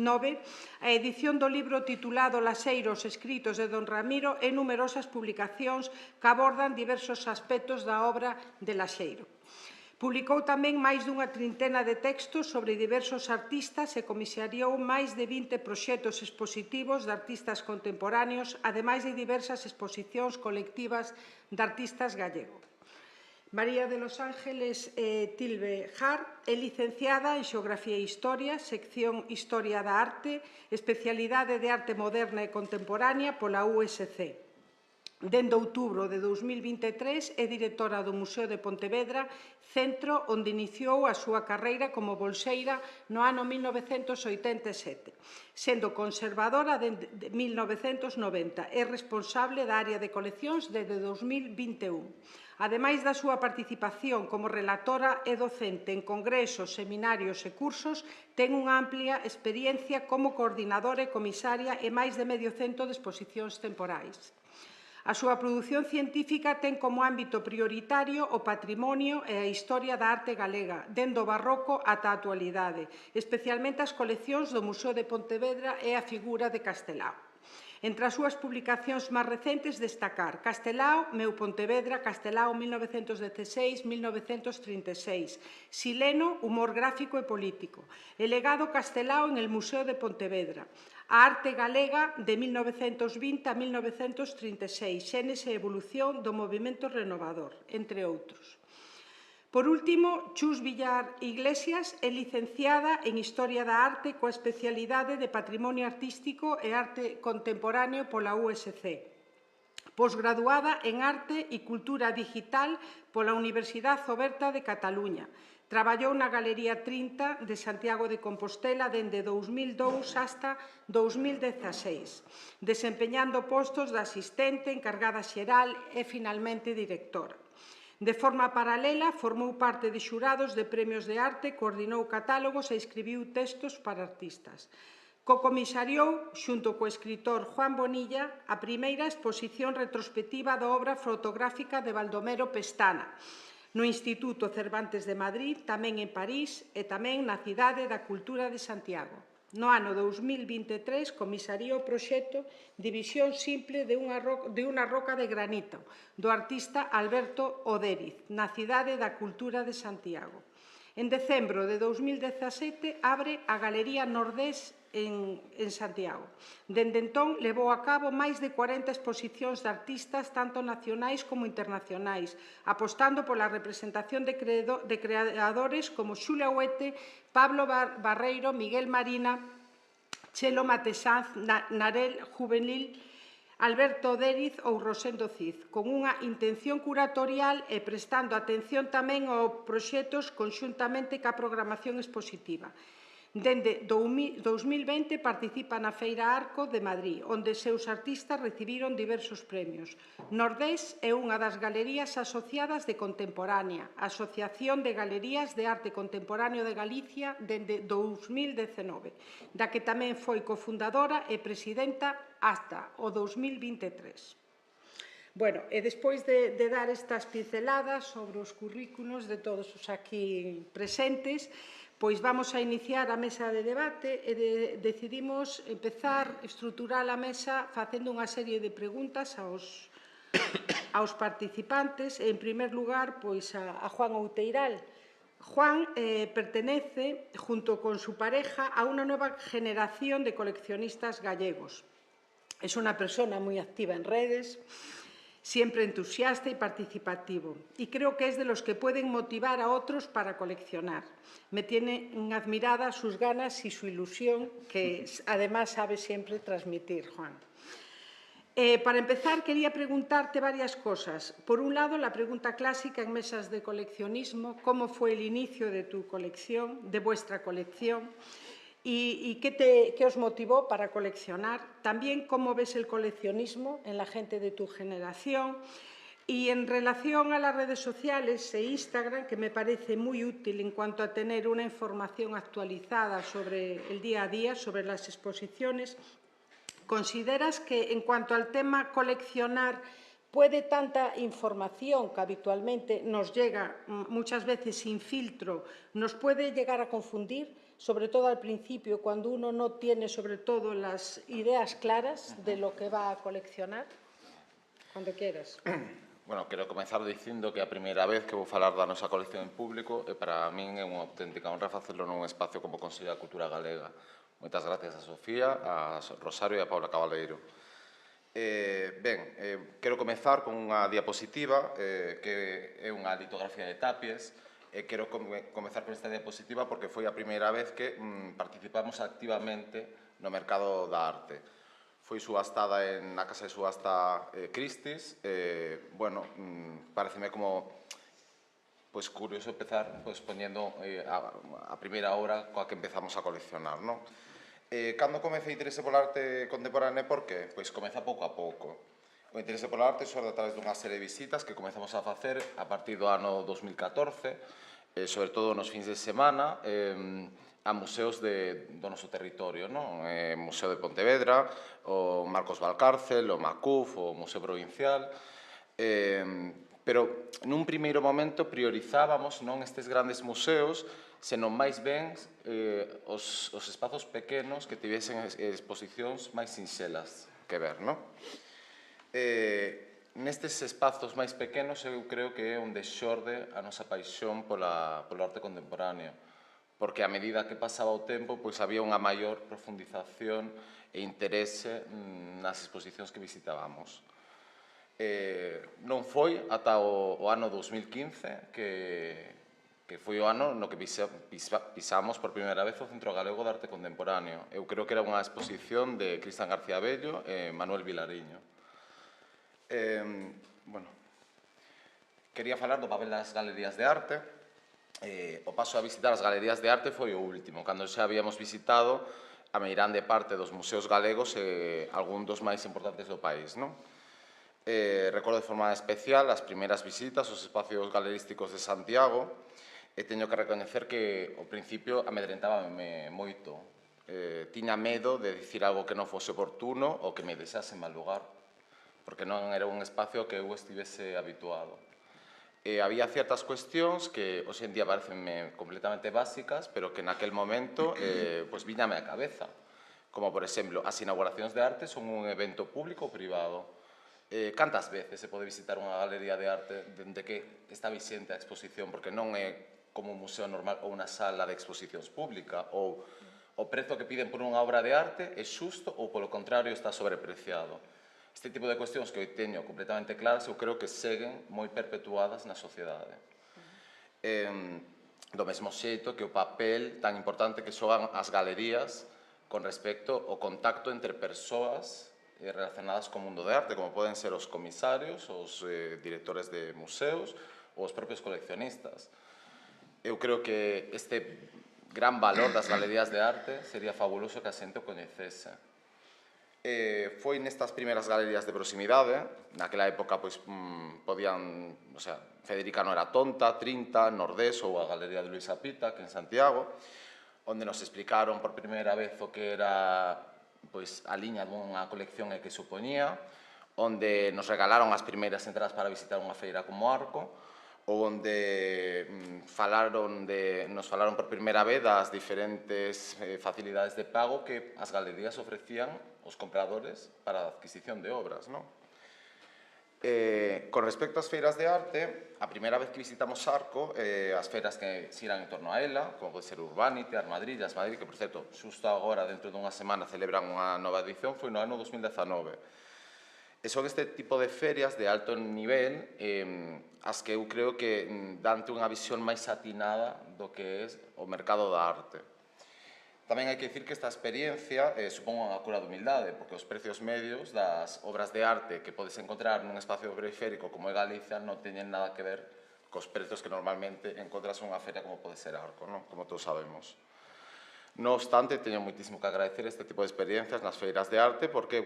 a edición do libro titulado Laxeiros escritos de Don Ramiro e numerosas publicacións que abordan diversos aspectos da obra de Laxeiro. Publicou tamén máis dunha trintena de textos sobre diversos artistas e comisariou máis de 20 proxectos expositivos de artistas contemporáneos, ademais de diversas exposicións colectivas de artistas gallegos. María de los Ángeles Tilbe Jar é licenciada en Xeografía e Historia, sección Historia da Arte, especialidade de Arte Moderna e Contemporánea pola USC. Dende outubro de 2023 é directora do Museo de Pontevedra, centro onde iniciou a súa carreira como bolseira no ano 1987. Sendo conservadora de 1990, é responsable da área de coleccións desde 2021. Ademais da súa participación como relatora e docente en congresos, seminarios e cursos, ten unha amplia experiencia como coordinadora e comisaria e máis de medio cento de exposicións temporais. A súa produción científica ten como ámbito prioritario o patrimonio e a historia da arte galega, dende o barroco ata a actualidade, especialmente as coleccións do Museo de Pontevedra e a figura de Castelao. Entre as súas publicacións máis recentes destacar Castelao, Meu Pontevedra, Castelao 1916-1936, Sileno, Humor gráfico e político, e Legado Castelao en el Museo de Pontevedra, A arte galega de 1920 a 1936, xénese e evolución do movimento renovador, entre outros. Por último, Chus Villar Iglesias é licenciada en Historia da Arte coa especialidade de Patrimonio Artístico e Arte Contemporáneo pola USC. Posgraduada en Arte e Cultura Digital pola Universidade Oberta de Cataluña. Traballou na Galería 30 de Santiago de Compostela dende 2002 hasta 2016, desempeñando postos de asistente, encargada xeral e, finalmente, directora. De forma paralela, formou parte de xurados de premios de arte, coordinou catálogos e escribiu textos para artistas. Co-comisariou, xunto co escritor Juan Bonilla, a primeira exposición retrospectiva da obra fotográfica de Baldomero Pestana, no Instituto Cervantes de Madrid, tamén en París e tamén na Cidade da Cultura de Santiago. No ano 2023 comisaría o proxecto División Simple de unha roca de granito, do artista Alberto Odériz, na Cidade da Cultura de Santiago. En decembro de 2017 abre a Galería Nordés en Santiago. Dende entón, levou a cabo máis de 40 exposicións de artistas, tanto nacionais como internacionais, apostando pola representación de creadores como Xulia Huete, Pablo Barreiro, Miguel Marina, Chelo Matesanz, Narel Juvenil, Alberto Odériz ou Rosendo Cid, con unha intención curatorial e prestando atención tamén aos proxectos conxuntamente ca programación expositiva. Dende 2020 participa na Feira Arco de Madrid, onde seus artistas recibiron diversos premios. Nordés é unha das galerías asociadas de Contemporánea, Asociación de Galerías de Arte Contemporáneo de Galicia dende 2019, da que tamén foi cofundadora e presidenta hasta o 2023. Bueno, e despois de dar estas pinceladas sobre os currículos de todos os aquí presentes, pois vamos a iniciar a mesa de debate e decidimos empezar a estruturar a mesa facendo unha serie de preguntas aos participantes. En primer lugar, pois a Juan Outeiral. Juan pertenece, junto con su pareja, a una nueva generación de coleccionistas gallegos. Es una persona muy activa en redes, siempre entusiasta y participativo, y creo que es de los que pueden motivar a otros para coleccionar. Me tienen admirada sus ganas y su ilusión, que además sabe siempre transmitir, Juan. Para empezar, quería preguntarte varias cosas. Por un lado, la pregunta clásica en mesas de coleccionismo: ¿cómo fue el inicio de tu colección, de vuestra colección? ¿Y qué os motivó para coleccionar? También, ¿cómo ves el coleccionismo en la gente de tu generación? Y en relación a las redes sociales e Instagram, que me parece muy útil en cuanto a tener una información actualizada sobre el día a día, sobre las exposiciones, ¿consideras que en cuanto al tema coleccionar puede tanta información que habitualmente nos llega muchas veces sin filtro, nos puede llegar a confundir? Sobre todo al principio, cuando uno no tiene sobre todo las ideas claras de lo que va a coleccionar? Cuando quieras. Bueno, quero comezar dicindo que é a primeira vez que vou falar da nosa colección en público e para min é unha auténtica honra facelo nun espacio como Consello da Cultura Galega. Moitas gracias a Sofía, a Rosario e a Paula Cabaleiro. Quero comezar con unha diapositiva que é unha litografía de Tapies. Quero comezar con esta diapositiva porque foi a primeira vez que participamos activamente no mercado da arte. Foi subastada na casa de subasta Christie's. Bueno, pareceme como curioso empezar poñendo a primeira hora coa que empezamos a coleccionar, non? Cando comecei interese pola arte contemporánea, por que? Pois comeza pouco a pouco. O interese pola arte xorde a través dunha serie de visitas que comezamos a facer a partir do ano 2014, sobre todo nos fins de semana, a museos do noso territorio, non? O Museo de Pontevedra, o Marcos Valcárcel, o Macuf, o Museo Provincial, pero nun primeiro momento priorizábamos non estes grandes museos, senón máis ben os espazos pequenos que tivesen exposicións máis sinxelas que ver, non? Nestes espazos máis pequenos eu creo que é onde xorde a nosa paixón polo arte contemporáneo, porque a medida que pasaba o tempo pois había unha maior profundización e interese nas exposicións que visitábamos. Non foi ata o ano 2015 que foi o ano no que pisamos por primeira vez o Centro Galego de Arte Contemporáneo. Eu creo que era unha exposición de Cristian García Bello e Manuel Vilariño. Bueno, quería falar do papel das galerías de arte. o paso a visitar as galerías de arte foi o último, cando xa habíamos visitado a meirande parte dos museos galegos e algún dos máis importantes do país, non? Recordo de forma especial as primeiras visitas aos espacios galerísticos de Santiago e teño que recoñecer que ao principio amedrentábame moito. Tiña medo de dicir algo que non fose oportuno ou que me deixase en mal lugar, porque non era un espacio que eu estivese habituado. Había certas cuestións que hoxe en día parecenme completamente básicas, pero que naquel momento pues, viñame á cabeza. Como, por exemplo, as inauguracións de arte son un evento público ou privado. Cantas veces se pode visitar unha galería de arte dende que está vixente a exposición, porque non é como un museo normal ou unha sala de exposicións pública, ou o prezo que piden por unha obra de arte é xusto ou, polo contrario, está sobrepreciado. Este tipo de cuestións que eu teño completamente claras eu creo que seguen moi perpetuadas na sociedade. Do mesmo xeito que o papel tan importante que xogan as galerías con respecto ao contacto entre persoas relacionadas co mundo de arte, como poden ser os comisarios, os directores de museos ou os propios coleccionistas. Eu creo que este gran valor das galerías de arte sería fabuloso que a xente o coñecese. Foi nestas primeiras galerías de proximidade, naquela época pois, podían, o sea, Federica non era tonta, 30, Nordés ou a Galería de Luisa Pita, que en Santiago, onde nos explicaron por primeira vez o que era pois, a liña dunha colección e que supoñía, onde nos regalaron as primeiras entradas para visitar unha feira como Arco, ou onde nos falaron por primeira vez das diferentes facilidades de pago que as galerías ofrecían aos compradores para a adquisición de obras, non? Con respecto ás feiras de arte, a primeira vez que visitamos Arco, as feiras que xiran en torno a ela, como pode ser Urbanite, Art Madrid, Jazz Madrid, que, por certo, xusto agora, dentro dunha semana, celebran unha nova edición, foi no ano 2019. E son este tipo de ferias de alto nivel as que eu creo que dante unha visión máis atinada do que é o mercado da arte. Tamén hai que dicir que esta experiencia supón unha cura de humildade, porque os precios medios das obras de arte que podes encontrar nun espacio periférico como é Galicia non teñen nada que ver cos precios que normalmente encontras unha feria como pode ser Arco, non? Como todos sabemos. No obstante, teño moitísimo que agradecer este tipo de experiencias nas feiras de arte porque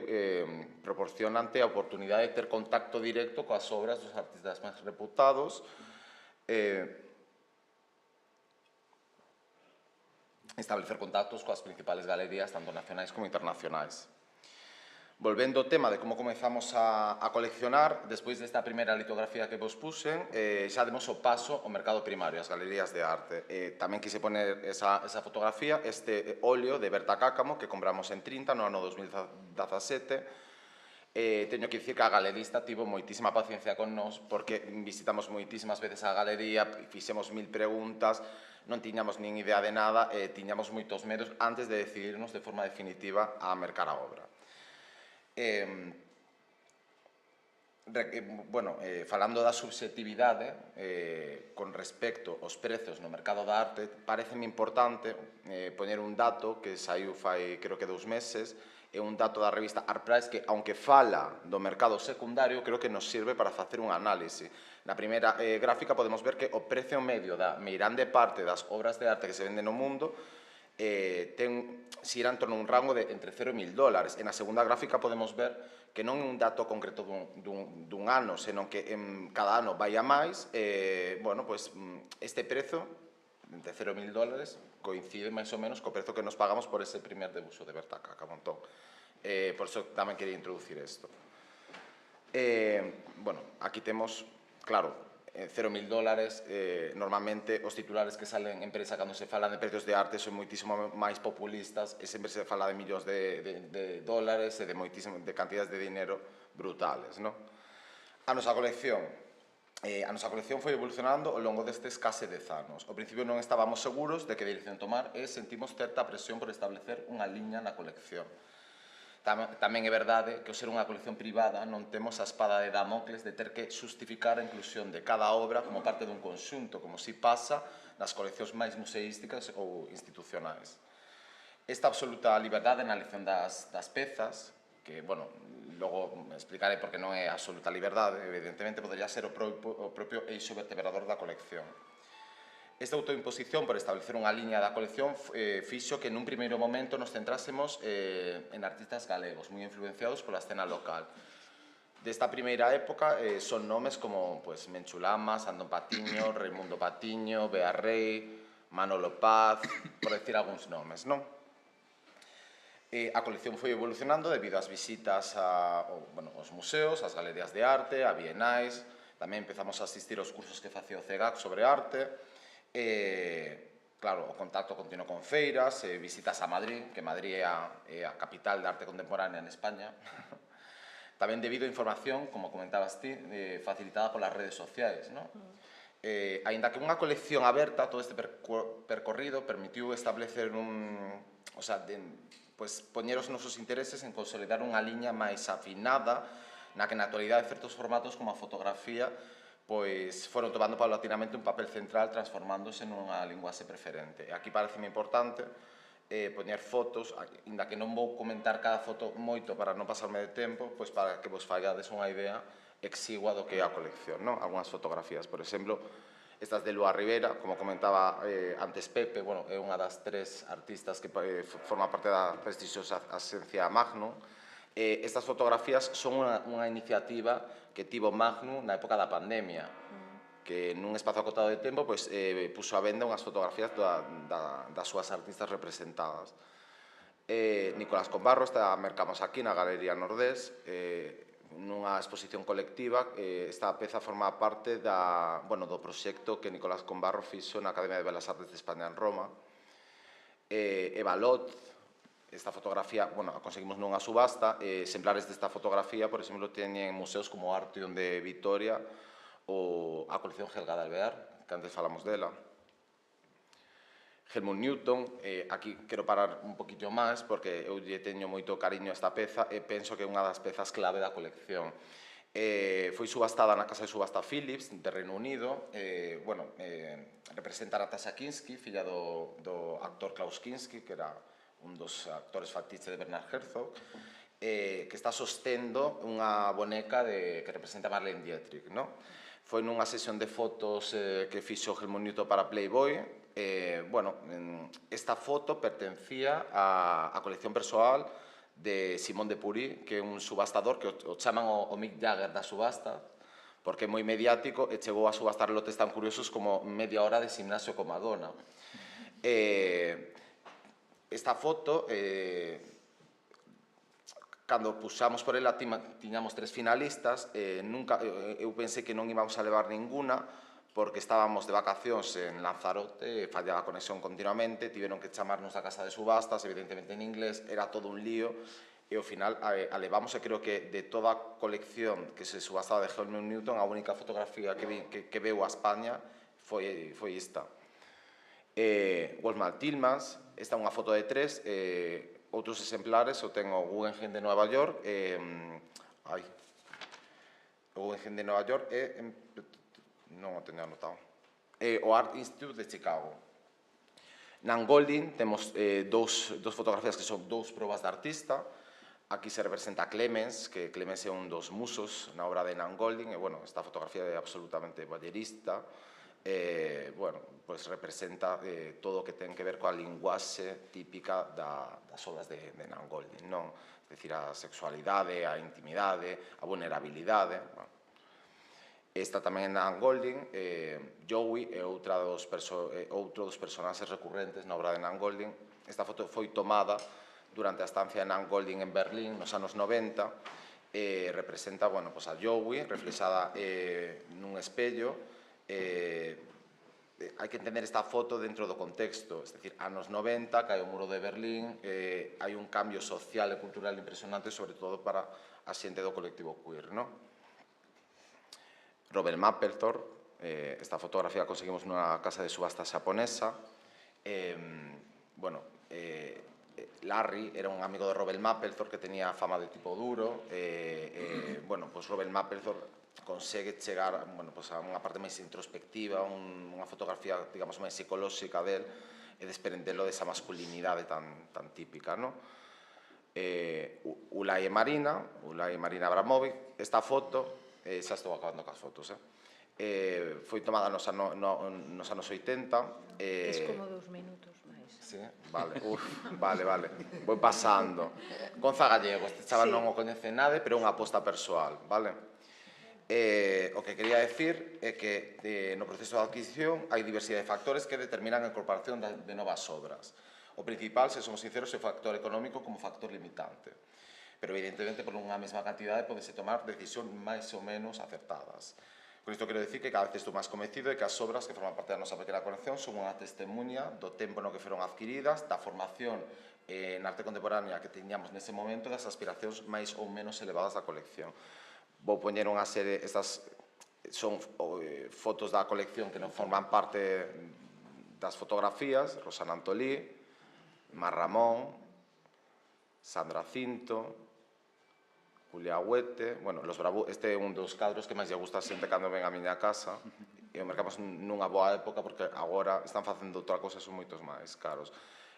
proporcionante a oportunidade de ter contacto directo coas obras dos artistas máis reputados, establecer contactos coas principales galerías, tanto nacionais como internacionais. Volvendo ao tema de como comezamos a coleccionar, despois desta primeira litografía que vos puxen, xa demos o paso ao mercado primario, as galerías de arte. Tamén quise poner esa fotografía, este óleo de Berta Cáccamo, que compramos en 30 no ano 2017. Teño que dicir que a galerista tivo moitísima paciencia con nós, porque visitamos moitísimas veces a galería, fixemos 1000 preguntas, non tiñamos nin idea de nada, tiñamos moitos medos antes de decidirnos de forma definitiva a mercar a obra. Falando da subxetividade con respecto aos prezos no mercado da arte, pareceme importante poñer un dato que saiu fai creo que 2 meses, é un dato da revista Art Price que, aunque fala do mercado secundario, creo que nos sirve para facer un análise. Na primeira gráfica podemos ver que o precio medio da meirande parte das obras de arte que se venden no mundo xira en torno a un rango de entre 0 e $1000. E na segunda gráfica podemos ver que non é un dato concreto dun ano, senón que cada ano vai a máis. Este prezo, entre 0 e $1000, coincide máis ou menos co prezo que nos pagamos por ese primer debuxo de Berta Cáccamo. Por iso tamén quería introducir isto. Aquí temos, claro, $0.000, normalmente os titulares que salen en prensa cando se falan de precios de arte son moitísimo máis populistas e sempre se fala de millóns de dólares e de cantidades de dinero brutales. A nosa colección foi evolucionando ao longo destes case 10 anos. Ao principio non estábamos seguros de que dirección tomar e sentimos certa presión por establecer unha liña na colección. Tamén é verdade que, ao ser unha colección privada, non temos a espada de Damocles de ter que xustificar a inclusión de cada obra como parte dun conxunto, como si pasa nas coleccións máis museísticas ou institucionais. Esta absoluta liberdade na elección das pezas, que, logo explicaré porque non é absoluta liberdade, evidentemente, podería ser o propio eixo vertebrador da colección. Esta autoimposición por establecer unha liña da colección fixo que nun primeiro momento nos centrásemos en artistas galegos, moi influenciados pola escena local. Desta primeira época son nomes como Menchu Lamas, Antón Patiño, Raimundo Patiño, Bea Rey, Manolo Paz, por decir algúns nomes, non? A colección foi evolucionando debido ás visitas aos museos, ás galerías de arte, a bienais, tamén empezamos a asistir aos cursos que facía o CEGAC sobre arte, claro, o contacto continuo con feiras, visitas a Madrid, que Madrid é a capital de arte contemporánea en España, tamén debido a información, como comentabas ti, facilitada polas redes sociais, non? Aínda que unha colección aberta, todo este percorrido permitiu establecer poñer os nosos intereses en consolidar unha liña máis afinada na que na actualidade certos formatos como a fotografía foron tomando paulatinamente un papel central transformándose nunha linguaxe preferente. Aquí pareceme importante poñer fotos, inda que non vou comentar cada foto moito para non pasarme de tempo, pois para que vos fagades unha idea exigua do que é a colección, non? Algúnas fotografías, por exemplo, estas de Lua Rivera, como comentaba antes Pepe, é unha das 3 artistas que forma parte da prestixiosa Asencia Magnum. Estas fotografías son unha iniciativa que tivo Magnum na época da pandemia, que nun espazo acotado de tempo puso a venda unhas fotografías das súas artistas representadas. Nicolás Combarro está mercamos aquí na Galería Nordés, nunha exposición colectiva. Esta peza forma parte do proxecto que Nicolás Combarro fixo na Academia de Belas Artes de España en Roma. Eva Lot, esta fotografía, a conseguimos nunha subasta. Exemplares desta fotografía, por exemplo, teñen museos como o Arteon de Vitoria ou a colección Helga de Alvear, que antes falamos dela. Helmut Newton, aquí quero parar un poquinho máis porque eu lle teño moito cariño a esta peza e penso que é unha das pezas clave da colección. Foi subastada na casa de subasta Philips de Reino Unido. Representa a Natasha Kinski, filla do actor Klaus Kinski, que era un dos actores fatiches de Bernard Herzog, que está sostendo unha boneca que representa a Marlene Dietrich, non? Foi nunha sesión de fotos que fixo Helmut Newton para Playboy. Esta foto pertencía á colección persoal de Simón de Purí, que é un subastador que o chaman o Mick Jagger da subasta, porque é moi mediático e chegou a subastar lotes tan curiosos como media hora de gimnasio con Madonna. Esta foto, cando puxamos por ela, tiñamos 3 finalistas. Eu pensei que non íbamos a levar ninguna, porque estábamos de vacacións en Lanzarote, fallaba a conexión continuamente, tiveron que chamarnos a casa de subastas, evidentemente en inglés, era todo un lío, e ao final a levamos, e creo que de toda a colección que se subastaba de Helmut Newton, a única fotografía que veu a España foi esta. Wolfgang Tillmans, esta é unha foto de 3, outros exemplares, o ten o Guggenheim de Nova York, o Guggenheim de Nova York non o teño anotado, o Art Institute de Chicago. Nan Goldin temos dous fotografías que son 2 probas de artista. Aquí se representa Clemens, que Clemens é un dos musos na obra de Nan Goldin, e esta fotografía é absolutamente voyerista. Representa todo o que ten que ver coa linguaxe típica das obras de Nan Goldin, non? É dicir, a sexualidade, a intimidade, a vulnerabilidade. Esta tamén é Nan Goldin. Joey é outro dos personaxes recurrentes na obra de Nan Goldin. Esta foto foi tomada durante a estancia de Nan Goldin en Berlín nos anos 90. Representa a Joey reflexada nun espello. Hai que entender esta foto dentro do contexto, é dicir, anos 90, cae o muro de Berlín, hai un cambio social e cultural impresionante, sobre todo para a xente do colectivo queer, non? Robert Mapplethorpe, esta fotografía conseguimos nunha casa de subasta xaponesa. Larry era un amigo de Robert Mapplethorpe que tenía fama de tipo duro. Robert Mapplethorpe consegue chegar a unha parte máis introspectiva, unha fotografía, digamos, máis psicolóxica del, e desprendelo desa masculinidade tan típica, non? Ulay e Marina Abramovic, esta foto, xa estou acabando cas fotos, foi tomada nos anos 80. Es como 2 minutos máis. Sí, vale, vale, vou pasando. Gonza Gallego, este chaval non o coñece nade, pero é unha aposta persoal, vale? O que quería decir é que no proceso de adquisición hai diversidade de factores que determinan a incorporación de novas obras. O principal, se somos sinceros, é o factor económico como factor limitante. Pero, evidentemente, por unha mesma cantidade podese tomar decisións máis ou menos acertadas. Con isto quero dicir que cada vez estou máis convencido de que as obras que forman parte da nosa pequena colección son unha testemunha do tempo no que foron adquiridas, da formación na arte contemporánea que teñamos nese momento e das aspiracións máis ou menos elevadas da colección. Vou poñer unha serie, estas son fotos da colección que non forman parte das fotografías, Rosana Antolí, Mar Ramón, Sandra Cinto, Julia Huete, bueno, este é un dos cadros que máis lle gusta a xente cando ven a miña casa, e o mercamos nunha boa época porque agora están facendo outra cosa e son moitos máis caros.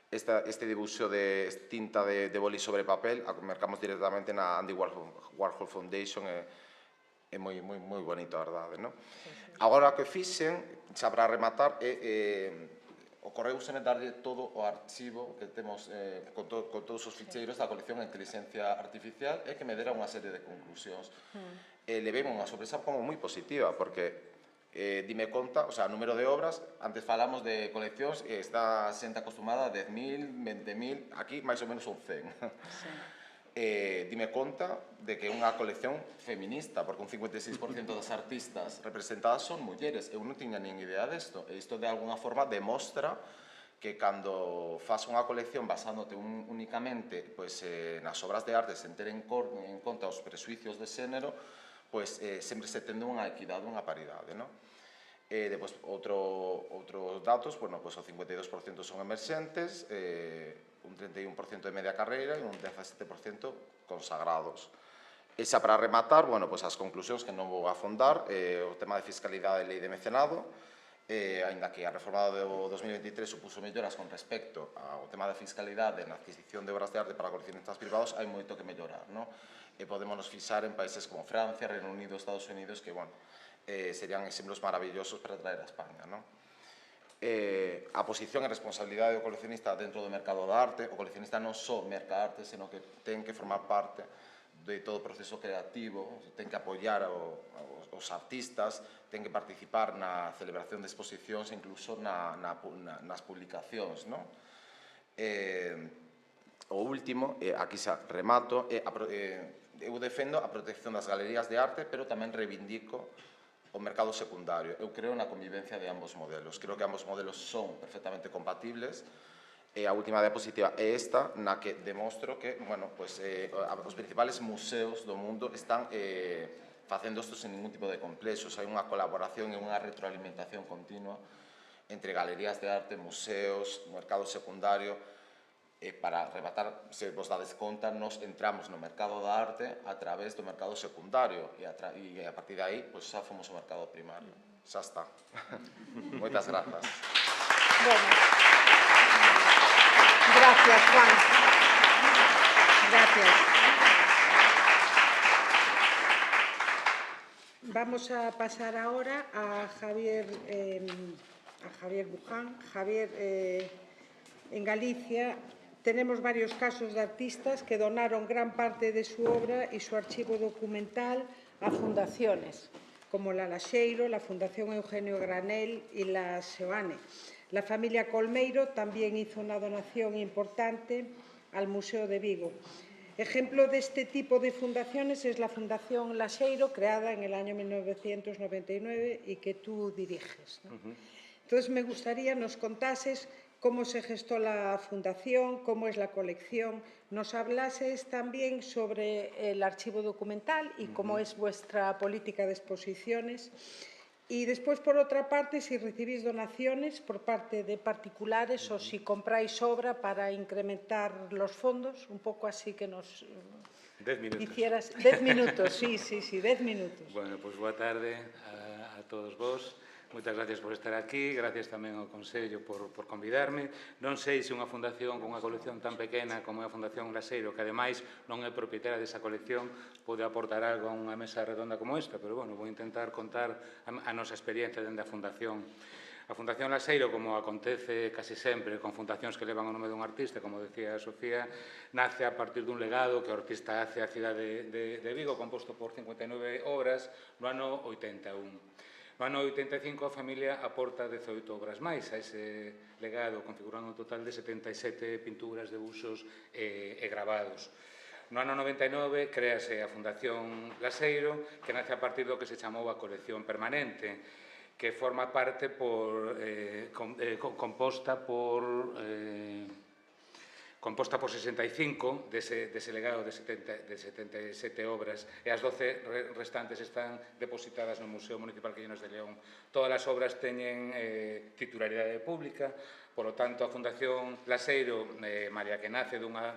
Este dibuixo de tinta de boli sobre papel, mercamos directamente na Andy Warhol Foundation, é moi bonito, a verdade, non? Agora o que fixen, xa para rematar, ocorreuseme darlle todo o archivo que temos con todos os ficheiros da colección de inteligencia artificial e que me dera unha serie de conclusións. Levei unha sorpresa como moi positiva, porque dime conta, o sea, número de obras, antes falamos de coleccións e está xente acostumada a 10.000, 20.000, aquí máis ou menos son 100. Dime conta de que é unha colección feminista, porque un 56% das artistas representadas son mulleres. Eu non tiña nin idea desto, e isto de alguna forma demostra que cando faz unha colección basándote únicamente nas obras de arte sen ter en conta os presuicios de xénero, sempre se tende unha equidade, unha paridade, non? Depois, outros datos, o 52% son emerxentes, un 31% de media carreira e un 17% consagrados. E xa para rematar, as conclusións que non vou afondar, o tema de fiscalidade e lei de mecenado, aínda que a reforma do 2023 supuso melloras con respecto ao tema da fiscalidade na adquisición de obras de arte para coleccionistas privados, hai moito que mellorar, non? E podemos nos fixar en países como Francia, Reino Unido, Estados Unidos, que, serían exemplos maravillosos para traer a España, non? A posición e responsabilidade do coleccionista dentro do mercado da arte, o coleccionista non só merca arte, senón que ten que formar parte de todo o proceso creativo, ten que apoiar os artistas, ten que participar na celebración de exposicións e incluso nas publicacións, non? O último, aquí xa remato, eu defendo a protección das galerías de arte, pero tamén reivindico o mercado secundario. Eu creo na convivencia de ambos modelos. Creo que ambos modelos son perfectamente compatibles. E a última diapositiva é esta, na que demostro que, os principales museos do mundo están facendo isto sen ningún tipo de complexos. Hai unha colaboración e unha retroalimentación continua entre galerías de arte, museos, mercado secundario. Para rematar, se vos dades conta, nos entramos no mercado da arte a través do mercado secundario e a partir de aí, xa fomos ao mercado primario. Xa está. Moitas grazas. Gracias, Juan. Gracias. Vamos a pasar ahora a Javier Buján. Javier, en Galicia tenemos varios casos de artistas que donaron gran parte de su obra y su archivo documental a fundaciones, como la Laxeiro, la Fundación Eugenio Granel y la Seoane. La familia Colmeiro también hizo una donación importante al Museo de Vigo. Ejemplo de este tipo de fundaciones es la Fundación Laxeiro, creada en el año 1999 y que tú diriges, ¿no? Entonces, me gustaría nos contases cómo se gestó la fundación, cómo es la colección, nos hablases también sobre el archivo documental y cómo es vuestra política de exposiciones. Y después, por otra parte, si recibís donaciones por parte de particulares o si compráis obra para incrementar los fondos, un poco así que nos 10 minutos. Hicieras 10 minutos, sí, 10 minutos. Bueno, pois boa tarde a todos vos. Moitas gracias por estar aquí, gracias tamén ao Consello por convidarme. Non sei se unha fundación con unha colección tan pequena como é a Fundación Laseiro, que ademais non é propietaria desa colección, pode aportar algo a unha mesa redonda como esta, pero bueno, vou intentar contar a nosa experiencia dentro da Fundación. A Fundación Laseiro, como acontece casi sempre con fundacións que levan o nome dun artista, como decía Sofía, nace a partir dun legado que o artista hace á cidade de Vigo, composto por 59 obras, no ano 81. No ano 85 a familia aporta 18 obras máis a ese legado, configurando un total de 77 pinturas, debuxos e gravados. No ano 99 créase a Fundación Laseiro, que nace a partir do que se chamou a colección permanente, que forma parte composta por 65 dese legado de 77 obras, e as 12 restantes están depositadas no Museo Municipal Queiroz de León. Todas as obras teñen titularidade pública, polo tanto a Fundación Laseiro, malia que nace dunha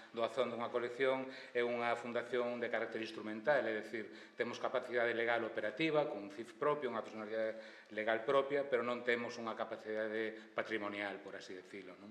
doazón dunha colección, é unha fundación de carácter instrumental, é dicir, temos capacidade legal operativa, con un CIF propio, unha personalidade legal propia, pero non temos unha capacidade patrimonial, por así decirlo, non?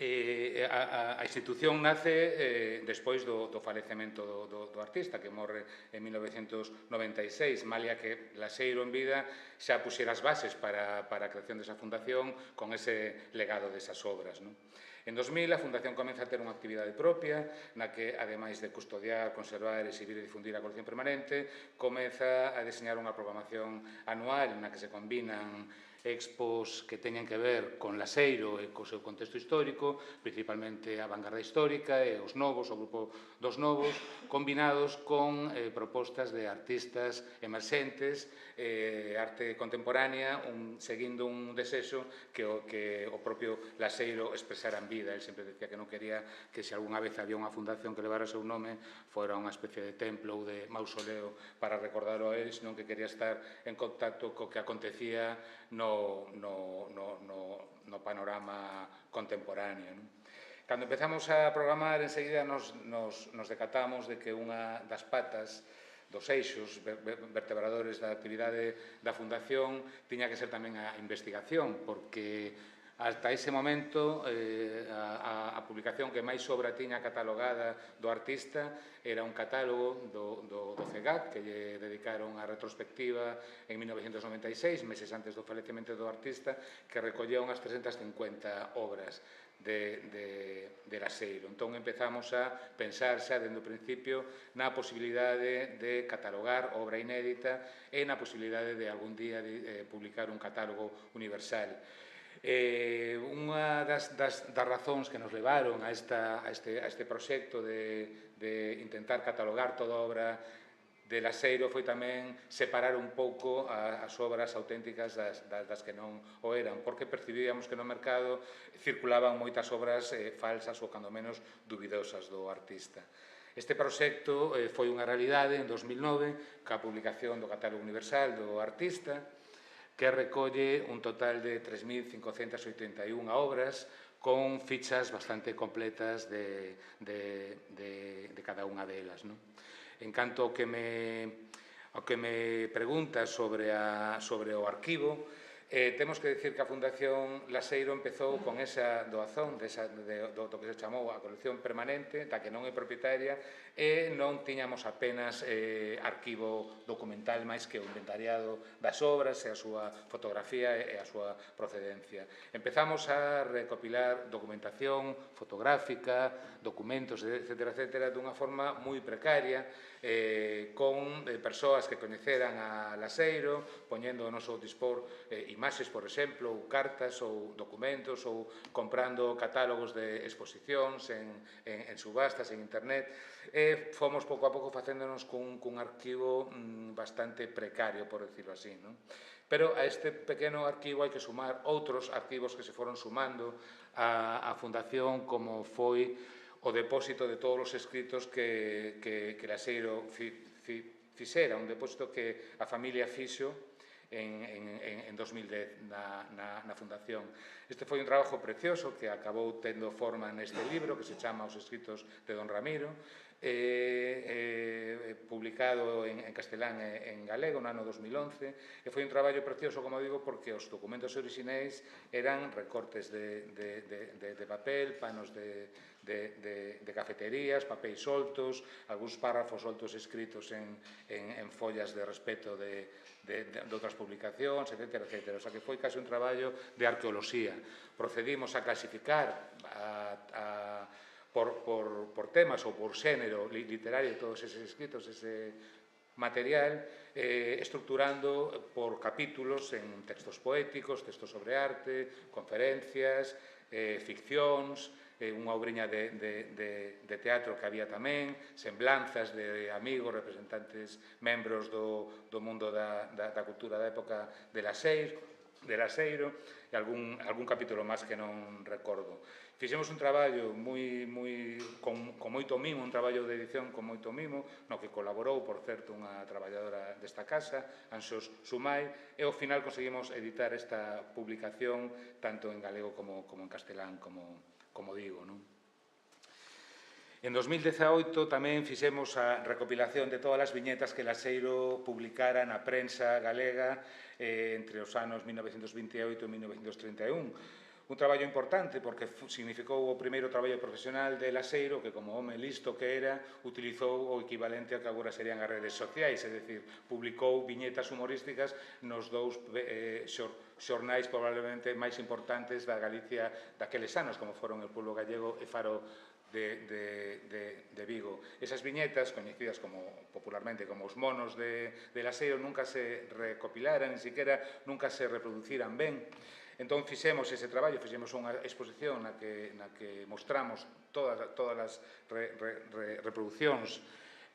A institución nace despois do falecemento do artista, que morre en 1996, malia que Laseiro en vida xa puxera as bases para a creación desa fundación con ese legado desas obras, non? En 2000 a Fundación comeza a ter unha actividade propia, na que, ademais de custodiar, conservar, exhibir e difundir a colección permanente, comeza a deseñar unha programación anual na que se combinan expos que teñen que ver con Laseiro e co seu contexto histórico, principalmente a vanguarda histórica e os novos, o grupo dos novos, combinados con propostas de artistas emerxentes, arte contemporánea, seguindo un desexo que o propio Laseiro expresara en vida. El sempre decía que non quería que se algunha vez había unha fundación que levara o seu nome fora unha especie de templo ou de mausoleo para recordarlo a él, senón que quería estar en contacto co que acontecía no panorama contemporáneo. Cando empezamos a programar, enseguida nos decatamos de que unha das patas dos eixos vertebradores da actividade da Fundación tiña que ser tamén a investigación, porque ata ese momento a publicación que máis obra tiña catalogada do artista era un catálogo do CEGAC, que lle dedicaron a retrospectiva en 1996, meses antes do falecemento do artista, que recolleu unhas 350 obras de Laseiro. Entón empezamos a pensar xa dende o principio na posibilidade de catalogar obra inédita e na posibilidade de algún día publicar un catálogo universal. Unha das razóns que nos levaron a este proxecto de intentar catalogar toda a obra de Laseiro foi tamén separar un pouco as obras auténticas das que non o eran, porque percibíamos que no mercado circulaban moitas obras falsas ou cando menos dubidosas do artista. Este proxecto foi unha realidade en 2009 ca publicación do Catálogo Universal do artista, que recolle un total de 3.581 obras con fichas bastante completas de cada unha delas. En canto ao que me pregunta sobre o arquivo, temos que dicir que a Fundación Laseiro empezou con esa doazón do que se chamou a colección permanente, da que non é propietaria, e non tiñamos apenas arquivo documental máis que o inventariado das obras e a súa fotografía e a súa procedencia. Empezamos a recopilar documentación fotográfica, documentos, etc., dunha forma moi precaria, con persoas que coñeceran a Laseiro, poñendo o noso dispor imaxes, por exemplo, ou cartas ou documentos, ou comprando catálogos de exposicións en subastas, en internet, e fomos pouco a pouco facéndonos cun arquivo bastante precario, por decirlo así. Pero a este pequeno arquivo hai que sumar outros arquivos que se foron sumando á Fundación, como foi o depósito de todos os escritos que Laseiro fixera, un depósito que a familia fixo en 2010 na Fundación. Este foi un traballo precioso que acabou tendo forma neste libro que se chama Os escritos de Don Ramiro, publicado en castelán e en galego no ano 2011, e foi un traballo precioso, como digo, porque os documentos orixineis eran recortes de papel, panos de cafeterías, papéis soltos, algúns párrafos soltos escritos en follas de respeto de outras publicacións, etc. O sea, que foi case un traballo de arqueoloxía. Procedimos a clasificar por temas ou por xénero literario todos eses escritos, ese material, estructurando por capítulos en textos poéticos, textos sobre arte, conferencias, ficcións, unha obriña de teatro que había tamén, semblanzas de amigos, representantes, membros do mundo da cultura da época de Laseiro, e algún capítulo máis que non recordo. Fixemos un traballo con moito mimo, un traballo de edición con moito mimo, no que colaborou, por certo, unha traballadora desta casa, Anxos Sumai, e ao final conseguimos editar esta publicación tanto en galego como en castelán, como digo, non? En 2018 tamén fixemos a recopilación de todas as viñetas que Laseiro publicara na prensa galega entre os anos 1928 e 1931. Un traballo importante porque significou o primeiro traballo profesional de Laseiro que, como home listo que era, utilizou o equivalente ao que agora serían as redes sociais, é dicir, publicou viñetas humorísticas nos dous xornais probablemente máis importantes da Galicia daqueles anos, como foron El Pueblo Gallego e Faro de Vigo. Esas viñetas, coñecidas popularmente como os monos de Laseiro, nunca se recopilaran, ni siquiera nunca se reproduciran ben. Entón, fixemos ese traballo, fixemos unha exposición na que mostramos todas as reproduccións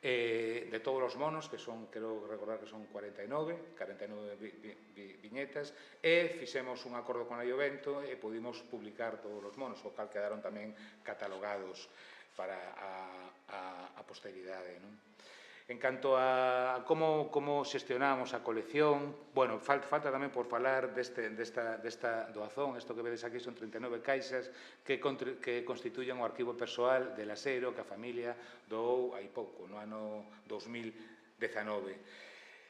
de todos os monos, que son, quero recordar que son 49 viñetas, e fixemos un acordo con Aiovento e pudimos publicar todos os monos, o cal quedaron tamén catalogados para a posteridade, non? En canto a como xestionamos a colección, bueno, falta tamén por falar desta doazón. Isto que vedes aquí son 39 caixas que constituyen o arquivo persoal de Laseiro que a familia doou hai pouco, no ano 2019.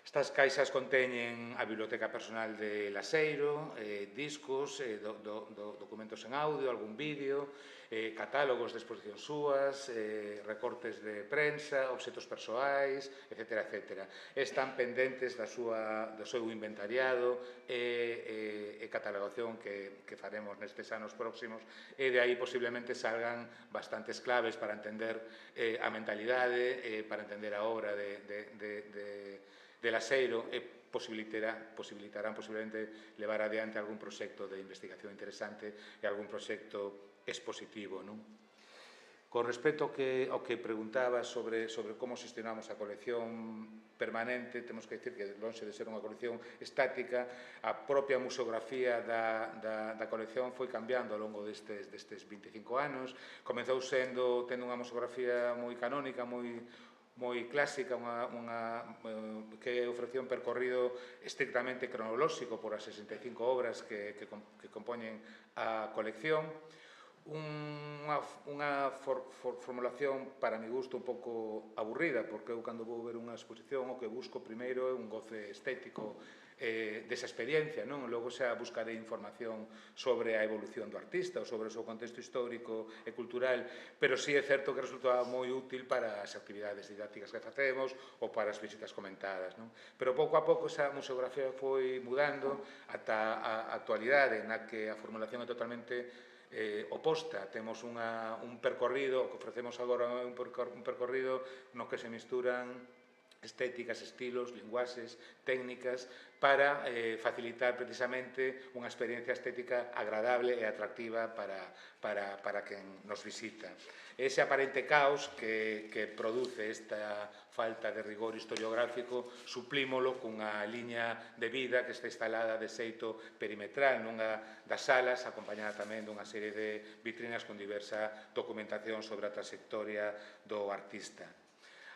Estas caixas conteñen a biblioteca personal de Laseiro, discos, documentos en audio, algún vídeo, catálogos de exposicións súas, recortes de prensa, obxetos persoais, etc. Están pendentes do seu inventariado e catalogación que faremos nestes anos próximos, e de aí posiblemente salgan bastantes claves para entender a mentalidade, para entender a obra de Laseiro e posibilitarán posiblemente levar adiante algún proxecto de investigación interesante e algún proxecto expositivo, non? Con respecto ao que preguntaba sobre como xestionamos a colección permanente, temos que dicir que, lonxe de ser unha colección estática, a propia museografía da colección foi cambiando ao longo destes 25 anos. Comezou tendo unha museografía moi canónica, moi clásica, que ofrecía un percorrido estrictamente cronolóxico por as 65 obras que compoñen a colección. Unha formulación, para mi gusto, un pouco aburrida, porque eu, cando vou ver unha exposición, o que busco primeiro é un goce estético desa experiencia, non? Logo xa buscarei información sobre a evolución do artista ou sobre o seu contexto histórico e cultural, pero sí é certo que resulta moi útil para as actividades didácticas que facemos ou para as visitas comentadas, non? Pero pouco a pouco esa museografía foi mudando ata a actualidade, na que a formulación é totalmente oposta. Temos un percorrido, o que ofrecemos agora é un percorrido no que se misturan estéticas, estilos, linguaxes, técnicas, para facilitar precisamente unha experiencia estética agradable e atractiva para quen nos visita. Ese aparente caos que produce esta falta de rigor historiográfico, suplímolo cunha liña de vida que está instalada de xeito perimetral nunha das salas, acompañada tamén dunha serie de vitrinas con diversa documentación sobre a trayectoria do artista.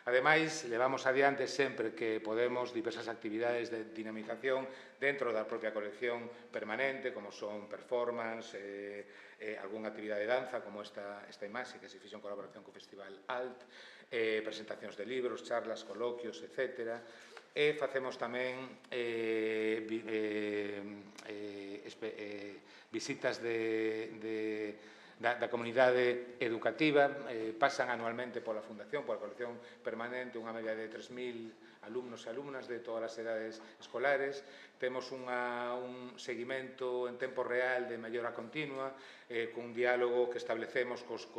Ademais, levamos adiante sempre que podemos diversas actividades de dinamización dentro da propia colección permanente, como son performance, algunha actividade de danza, como esta imaxe que se fixo en colaboración co Festival ALT, presentacións de libros, charlas, coloquios, etc. E facemos tamén visitas da comunidade educativa, pasan anualmente pola Fundación, pola colección permanente, unha media de 3.000 alumnos e alumnas de todas as edades escolares. Temos un seguimento en tempo real de mellora continua, cun diálogo que establecemos cos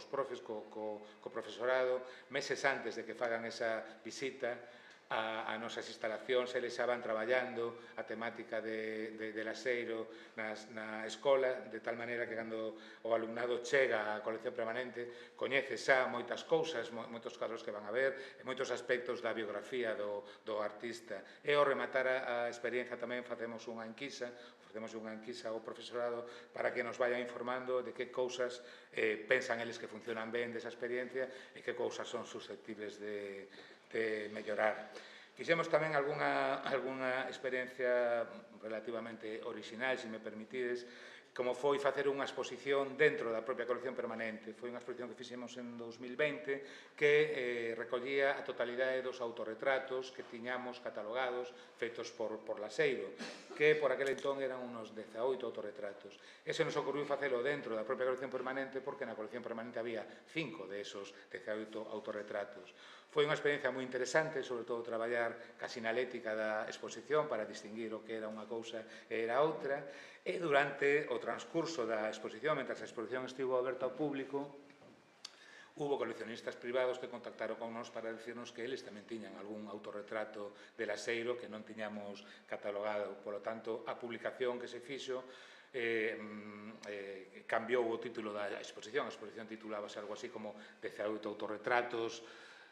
profes, co profesorado, meses antes de que fagan esa visita a nosas instalacións. Eles xa van traballando a temática de laseiro na escola, de tal maneira que cando o alumnado chega á colección permanente coñece xa moitas cousas, moitos cadros que van a ver, e moitos aspectos da biografía do artista. E ao rematar a experiencia tamén facemos unha enquisa ao profesorado para que nos vaya informando de que cousas pensan eles que funcionan ben desa experiencia e que cousas son susceptibles de mellorar. Fixemos tamén algunha experiencia relativamente orixinal, se me permitides, como foi facer unha exposición dentro da propia colección permanente. Foi unha exposición que fixemos en 2020 que recollía a totalidade dos autorretratos que tiñamos catalogados feitos por Laseiro, que por aquel entón eran unos 18 autorretratos. E se nos ocurriu facelo dentro da propia colección permanente porque na colección permanente había 5 de esos 18 autorretratos. Foi unha experiencia moi interesante, sobre todo traballar casi na lética da exposición para distinguir o que era unha cousa e era outra. E durante o transcurso da exposición, mentre a exposición estivo aberta ao público, hubo coleccionistas privados que contactaron con nós para decirnos que eles tamén tiñan algún autorretrato de Laseiro que non tiñamos catalogado. Por lo tanto, a publicación que se fixo cambiou o título da exposición. A exposición titulábase algo así como 18 autorretratos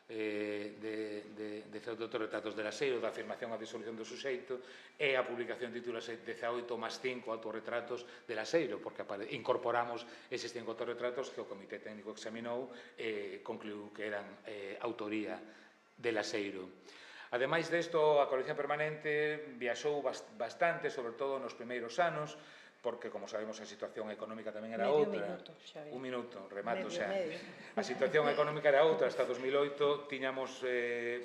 de autorretratos de Laseiro, da afirmación a disolución do suxeito, e a publicación titulase 18 más 5 autorretratos de Laseiro, porque incorporamos eses 5 autorretratos que o Comité Técnico examinou e concluiu que eran autoría de Laseiro. Ademais desto, a colección permanente viaxou bastante, sobre todo nos primeiros anos, porque, como sabemos, a situación económica tamén era outra. Un minuto, remato xa. A situación económica era outra. Hasta 2008 tiñamos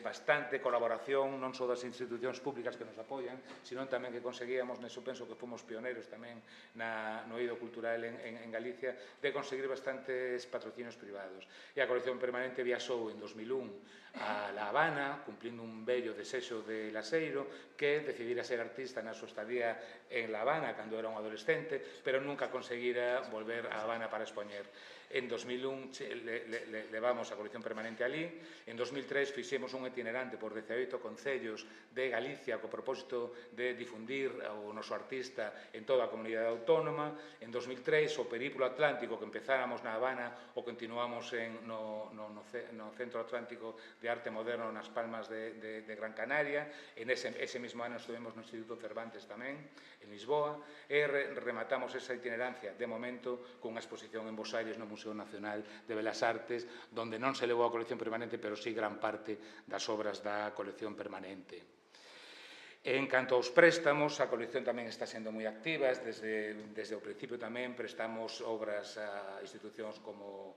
bastante colaboración, non só das institucións públicas que nos apoian, sino tamén que conseguíamos, neso penso que fomos pioneiros tamén no eido cultural en Galicia, de conseguir bastantes patrocinios privados. E a colección permanente viaxou en 2001 a La Habana, cumplindo un bello desexo de Laseiro, que decidira ser artista na súa estadía en La Habana cando era un adolescente, pero nunca conseguira volver a Habana para expoñer. En 2001 levamos a colección permanente alí. En 2003 fixemos un itinerante por 18 concellos de Galicia co propósito de difundir o noso artista en toda a comunidade autónoma. En 2003 o períplo atlántico que empezáramos na Habana o continuamos no Centro Atlántico de Arte Moderno nas Palmas de Gran Canaria. En ese mesmo ano estuvemos no Instituto Cervantes tamén, en Lisboa, e rematamos esa itinerancia de momento cunha exposición en Bos Aires no Museo Nacional de Belas Artes, donde non se levou a colección permanente, pero sí gran parte das obras da colección permanente. En canto aos préstamos, a colección tamén está sendo moi activa. Desde o principio tamén prestamos obras a institucións como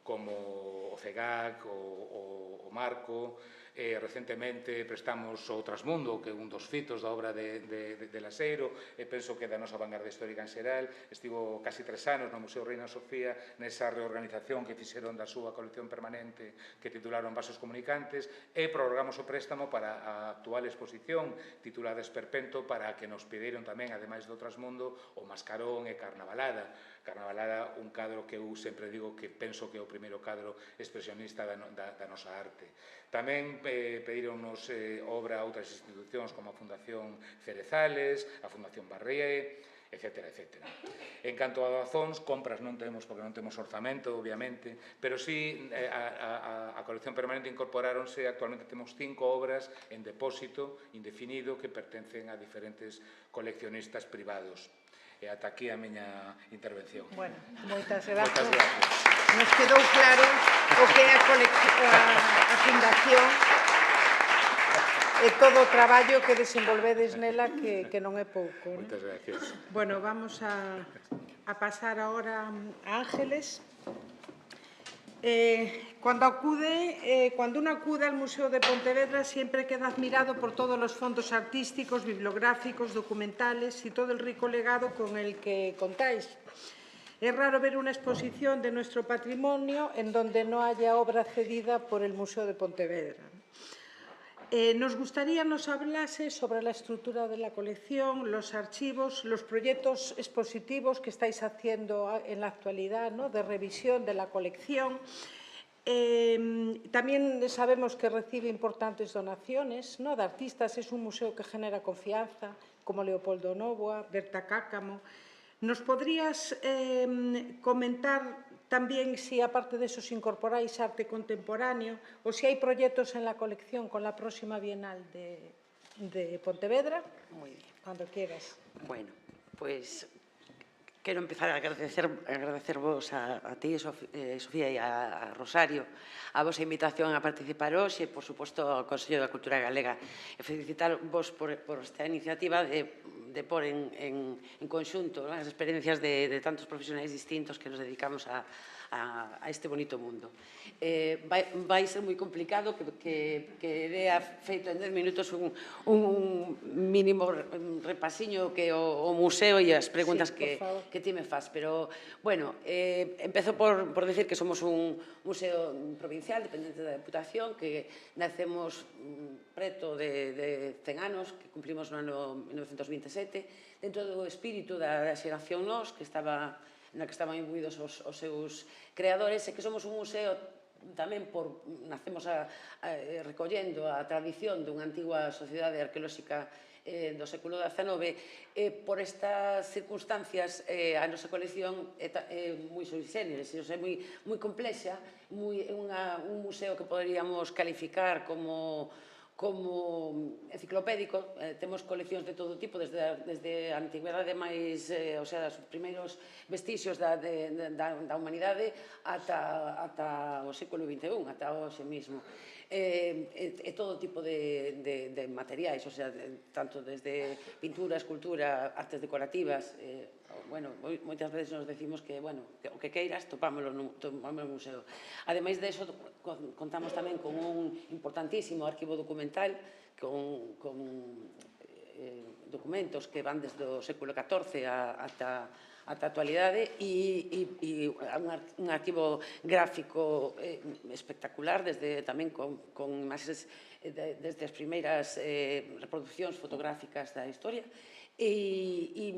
o CEGAC, o Marco. Recentemente prestamos o Trasmundo, que é un dos fitos da obra de Laseiro, e penso que da nosa vanguardia histórica en xeral. Estivo casi 3 anos no Museo Reina Sofía nesa reorganización que fixeron da súa colección permanente, que titularon Vasos Comunicantes, e prorrogamos o préstamo para a actual exposición titulada Esperpento, para a que nos pediron tamén, ademais do Trasmundo, o Mascarón e Carnavalada. Carnavalada, un cadro que eu sempre digo que penso que é o primeiro cadro expresionista da nosa arte. Tamén pedironnos obra a outras institucións como a Fundación Cerezales, a Fundación Barrié, etc. En canto a doazóns, compras non temos porque non temos orzamento, obviamente, pero sí a colección permanente incorporáronse. Actualmente temos 5 obras en depósito indefinido que pertencen a diferentes coleccionistas privados. E ata aquí a miña intervención. Bueno, moitas gracias. Moitas gracias. Nos quedou claro o que é a Fundación e todo o traballo que desenvolvedes nela que non é pouco. Moitas gracias. Bueno, vamos a pasar agora a Ángeles. Cuando uno acude al Museo de Pontevedra siempre queda admirado por todos los fondos artísticos, bibliográficos, documentales y todo el rico legado con el que contáis. Es raro ver una exposición de nuestro patrimonio en donde no haya obra cedida por el Museo de Pontevedra. Nos gustaría nos hablase sobre la estructura de la colección, los archivos, los proyectos expositivos que estáis haciendo en la actualidad, ¿no?, de revisión de la colección. También sabemos que recibe importantes donaciones, ¿no?, de artistas. Es un museo que genera confianza, como Leopoldo Novoa, Berta Cáccamo. ¿Nos podrías comentar también si, aparte de eso, os incorporáis arte contemporáneo o si hay proyectos en la colección con la próxima Bienal de Pontevedra? Muy bien. Cuando quieras. Bueno, pues quero empezar a agradecervos a ti, Sofía, e a Rosario, a vosa invitación a participar hoxe, e, por suposto, ao Consello da Cultura Galega, e felicitarvos por esta iniciativa de pôr en conxunto as experiencias de tantos profesionais distintos que nos dedicamos a este bonito mundo. Vai ser moi complicado que dea feito en 10 minutos un mínimo repasiño que o museo e as preguntas que ti me fas, pero, bueno, empezo por decir que somos un museo provincial dependente da Deputación, que nacemos preto de 100 anos, que cumplimos no ano 1927, dentro do espírito da xeración Nós, na que estaban imbuídos os seus creadores, e que somos un museo tamén nacemos recollendo a tradición dunha antigua sociedade arqueolóxica do século XIX, por estas circunstancias a nosa colección é moi sui generis, é moi complexa, é un museo que poderíamos calificar como enciclopédico. Temos coleccións de todo tipo, desde a antigüedade máis, o sea, os primeiros vestixios da humanidade ata o século XXI, ata hoxe mesmo. E todo tipo de materiais, o sea, tanto desde pintura, escultura, artes decorativas. Bueno, moitas veces nos decimos que, bueno, o que queiras, topámoslo no museo. Ademais de eso, contamos tamén con un importantísimo arquivo documental con documentos que van desde o século XIV ata a actualidade, e un arquivo gráfico espectacular, tamén con imaxes desde as primeiras reproduccións fotográficas da historia, e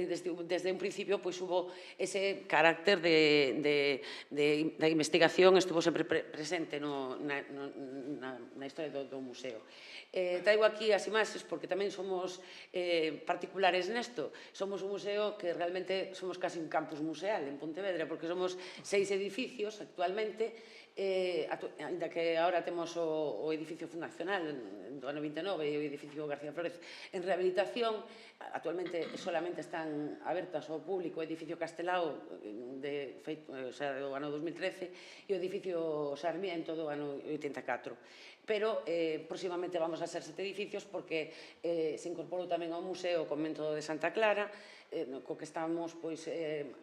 desde un principio hubo ese carácter da investigación, estuvo sempre presente na historia do museo. Traigo aquí as imaxes porque tamén somos particulares nesto. Somos un museo que realmente somos casi un campus museal en Pontevedra, porque somos 6 edificios actualmente, ainda que agora temos o edificio fundacional do ano 29 e o edificio García Flórez en rehabilitación. Actualmente solamente están abertas ao público o edificio Castelao do ano 2013 e o edificio Sarmiento do ano 84. Pero próximamente vamos a ser 7 edificios porque se incorporou tamén ao museo o convento de Santa Clara, co que estamos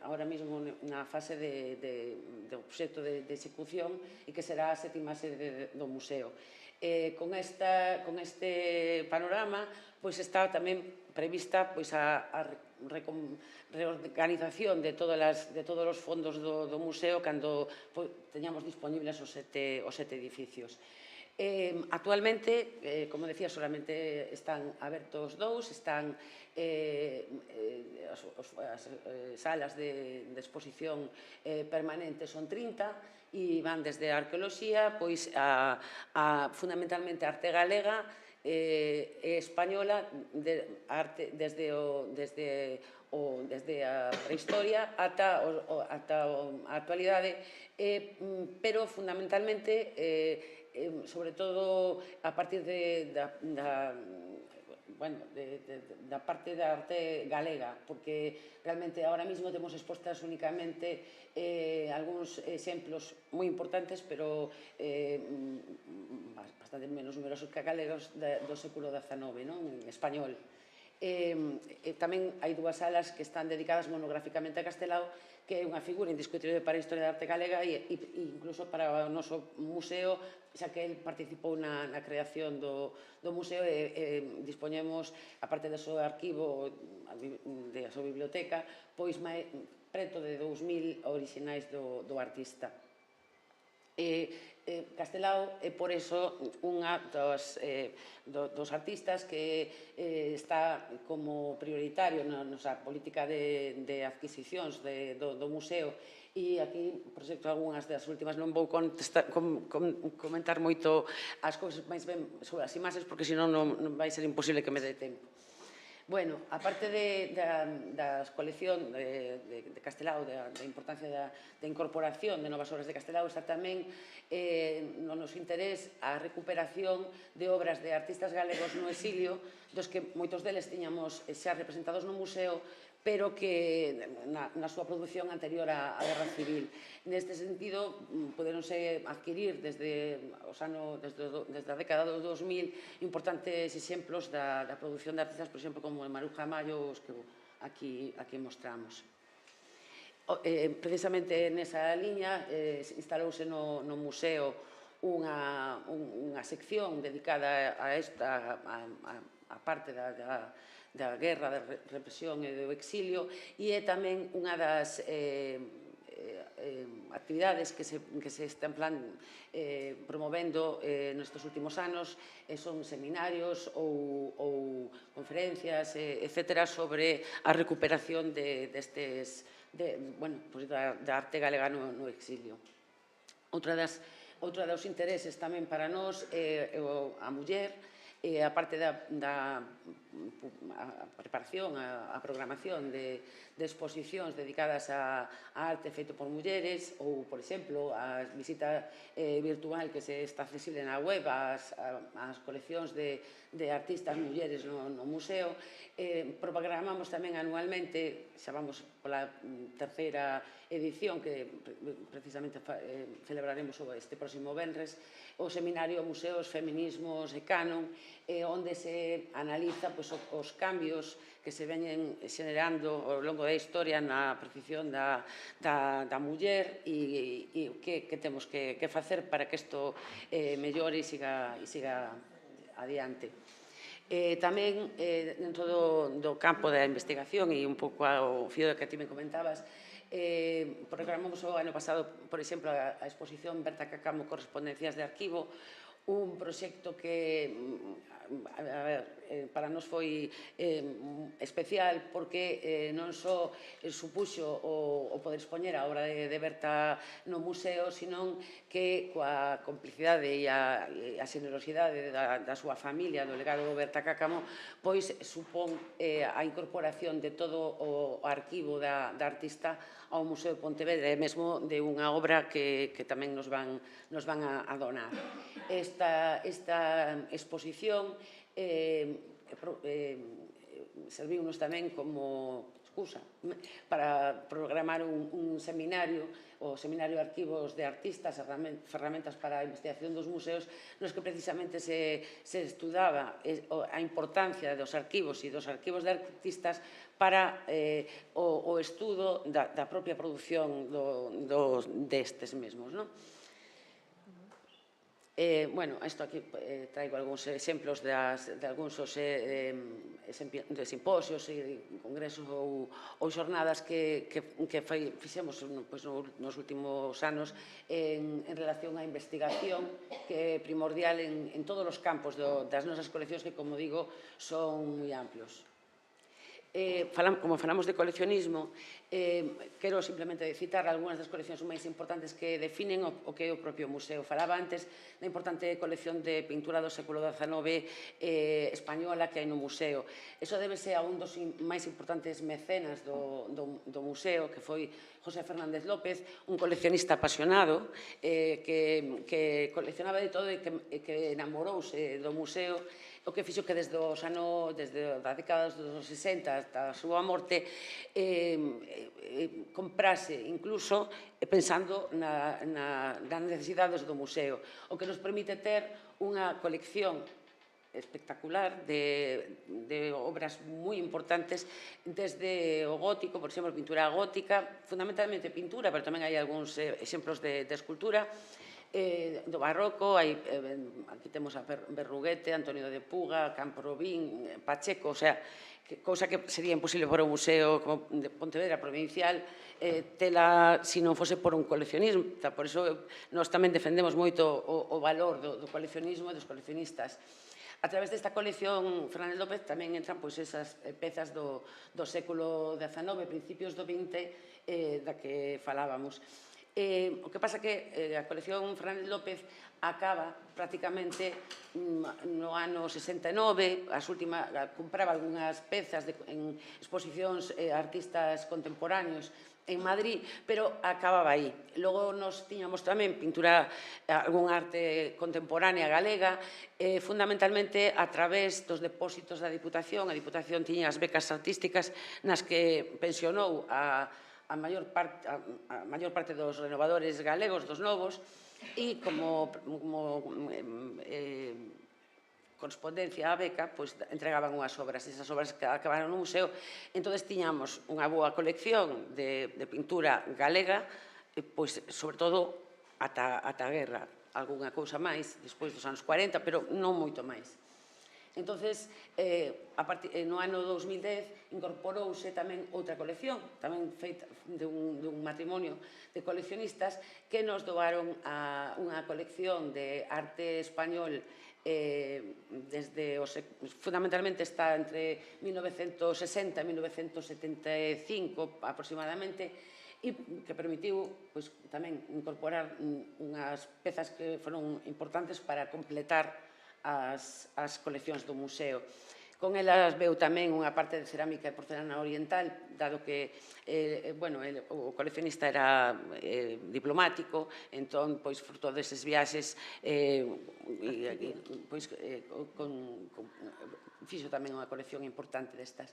agora mesmo na fase do proxecto de execución e que será a 7ª sede do museo. Con este panorama está tamén prevista a reorganización de todos os fondos do museo cando teñamos disponibles os 7 edificios. Actualmente, como decía, solamente están abertos 2, están as salas de exposición permanente son 30 e van desde a arqueoloxía a fundamentalmente arte galega e española, desde a prehistoria ata a actualidade, pero fundamentalmente sobre todo a partir da parte da arte galega, porque realmente ahora mismo temos expostas únicamente algúns exemplos moi importantes, pero bastante menos numerosos que galegos do século XIX, en español. Tamén hai dúas salas que están dedicadas monográficamente a Castelao, que é unha figura indiscutible para a historia da arte galega e incluso para o noso museo, xa que el participou na creación do museo e dispoñemos, a parte do seu arquivo, da súa biblioteca, pois preto de 2000 orixinais do artista. Castelao é, por eso, unha dos artistas que está como prioritario na nosa política de adquisicións do museo. E aquí proxecto algunhas das últimas, non vou comentar moito as cousas máis ben sobre as imaxes, porque senón non vai ser imposible que me dé tempo. Bueno, a parte da colección de Castelao, da importancia da incorporación de novas obras de Castelao, está tamén no noso interés a recuperación de obras de artistas galegos no exilio, dos que moitos deles tiñamos xa representados no museo, pero que na súa produción anterior á Guerra Civil. Neste sentido, poderonse adquirir desde a década do 2000 importantes exemplos da produción de artistas, por exemplo, como Maruja Mayo, os que aquí mostramos. Precisamente nesa liña instalouse no museo unha sección dedicada a esta parte da guerra, da represión e do exilio, e é tamén unha das actividades que se están promovendo nestes últimos anos, son seminarios ou conferencias, etcétera, sobre a recuperación da arte galega no exilio. Outra dos intereses tamén para nós é a muller, a parte da preparación, a programación de exposicións dedicadas a arte feito por mulleres, ou, por exemplo, a visita virtual que se está accesible na web ás coleccións de artistas mulleres no museo. Programamos tamén anualmente, xa vamos pola terceira edición, que precisamente celebraremos este próximo venres, o seminario Museos, Feminismos e Canon, onde se analiza os cambios que se veñen xenerando ao longo da historia na percepción da muller e que temos que facer para que isto mellore e siga adiante. Tamén, dentro do campo da investigación e un pouco ao fío que ti me comentabas, programamos o ano pasado, por exemplo, a exposición Berta Cáccamo Correspondencias de Arquivo, un proxecto que para nós foi especial porque non só supuxo o poder expoñer a obra de Berta no museo, senón que coa complicidade e a xenerosidade da súa familia, do legado do Berta Cáccamo, pois supón a incorporación de todo o arquivo da artista ao Museo de Pontevedra, e mesmo de unha obra que tamén nos van a donar. Esta exposición serviunos tamén como excusa para programar un seminario, o Seminario de Arquivos de Artistas, ferramentas para a investigación dos museos, nos que precisamente se estudaba a importancia dos arquivos e dos arquivos de artistas para o estudo da propia produción destes mesmos. Bueno, isto aquí traigo algúns exemplos de algúns de simposios e congresos ou xornadas que fixemos nos últimos anos en relación á investigación, que é primordial en todos os campos das nosas coleccións, que, como digo, son moi amplios. Como falamos de coleccionismo, quero simplemente citar algunhas das coleccións máis importantes que definen o que é o propio museo. Falaba antes da importante colección de pintura do século XIX española que hai no museo. Iso débese a un dos máis importantes mecenas do museo, que foi José Fernández López, un coleccionista apasionado que coleccionaba de todo e que enamorouse do museo o que fixo que desde a década dos 60 ata a súa morte comprase incluso pensando nas necesidades do museo, o que nos permite ter unha colección espectacular de obras moi importantes desde o gótico, por exemplo, pintura gótica, fundamentalmente pintura, pero tamén hai algúns exemplos de escultura, do barroco, aquí temos a Berruguete, Antonio de Puga, Camprobín, Pacheco, o sea, cousa que sería imposible para un museo como de Pontevedra provincial tela se non fose por un coleccionista. Por iso nós tamén defendemos moito o valor do coleccionismo e dos coleccionistas. A través desta colección Fernández López tamén entran esas pezas do século XIX, principios do XX, da que falábamos. O que pasa que a colección Fernández López acaba prácticamente no ano 69, compraba algunhas pezas en exposicións a artistas contemporáneos en Madrid, pero acababa aí. Logo nos tiñamos tamén pintura, algún arte contemporánea galega, fundamentalmente a través dos depósitos da Diputación. A Diputación tiña as becas artísticas nas que pensionou a maior parte dos renovadores galegos, dos novos, e como correspondencia á beca, entregaban unhas obras, e esas obras acabaron no museo. Entón, tiñamos unha boa colección de pintura galega, sobre todo ata a guerra, algunha cousa máis, despois dos anos 40, pero non moito máis. Entón, no ano 2010 incorporouse tamén outra colección, tamén feita dun matrimonio de coleccionistas que nos doaron unha colección de arte español fundamentalmente está entre 1960 e 1975 aproximadamente, e que permitiu tamén incorporar unhas pezas que foron importantes para completar as coleccións do museo. Con elas veu tamén unha parte de cerámica e porcelana oriental, dado que o coleccionista era diplomático, entón, fruto deses viaxes, fixo tamén unha colección importante destas.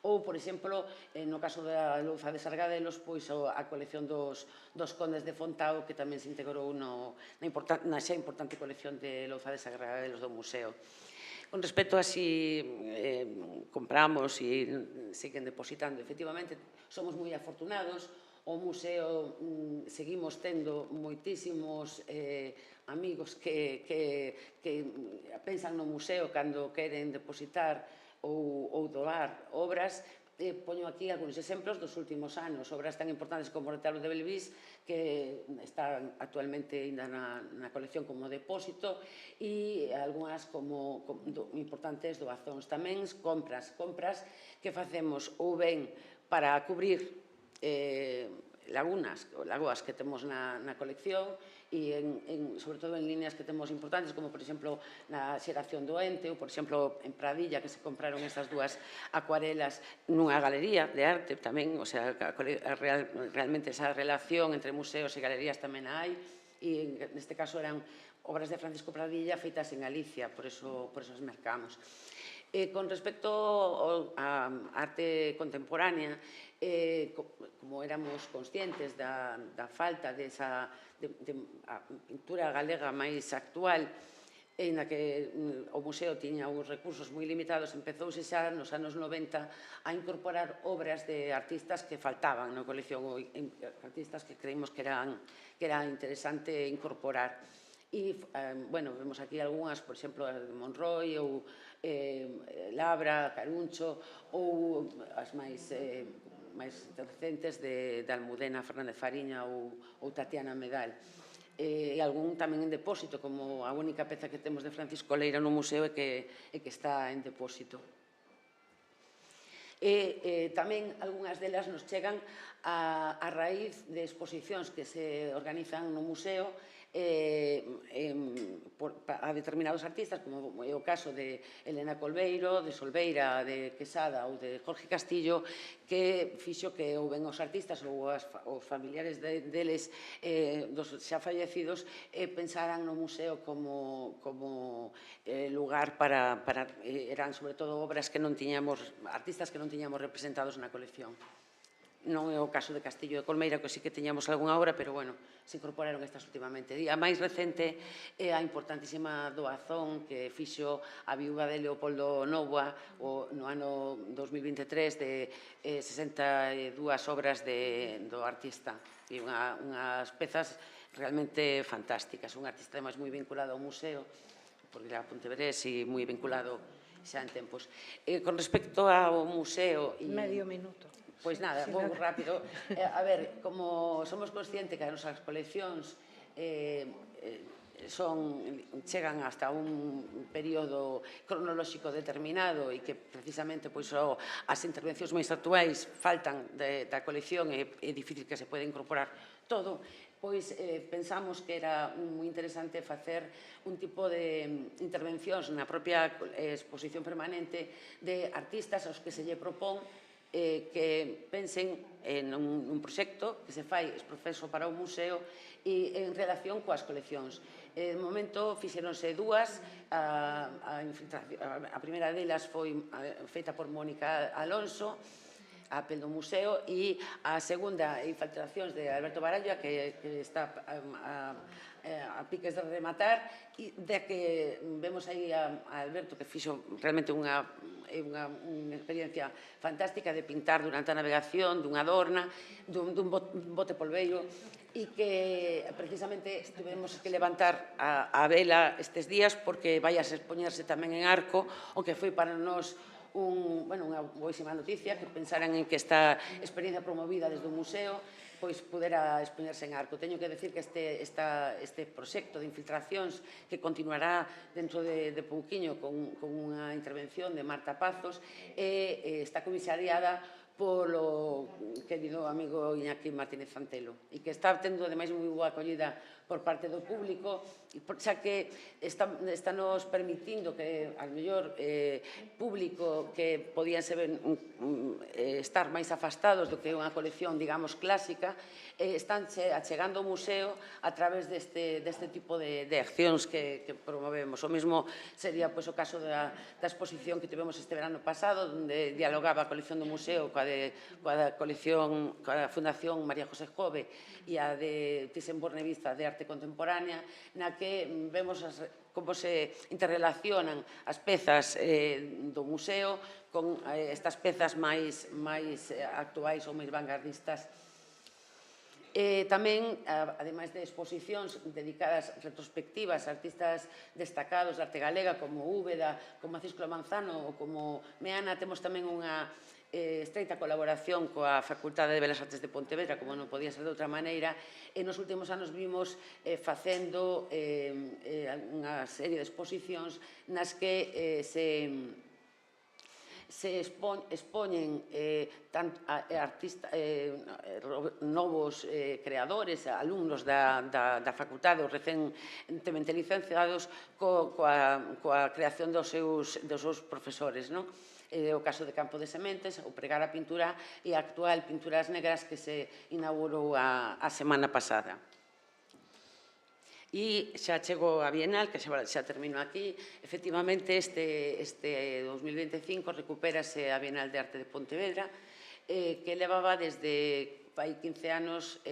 Ou, por exemplo, no caso da louza de Sargadelos, a colección dos condes de Fontao, que tamén se integrou na xa importante colección de louza de Sargadelos do museo. Con respecto a si compramos e siguen depositando, efectivamente, somos moi afortunados. O museo seguimos tendo moitísimos amigos que pensan no museo cando queren depositar ou doar obras. Poño aquí algúns exemplos dos últimos anos, obras tan importantes como o retablo de Belvís, que está actualmente ainda na colección como depósito, e algunhas como importantes doazóns. Tamén compras que facemos ou ben para cubrir lagoas que temos na colección, e sobre todo en líneas que temos importantes, como por exemplo na xeración do Ente, ou por exemplo en Pradilla, que se compraron estas dúas acuarelas nunha galería de arte tamén, o sea, realmente esa relación entre museos e galerías tamén a hai, e neste caso eran obras de Francisco Pradilla feitas en Galicia, por eso as mercamos. Con respecto á arte contemporánea, como éramos conscientes da falta desa pintura galega máis actual, en la que o museo tiña uns recursos moi limitados, empezouse xa nos anos 90 a incorporar obras de artistas que faltaban na colección, artistas que creímos que era interesante incorporar. E, vemos aquí algunhas, por exemplo, de Monroy, ou Labra, Caruncho, ou as máis recentes de Almudena Fernández Fariña ou Tatiana Medal. E algún tamén en depósito, como a única peza que temos de Francisco Leira no museo e que está en depósito. E tamén algunhas delas nos chegan a raíz de exposicións que se organizan no museo a determinados artistas, como é o caso de Elena Colbeiro, de Solveira, de Quesada ou de Jorge Castillo, que fixo que ou ben os artistas ou os familiares deles, dos xa fallecidos, pensaran no museo como lugar para... Eran, sobre todo, obras que non tiñamos, artistas que non tiñamos representados na colección. Non é o caso de Castillo de Colmeira, que sí que teñamos algunha obra, pero, bueno, se incorporaron estas últimamente. E a máis recente é a importantísima doazón que fixo a viúva de Leopoldo Novoa no ano 2023 de 62 obras do artista. E unhas pezas realmente fantásticas. Un artista, además, moi vinculado ao museo, porque era Pontevedrés e moi vinculado xa en tempos. Con respecto ao museo... Medio minuto. Pois nada, vou rápido. A ver, como somos conscientes que as nosas coleccións chegan hasta un período cronolóxico determinado e que precisamente as intervencións máis actuais faltan da colección e é difícil que se poida incorporar todo, pois pensamos que era moi interesante facer un tipo de intervencións na propia exposición permanente de artistas aos que se lle propón que pensen en un proxecto que se fai exprofeso para o museo e en relación coas coleccións. De momento fixeronse dúas, a primeira delas foi feita por Mónica Alonso, a apel do museo, e a segunda, infiltracións de Alberto Baralla, que está a piques de rematar, e de que vemos aí a Alberto, que fixo realmente unha experiencia fantástica de pintar durante a navegación dunha adorna, dun bote polveiro, e que precisamente tivemos que levantar a vela estes días porque vai a expoñerse tamén en Arco, o que foi para nós unha boísima noticia, que pensaran en que esta experiencia promovida desde o museo pois pudera expoñerse en Arco. Teño que decir que este proxecto de infiltracións que continuará dentro de pouquiño con unha intervención de Marta Pazos está comisariada polo querido amigo Iñaki Martínez Antelo e que está tendo ademais moi boa acollida por parte do público, xa que está nos permitindo que, ao mellor, público que podían estar máis afastados do que é unha colección, digamos, clásica, están achegando ao museo a través deste tipo de accións que promovemos. O mesmo sería o caso da exposición que tivemos este verano pasado, onde dialogaba a colección do museo coa Fundación María José Jove e a de Thyssen-Bornemisza Vista de Arte Contemporánea, na que vemos como se interrelacionan as pezas do museo con estas pezas máis actuais ou máis vanguardistas. Tamén, ademais de exposicións dedicadas retrospectivas a artistas destacados da arte galega como Úbeda, como Cisclo Manzano ou como Meana, temos tamén unha estreita colaboración coa Facultade de Belas Artes de Pontevedra, como non podía ser de outra maneira, e nos últimos anos vimos facendo unha serie de exposicións nas que se expoñen novos creadores, alumnos da facultade ou recentemente licenciados coa creación dos seus profesores, non? O caso de Campo de Sementes, o Pregar a Pintura e a actual Pinturas Negras que se inaugurou a semana pasada. E xa chego a Bienal, que xa termino aquí. Efectivamente, este 2025 recupérase a Bienal de Arte de Pontevedra, que levaba desde hai 15 anos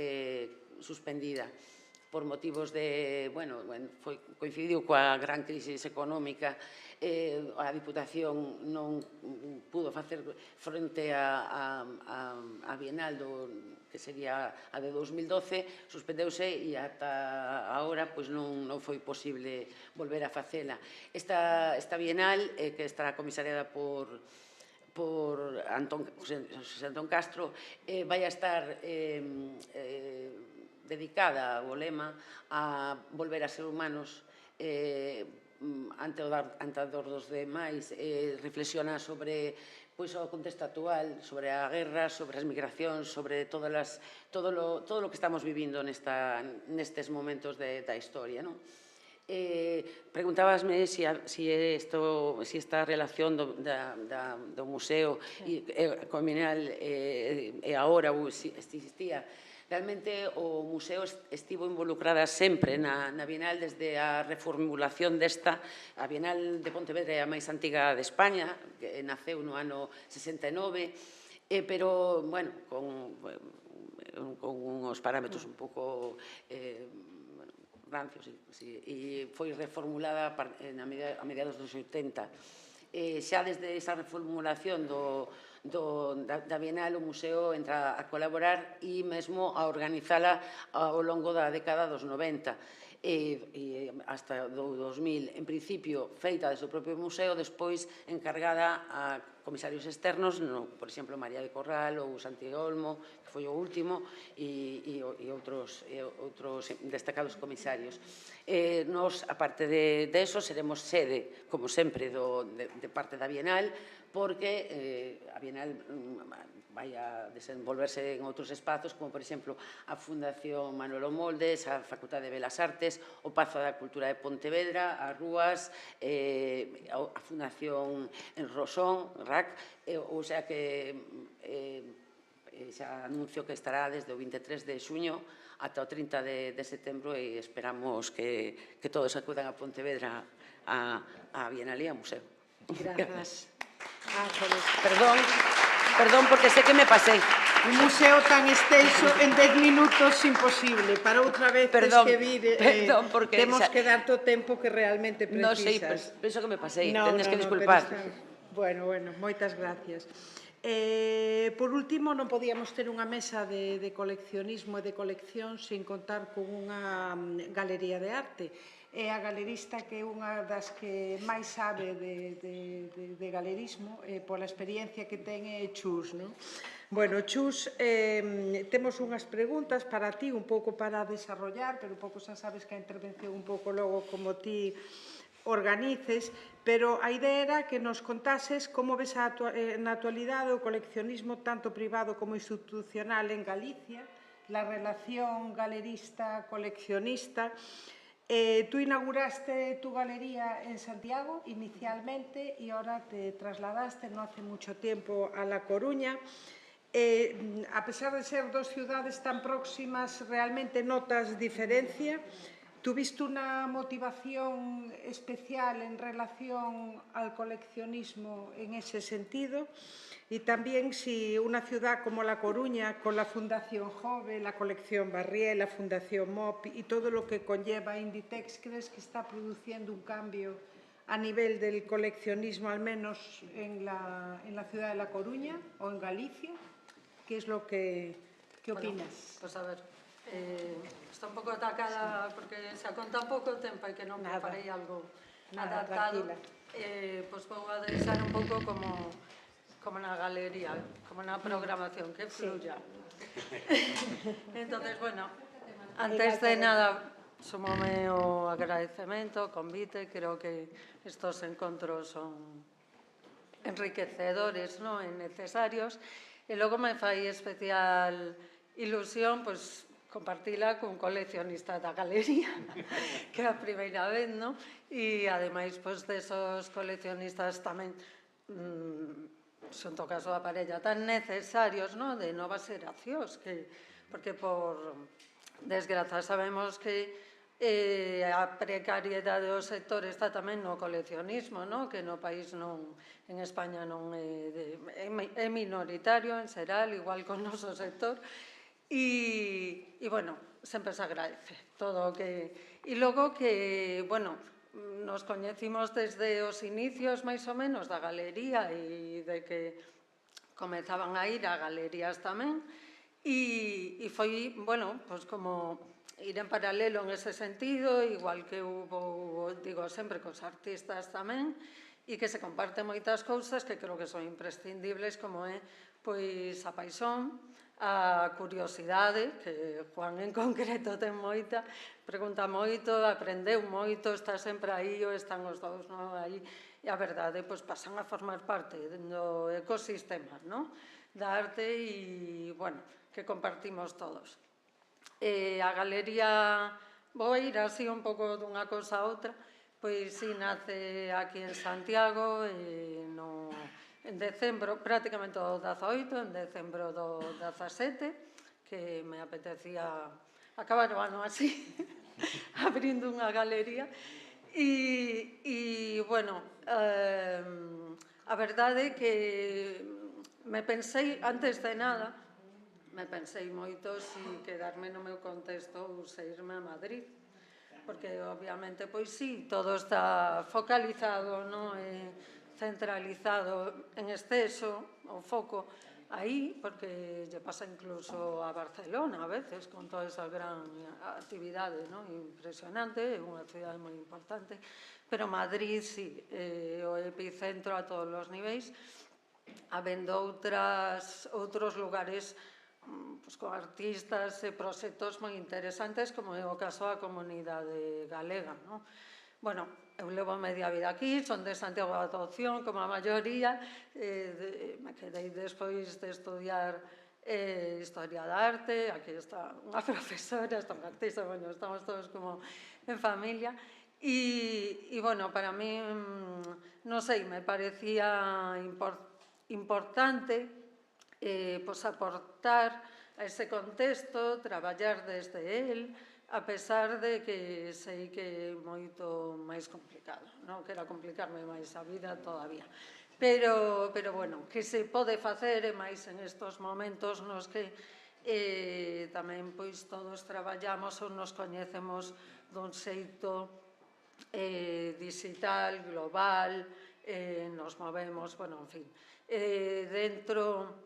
suspendida por motivos de, coincidiu coa gran crisis económica, a Diputación non pudo facer fronte a Bienal que sería a de 2012, suspendeuse e ata agora non foi posible volver a facela. Esta Bienal, que estará comisariada por José Antón Castro, vai a estar dedicada ao lema a volver a ser humanos ante a dor dos demais, reflexiona sobre pois o contexto actual, sobre a guerra, sobre as migracións, sobre todo o que estamos vivindo nestes momentos da historia, non? Preguntábasme se esta relación do museo co Bienal e agora existía. Realmente o museo estivo involucrada sempre na Bienal desde a reformulación desta. A Bienal de Pontevedra é a máis antiga de España, que naceu no ano 69, pero, bueno, con uns parámetros un pouco rancios, e foi reformulada a mediados dos 80. Xa desde esa reformulación da Bienal, o museo entra a colaborar e mesmo a organizala ao longo da década dos 90 e hasta do 2000. En principio, feita desde o propio museo, despois encargada a comisarios externos, por exemplo, María de Corral ou Santiago Olmo, que foi o último, e outros destacados comisarios. Nos, aparte de eso, seremos sede, como sempre, de parte da Bienal, porque a Bienal vai a desenvolverse en outros espazos, como, por exemplo, a Fundación Manolo Moldes, a Facultade de Belas Artes, o Pazo da Cultura de Pontevedra, as Rúas, a Fundación Rosón, RAC, ou sea que xa anuncio que estará desde o 23 de xuño ata o 30 de setembro e esperamos que todos acudan a Pontevedra a Bienal e ao museo. Gracias. Perdón, porque sé que me pasei. Un museo tan extenso en 10 minutos imposible. Para outra vez tens que vir, temos que darte o tempo que realmente precisas. Non sei, penso que me pasei, tendes que disculpar. Bueno, moitas gracias. Por último, non podíamos ter unha mesa de coleccionismo e de colección sin contar con unha galería de arte. É a galerista que é unha das que máis sabe de galerismo, pola experiencia que ten é Chus, non? Bueno, Chus, temos unhas preguntas para ti, un pouco para desarrollar, pero un pouco xa sabes que a intervención un pouco logo como ti organices, pero a idea era que nos contases como ves na actualidade o coleccionismo tanto privado como institucional en Galicia, la relación galerista-coleccionista. Tú inauguraste tu galería en Santiago inicialmente y ahora te trasladaste no hace mucho tiempo a La Coruña. A pesar de ser dos ciudades tan próximas, ¿realmente notas diferencia? ¿Tuviste una motivación especial en relación al coleccionismo en ese sentido? Y también si una ciudad como La Coruña, con la Fundación Jove, la colección Barrié, la Fundación MOP y todo lo que conlleva Inditex, ¿crees que está produciendo un cambio a nivel del coleccionismo, al menos en la ciudad de La Coruña o en Galicia? ¿Qué es lo que opinas? Pues a ver, está un pouco atacada porque se conta pouco tempo e que non preparei algo adaptado. Pois vou a deixar un pouco como na galería, como na programación, que fluya. Entonces, bueno, antes de nada, sumome o agradecemento, o convite, creo que estos encontros son enriquecedores, e necesarios, e logo me fai especial ilusión, pois, compartila cun coleccionista da galería, que é a primeira vez, e, ademais, desos coleccionistas tamén, xunto caso da parella, tan necesarios de novas xeracións, porque, por desgraza, sabemos que a precariedade do sector está tamén no coleccionismo, que no país en España non é minoritario en xeral, igual con o noso sector, e, bueno, sempre se agradece todo o que... E logo que, bueno, nos coñecimos desde os inicios, máis ou menos, da galería e de que comezaban a ir a galerías tamén, e foi, bueno, pois como ir en paralelo en ese sentido, igual que hubo, digo sempre, cos artistas tamén, e que se comparten moitas cousas que creo que son imprescindibles, como é, pois, a paixón, a curiosidade, que Juan en concreto ten moita, pregunta moito, aprendeu moito, está sempre aí, ou están os dous aí, e a verdade, pois, pasan a formar parte do ecosistema, non? Da arte e, bueno, que compartimos todos. A galería, vou ir así un pouco dunha cousa a outra, pois si nace aquí en Santiago, en decembro, prácticamente o 18, en decembro do 17, que me apetecía acabar o ano así, abrindo unha galería. E, bueno, a verdade é que me pensei, antes de nada, me pensei moito se quedarme no meu contexto ou se irme a Madrid, porque, obviamente, pois sí, todo está focalizado, centralizado en exceso, o foco aí, porque lle pasa incluso a Barcelona a veces, con toda esa gran actividade impresionante, é unha cidade moi importante, pero Madrid, sí, o epicentro a todos os niveis, habendo outros lugares con artistas e proxectos moi interesantes, como é o caso da comunidade galega. Bueno, eu levo media vida aquí, son de Santiago de Adopción, como a maioría, me quedei despois de estudiar Historia da Arte, aquí está unha profesora, está un artista, bueno, estamos todos como en familia, e, bueno, para mí, non sei, me parecía importante aportar a ese contexto, traballar desde el, a pesar de que sei que é moito máis complicado, non quero complicarme máis a vida todavía. Pero, bueno, que se pode facer, e máis en estos momentos nos que tamén pois todos traballamos ou nos coñecemos dun xeito digital, global, nos movemos, bueno, en fin. Dentro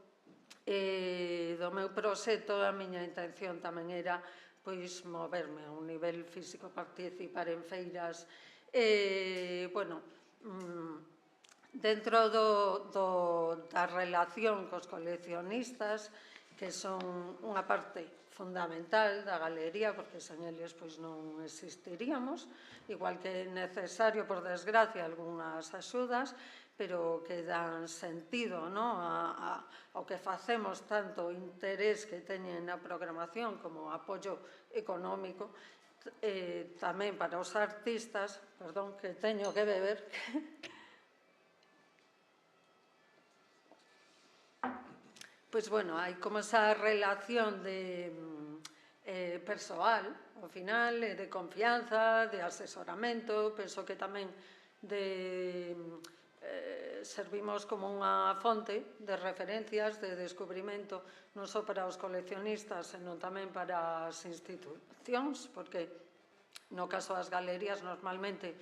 do meu proxecto, a miña intención tamén era pois moverme a un nivel físico, participar en feiras, bueno, dentro da relación cos coleccionistas, que son unha parte fundamental da galería, porque sen eles pois non existiríamos, igual que é necesario, por desgracia, algunhas axudas, pero que dan sentido ao que facemos, tanto o interés que teñen na programación como o apoio económico, tamén para os artistas, perdón, que teño que beber, pois, bueno, hai como esa relación persoal, ao final, de confianza, de asesoramento, penso que tamén servimos como unha fonte de referencias, de descubrimento, non só para os coleccionistas, senón tamén para as institucións, porque no caso das galerías, normalmente,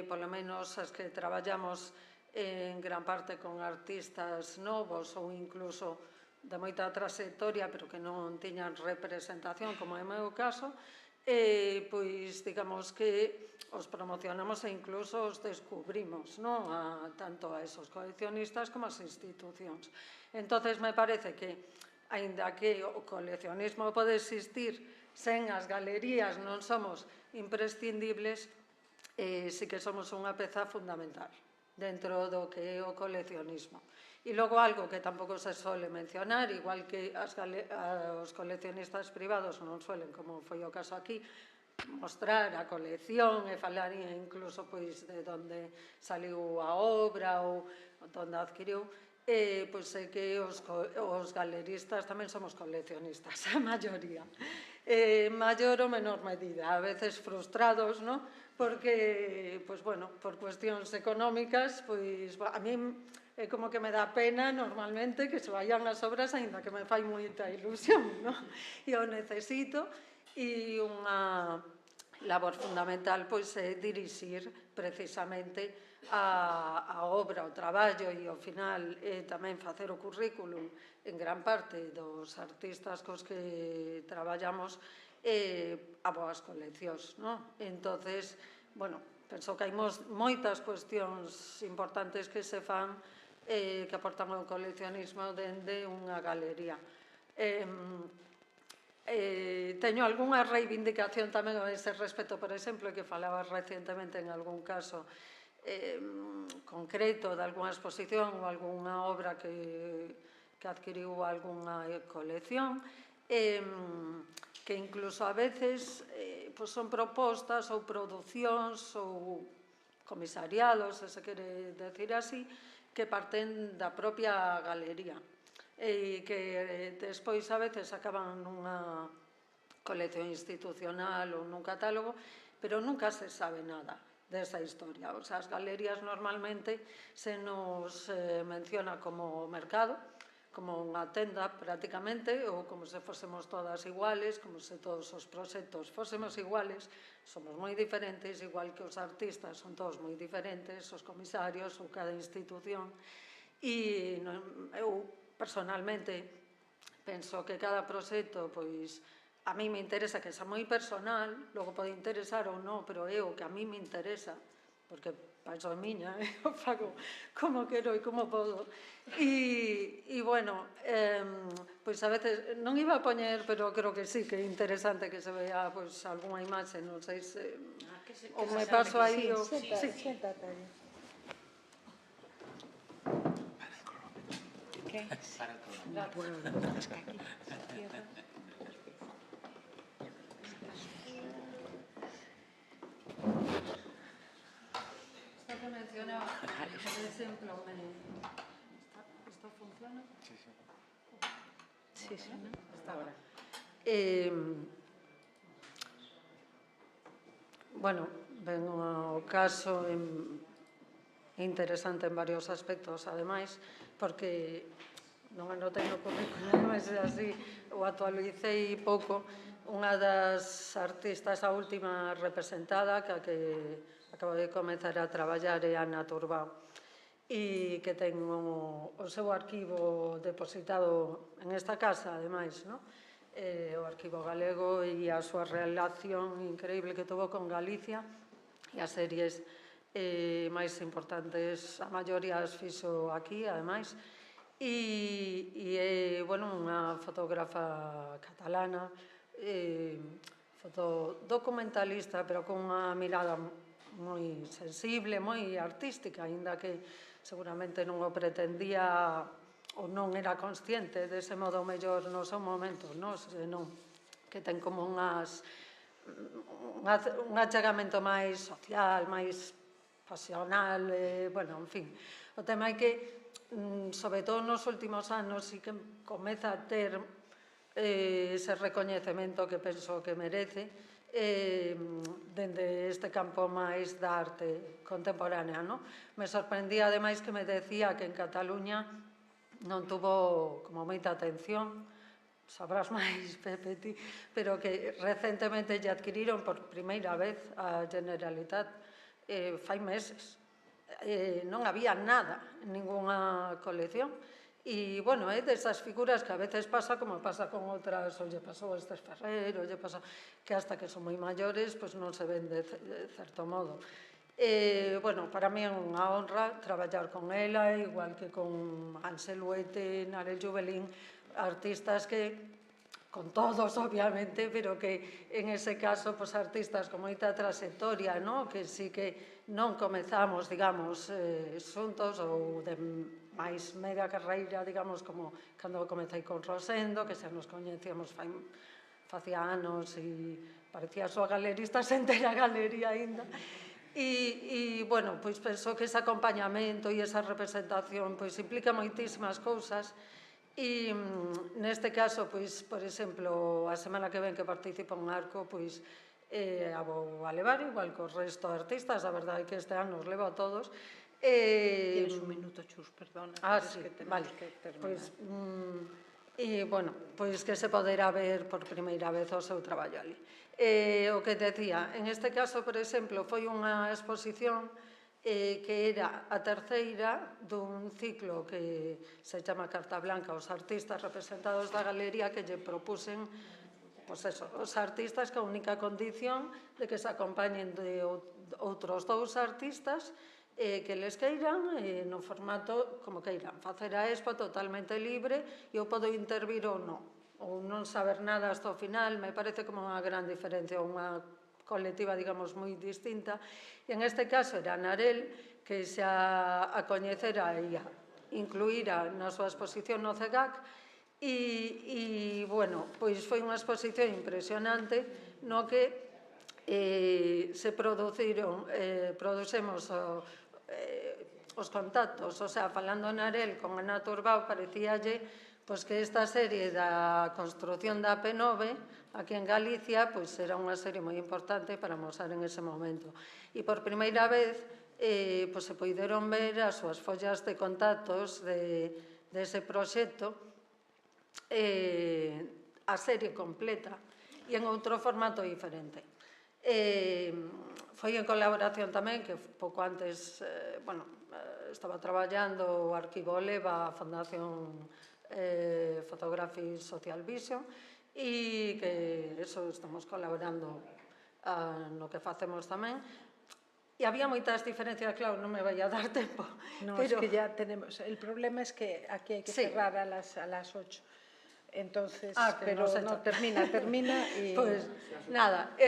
polo menos as que traballamos en gran parte con artistas novos ou incluso de moita trayectoria, pero que non tiñan representación, como é o meu caso, pois, digamos que os promocionamos e incluso os descubrimos, tanto a esos coleccionistas como as institucións. Entonces, me parece que, aínda que o coleccionismo pode existir sen as galerías, non somos imprescindibles, sí que somos unha peza fundamental dentro do que é o coleccionismo. E logo, algo que tampouco se suele mencionar, igual que os coleccionistas privados non suelen, como foi o caso aquí, mostrar a colección e falar incluso de onde saliu a obra ou onde adquiriu, pois é que os galeristas tamén somos coleccionistas, a maioría. Maior ou menor medida, a veces frustrados, porque, bueno, por cuestións económicas, a mí é como que me dá pena normalmente que se vayan as obras, aínda que me fai moita ilusión, e o necesito, e unha labor fundamental é dirixir precisamente a obra, o traballo, e ao final tamén facer o currículum en gran parte dos artistas cos que traballamos a boas coleccións. Entonces, bueno, penso que hai moitas cuestións importantes que se fan que aportan ao coleccionismo dende unha galería. Teño algunha reivindicación tamén a ese respecto, por exemplo, que falaba recientemente en algún caso concreto de algunha exposición ou algunha obra que adquiriu algunha colección, que incluso a veces son propostas ou producións ou comisariados, se se quere decir así, que parten da propia galería e que despois a veces acaban nunha colección institucional ou nun catálogo, pero nunca se sabe nada desa historia. O sea, as galerías normalmente se nos menciona como mercado, como unha tenda prácticamente, ou como se fósemos todas iguales, como se todos os proxectos fósemos iguales. Somos moi diferentes, igual que os artistas son todos moi diferentes, os comisarios ou cada institución. E eu, personalmente, penso que cada proxecto, pois, a mí me interesa que sea moi personal, logo pode interesar ou non, pero é o que a mí me interesa, porque para iso é miña, eu fago como quero e como podo. E, bueno, pois a veces, non iba a poñer, pero creo que sí, que é interesante que se vea algunha imaxe, non sei se... Ou me paso aí o... Siéntate aí. ¿Qué? Para el cronómetro. Es que aquí cierra. Esto que mencionaba, por ejemplo, ¿esto funciona? Sí, sí. Sí, sí. Hasta ahora. Bueno, ven o caso interesante en varios aspectos, ademais, porque non anotei no currículum, mas así o actualicei pouco. Unha das artistas, a última representada, que acabo de comezar a traballar, é Ana Turbao, e que ten o seu arquivo depositado en esta casa, ademais, o arquivo galego e a súa relación increíble que tuvo con Galicia e as series máis importantes, a maioría as fixo aquí, ademais, e é, bueno, unha fotógrafa catalana, fotodocumentalista, pero con unha mirada moi sensible, moi artística, aínda que seguramente non o pretendía ou non era consciente dese modo mellor no seu momento, senón que ten como un achegamento máis social, máis pasional, bueno, en fin. O tema é que, sobre todo nos últimos anos, sí que comeza a ter ese recoñecemento que penso que merece dende este campo máis da arte contemporánea. Me sorprendía, ademais, que me decía que en Cataluña non tuvo como moita atención, sabrás máis, Pepe, ti, pero que recentemente lle adquiriron por primeira vez a Generalitat fai meses. Non había nada, ninguna colección. E, bueno, é desas figuras que a veces pasa como pasa con outras, ou lle pasou a Esther Ferrer, ou lle pasa que hasta que son moi maiores, pois non se ven de certo modo. Bueno, para mí é unha honra traballar con ela, igual que con Ansel Huete, Narel Jubelín, artistas que, con todos, obviamente, pero que en ese caso, pues, artistas con moita trayectoria, que sí que non comezamos, digamos, xuntos ou de máis media carreira, digamos, como cando comecei con Rosendo, que xa nos coñecíamos facía anos e parecía a súa galerista sen ter a galería aínda. E, bueno, pois penso que ese acompañamento e esa representación pois implica moitísimas cousas. E neste caso, pois, por exemplo, a semana que ven que participo en Arco, pois a vou a levar igual que o resto de artistas, a verdade é que este ano os levo a todos. Tienes un minuto, Chus, perdona. Sí, vale. Pois, e, bueno, pois que se poderá ver por primeira vez o seu traballo ali. O que decía, en este caso, por exemplo, foi unha exposición que era a terceira dun ciclo que se chama Carta Blanca aos artistas representados da galería, que lle propusen os artistas con a única condición de que se acompañen de outros dous artistas que les queiran no formato como queiran, facer a expo totalmente libre e eu podo intervir ou non. ou non saber nada hasta o final, me parece como unha gran diferencia, unha colectiva, digamos, moi distinta. E en este caso era Narel, que xa a coñecera e a incluíra na súa exposición no CEGAC, e, bueno, pois foi unha exposición impresionante no que se producemos os contactos, o sea, falando Narel con Ana Turbao, parecíalle que esta serie da construción da P9 aquí en Galicia era unha serie moi importante para mostrar en ese momento. E por primeira vez se poideron ver as súas follas de contactos dese proxecto, a serie completa e en outro formato diferente. Foi en colaboración tamén, que pouco antes estaba traballando o Arquivo Leva, a Fundación Photography Social Vision, e que estamos colaborando no que facemos tamén. E había moitas diferencias, claro, non me vai a dar tempo. No, es que ya tenemos, el problema es que aquí hai que cerrar a las 8. Entonces, pero no, termina y... Pues nada,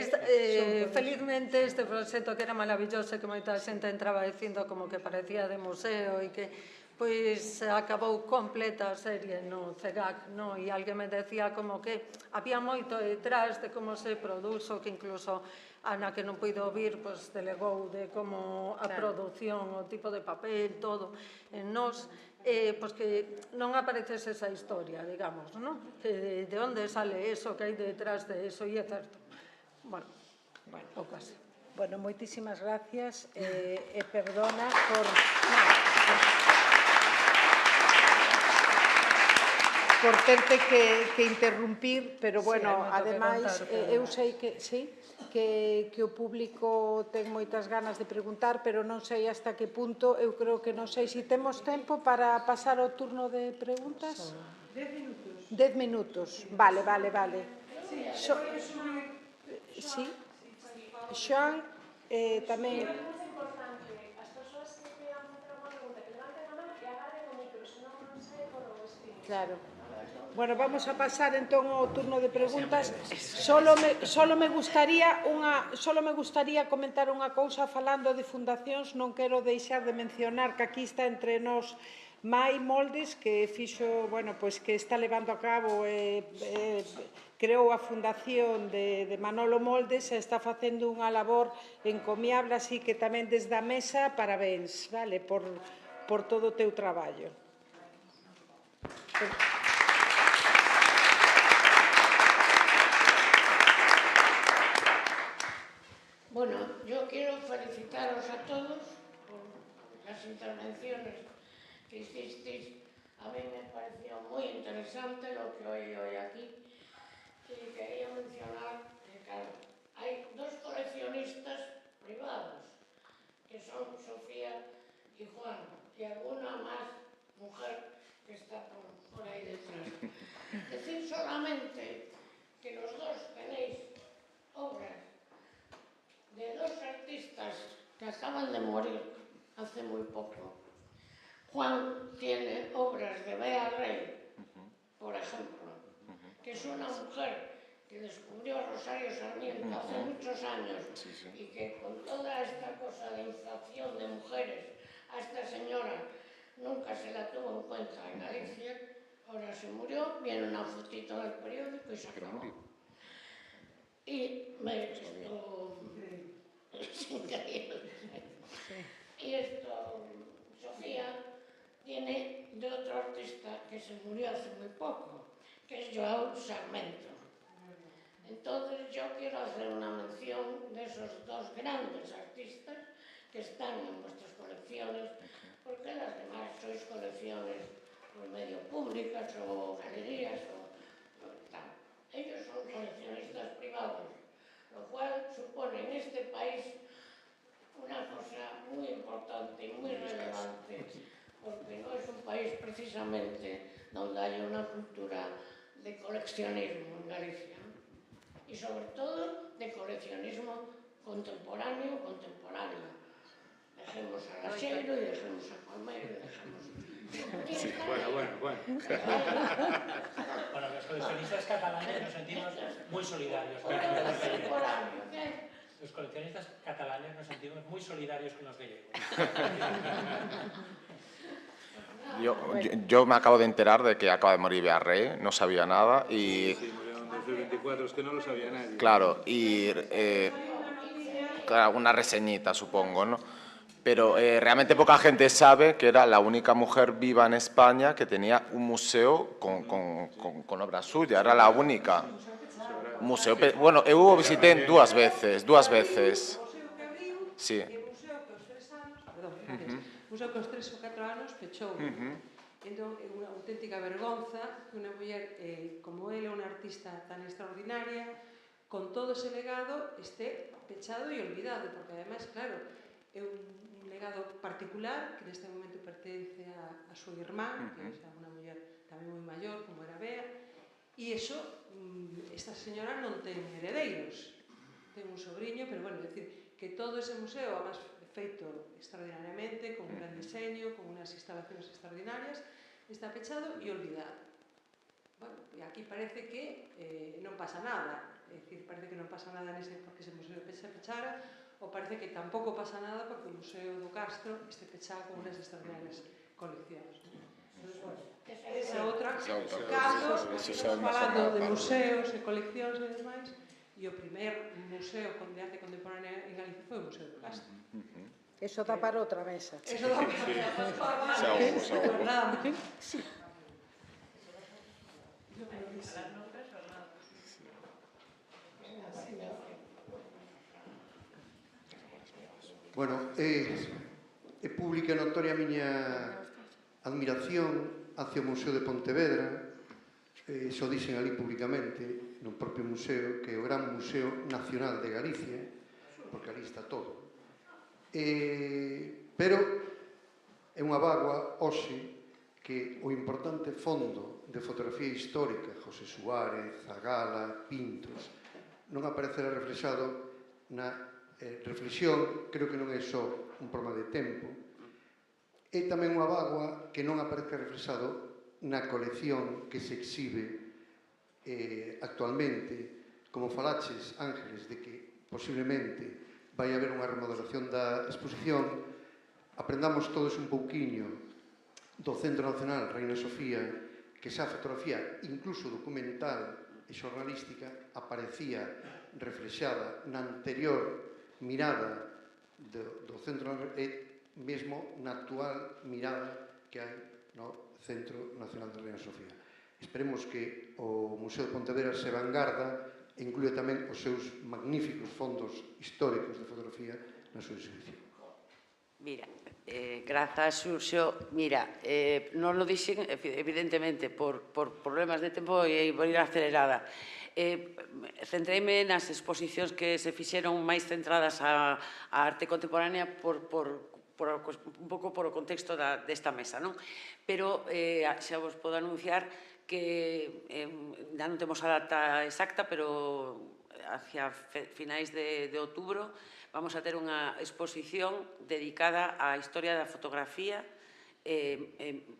felizmente este proxecto que era maravilloso, que moita xente entraba dicindo como que parecía de museo e que acabou completa a serie no CEGAC, e alguén me decía como que había moito detrás de como se produzo, que incluso Ana, que non puido vir, delegou de como a produción, o tipo de papel, todo, en nós, que non aparecese esa historia, digamos, de onde sale eso, que hai detrás de eso, e é certo. Bueno, pouco así. Bueno, moitísimas gracias, e perdona por terte que interrumpir, pero bueno, ademais, eu sei que sí, que o público ten moitas ganas de preguntar, pero non sei hasta que punto, eu creo que non sei se temos tempo para pasar ao turno de preguntas. 10 minutos. 10 minutos, vale. Sí, Xoan, tamén... Claro. Bueno, vamos a pasar entón ao turno de preguntas. Solo me gustaría comentar unha cousa falando de fundacións. Non quero deixar de mencionar que aquí está entre nós Mai Moldes, que fixo, que está levando a cabo, creou a fundación de Manolo Moldes e está facendo unha labor encomiable, así que tamén desde a mesa, parabéns, vale, por todo o teu traballo. Bueno, yo quiero felicitaros a todos por las intervenciones que hicisteis. A mí me pareció muy interesante lo que oí hoy aquí. Y quería mencionar que, claro, hay dos coleccionistas privados, que son Sofía y Juan, y alguna más mujer que está por ahí detrás. Decir solamente que los dos tenéis obras de dos artistas que acaban de morir hace muy poco. Juan tiene obras de Bea Rey, por ejemplo, que es una mujer que descubrió a Rosario Sarmiento hace muchos años y que con toda esta cosa de inflación de mujeres, a esta señora nunca se la tuvo en cuenta en Galicia, ahora se murió, viene una fotito en el periódico y se acabó. Y es increíble. Y esto, Sofía tiene de otro artista que se murió hace muy poco, que es Joao Sarmento. Entonces yo quiero hacer una mención de esos dos grandes artistas que están en vuestras colecciones, porque las demás sois colecciones por medio públicas o galerías o tal. Ellos son coleccionistas privados, lo cual supone en este país una cosa muy importante y muy relevante, porque no es un país precisamente donde haya una cultura de coleccionismo en Galicia, y sobre todo de coleccionismo contemporáneo. Dejemos a Laxeiro e dejemos a Palmeiro e dejemos... Sí, bueno. Bueno, los coleccionistas catalanes nos sentimos muy solidarios con los gallegos. Los coleccionistas catalanes nos sentimos muy solidarios con los gallegos. Yo me acabo de enterar de que acaba de morir Bearré, no sabía nada y... Sí, murió en 2024, es que no lo sabía nadie. Claro, y claro, una reseñita supongo, ¿no? Pero realmente poca gente sabe que era la única mujer viva en España que tenía un museo con obra suya, era la única. Museo, bueno, eu o visité dúas veces. Sí. O museo que os 3 ou 4 anos pechou. Entón, é unha auténtica vergonza que unha muller como ele, unha artista tan extraordinaria, con todo ese legado, esté pechado e olvidado, porque ademais, claro, é un legado particular que neste momento pertence a súa irmán, que é unha muller tamén moi maior, como era Bea, e iso, esta señora non ten heredeiros, ten un sobrinho, pero, bueno, é dicir, que todo ese museo, además, feito extraordinariamente, con un gran diseño, con unas instalaciones extraordinarias, está pechado e olvidado. Bueno, e aquí parece que non pasa nada, é dicir, parece que non pasa nada porque ese museo se pechara, ou parece que tampouco pasa nada porque o Museo do Castro este pechado con unas extraordinarias coleccións. Esa outra, cando estamos falando de museos e coleccións e demais, e o primer museo de arte contemporánea en Galicia foi o Museo do Castro. Eso dá para outra mesa. Eso dá para outra mesa. Bueno, é pública e notoria a miña admiración hacia o Museo de Pontevedra, xo dixen ali públicamente, no propio museo, que é o Gran Museo Nacional de Galicia, porque ali está todo. Pero é unha bágoa, hoxe, que o importante fondo de fotografía histórica, José Suárez, Zagala, Pintos, non aparecerá reflexado na reflexión, creo que non é só un problema de tempo, é tamén unha bágoa que non aparece reflexado na colección que se exhibe actualmente, como falaches, Ángeles, de que posiblemente vai haber unha remodelación da exposición, aprendamos todos un pouquiño do Centro Nacional Reina Sofía, que xa a fotografía, incluso documental e xornalística, aparecía reflexada na anterior mirada do Centro Nacional e mesmo na actual mirada que hai no Centro Nacional de Reina Sofía. Esperemos que o Museo de Pontevedra se vanguarda e inclúe tamén os seus magníficos fondos históricos de fotografía na súa exhibición. Mira, grazas, Xurxo. Mira, non lo dixen, evidentemente, por problemas de tempo e por ir acelerada. Centreime nas exposicións que se fixeron máis centradas á arte contemporánea un pouco por o contexto desta mesa, non? Pero xa vos podo anunciar que já non temos a data exacta, pero hacia finais de outubro vamos a ter unha exposición dedicada á historia da fotografía,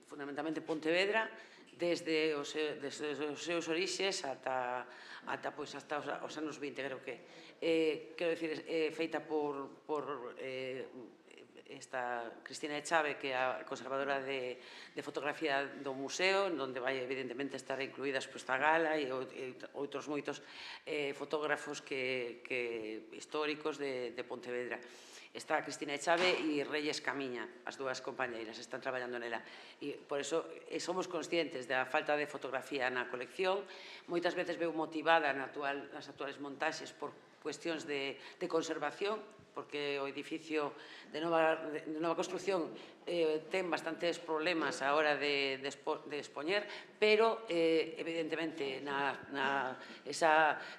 fundamentalmente Pontevedra, desde os seus orixes ata os anos 20, creo que. Quero dicir, feita por esta Cristina Echave, que é a conservadora de fotografía do museo, onde vai evidentemente estar incluídas Zagala e outros moitos fotógrafos históricos de Pontevedra. Está Cristina Echave e Reyes Camiña, as dúas compañeiras, están traballando nela. E por iso somos conscientes da falta de fotografía na colección. Moitas veces veu motivada nas actuales montaxes por cuestións de conservación, porque o edificio de nova construcción ten bastantes problemas a hora de expoñer, pero evidentemente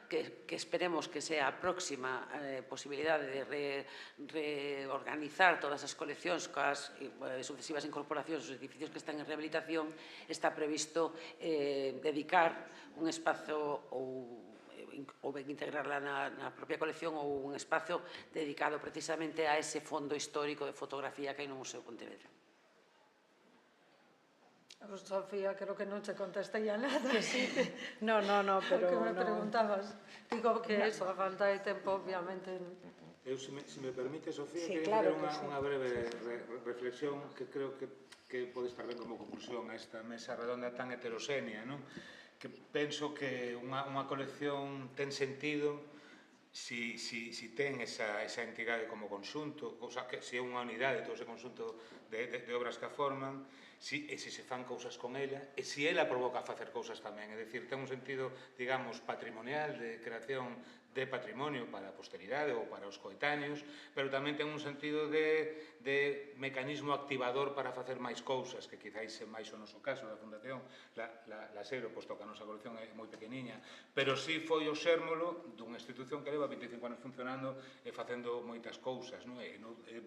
que esperemos que sea a próxima posibilidade de reorganizar todas as coleccións coas sucesivas incorporacións dos edificios que están en rehabilitación, está previsto dedicar un espazo ou ben integrarla na propia colección ou un espazo dedicado precisamente a ese fondo histórico de fotografía que hai no Museo Pontevedra. Sofía, creo que non che contestei a nada. No, pero... Que me preguntabas. Digo que eso, a falta de tempo, obviamente... Eu, se me permite, Sofía, Sí, quería claro facer que sí. unha breve reflexión que creo que pode estar ben como conclusión a esta mesa redonda tan heteroxénea, non? Que penso que unha colección ten sentido si ten esa entidade como conxunto, o sea, que se é unha unidade todo ese conxunto de obras que a forman, e se se fan cousas con ela, e se ela provoca facer cousas tamén, é dicir, ten un sentido, digamos, patrimonial de creación de patrimonio para a posteridade ou para os coetáneos, pero tamén ten un sentido de mecanismo activador para facer máis cousas, que quizáis é máis o noso caso da Fundación La Sero, posto que a nosa colección é moi pequeniña, pero si foi o xérmolo dunha institución que leva 25 anos funcionando e facendo moitas cousas, non? E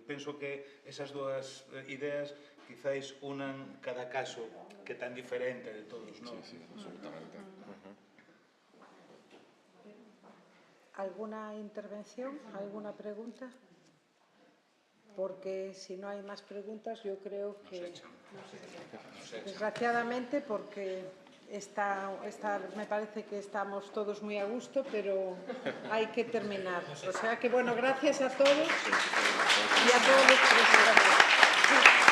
penso que esas dúas ideas quizáis unan cada caso que é tan diferente de todos nós. Sí, absolutamente. ¿Alguna intervención? ¿Alguna pregunta? Porque si no hay más preguntas, yo creo que... Desgraciadamente, porque me parece que estamos todos muy a gusto, pero hay que terminar. O sea que, bueno, gracias a todos y a todos los presentes.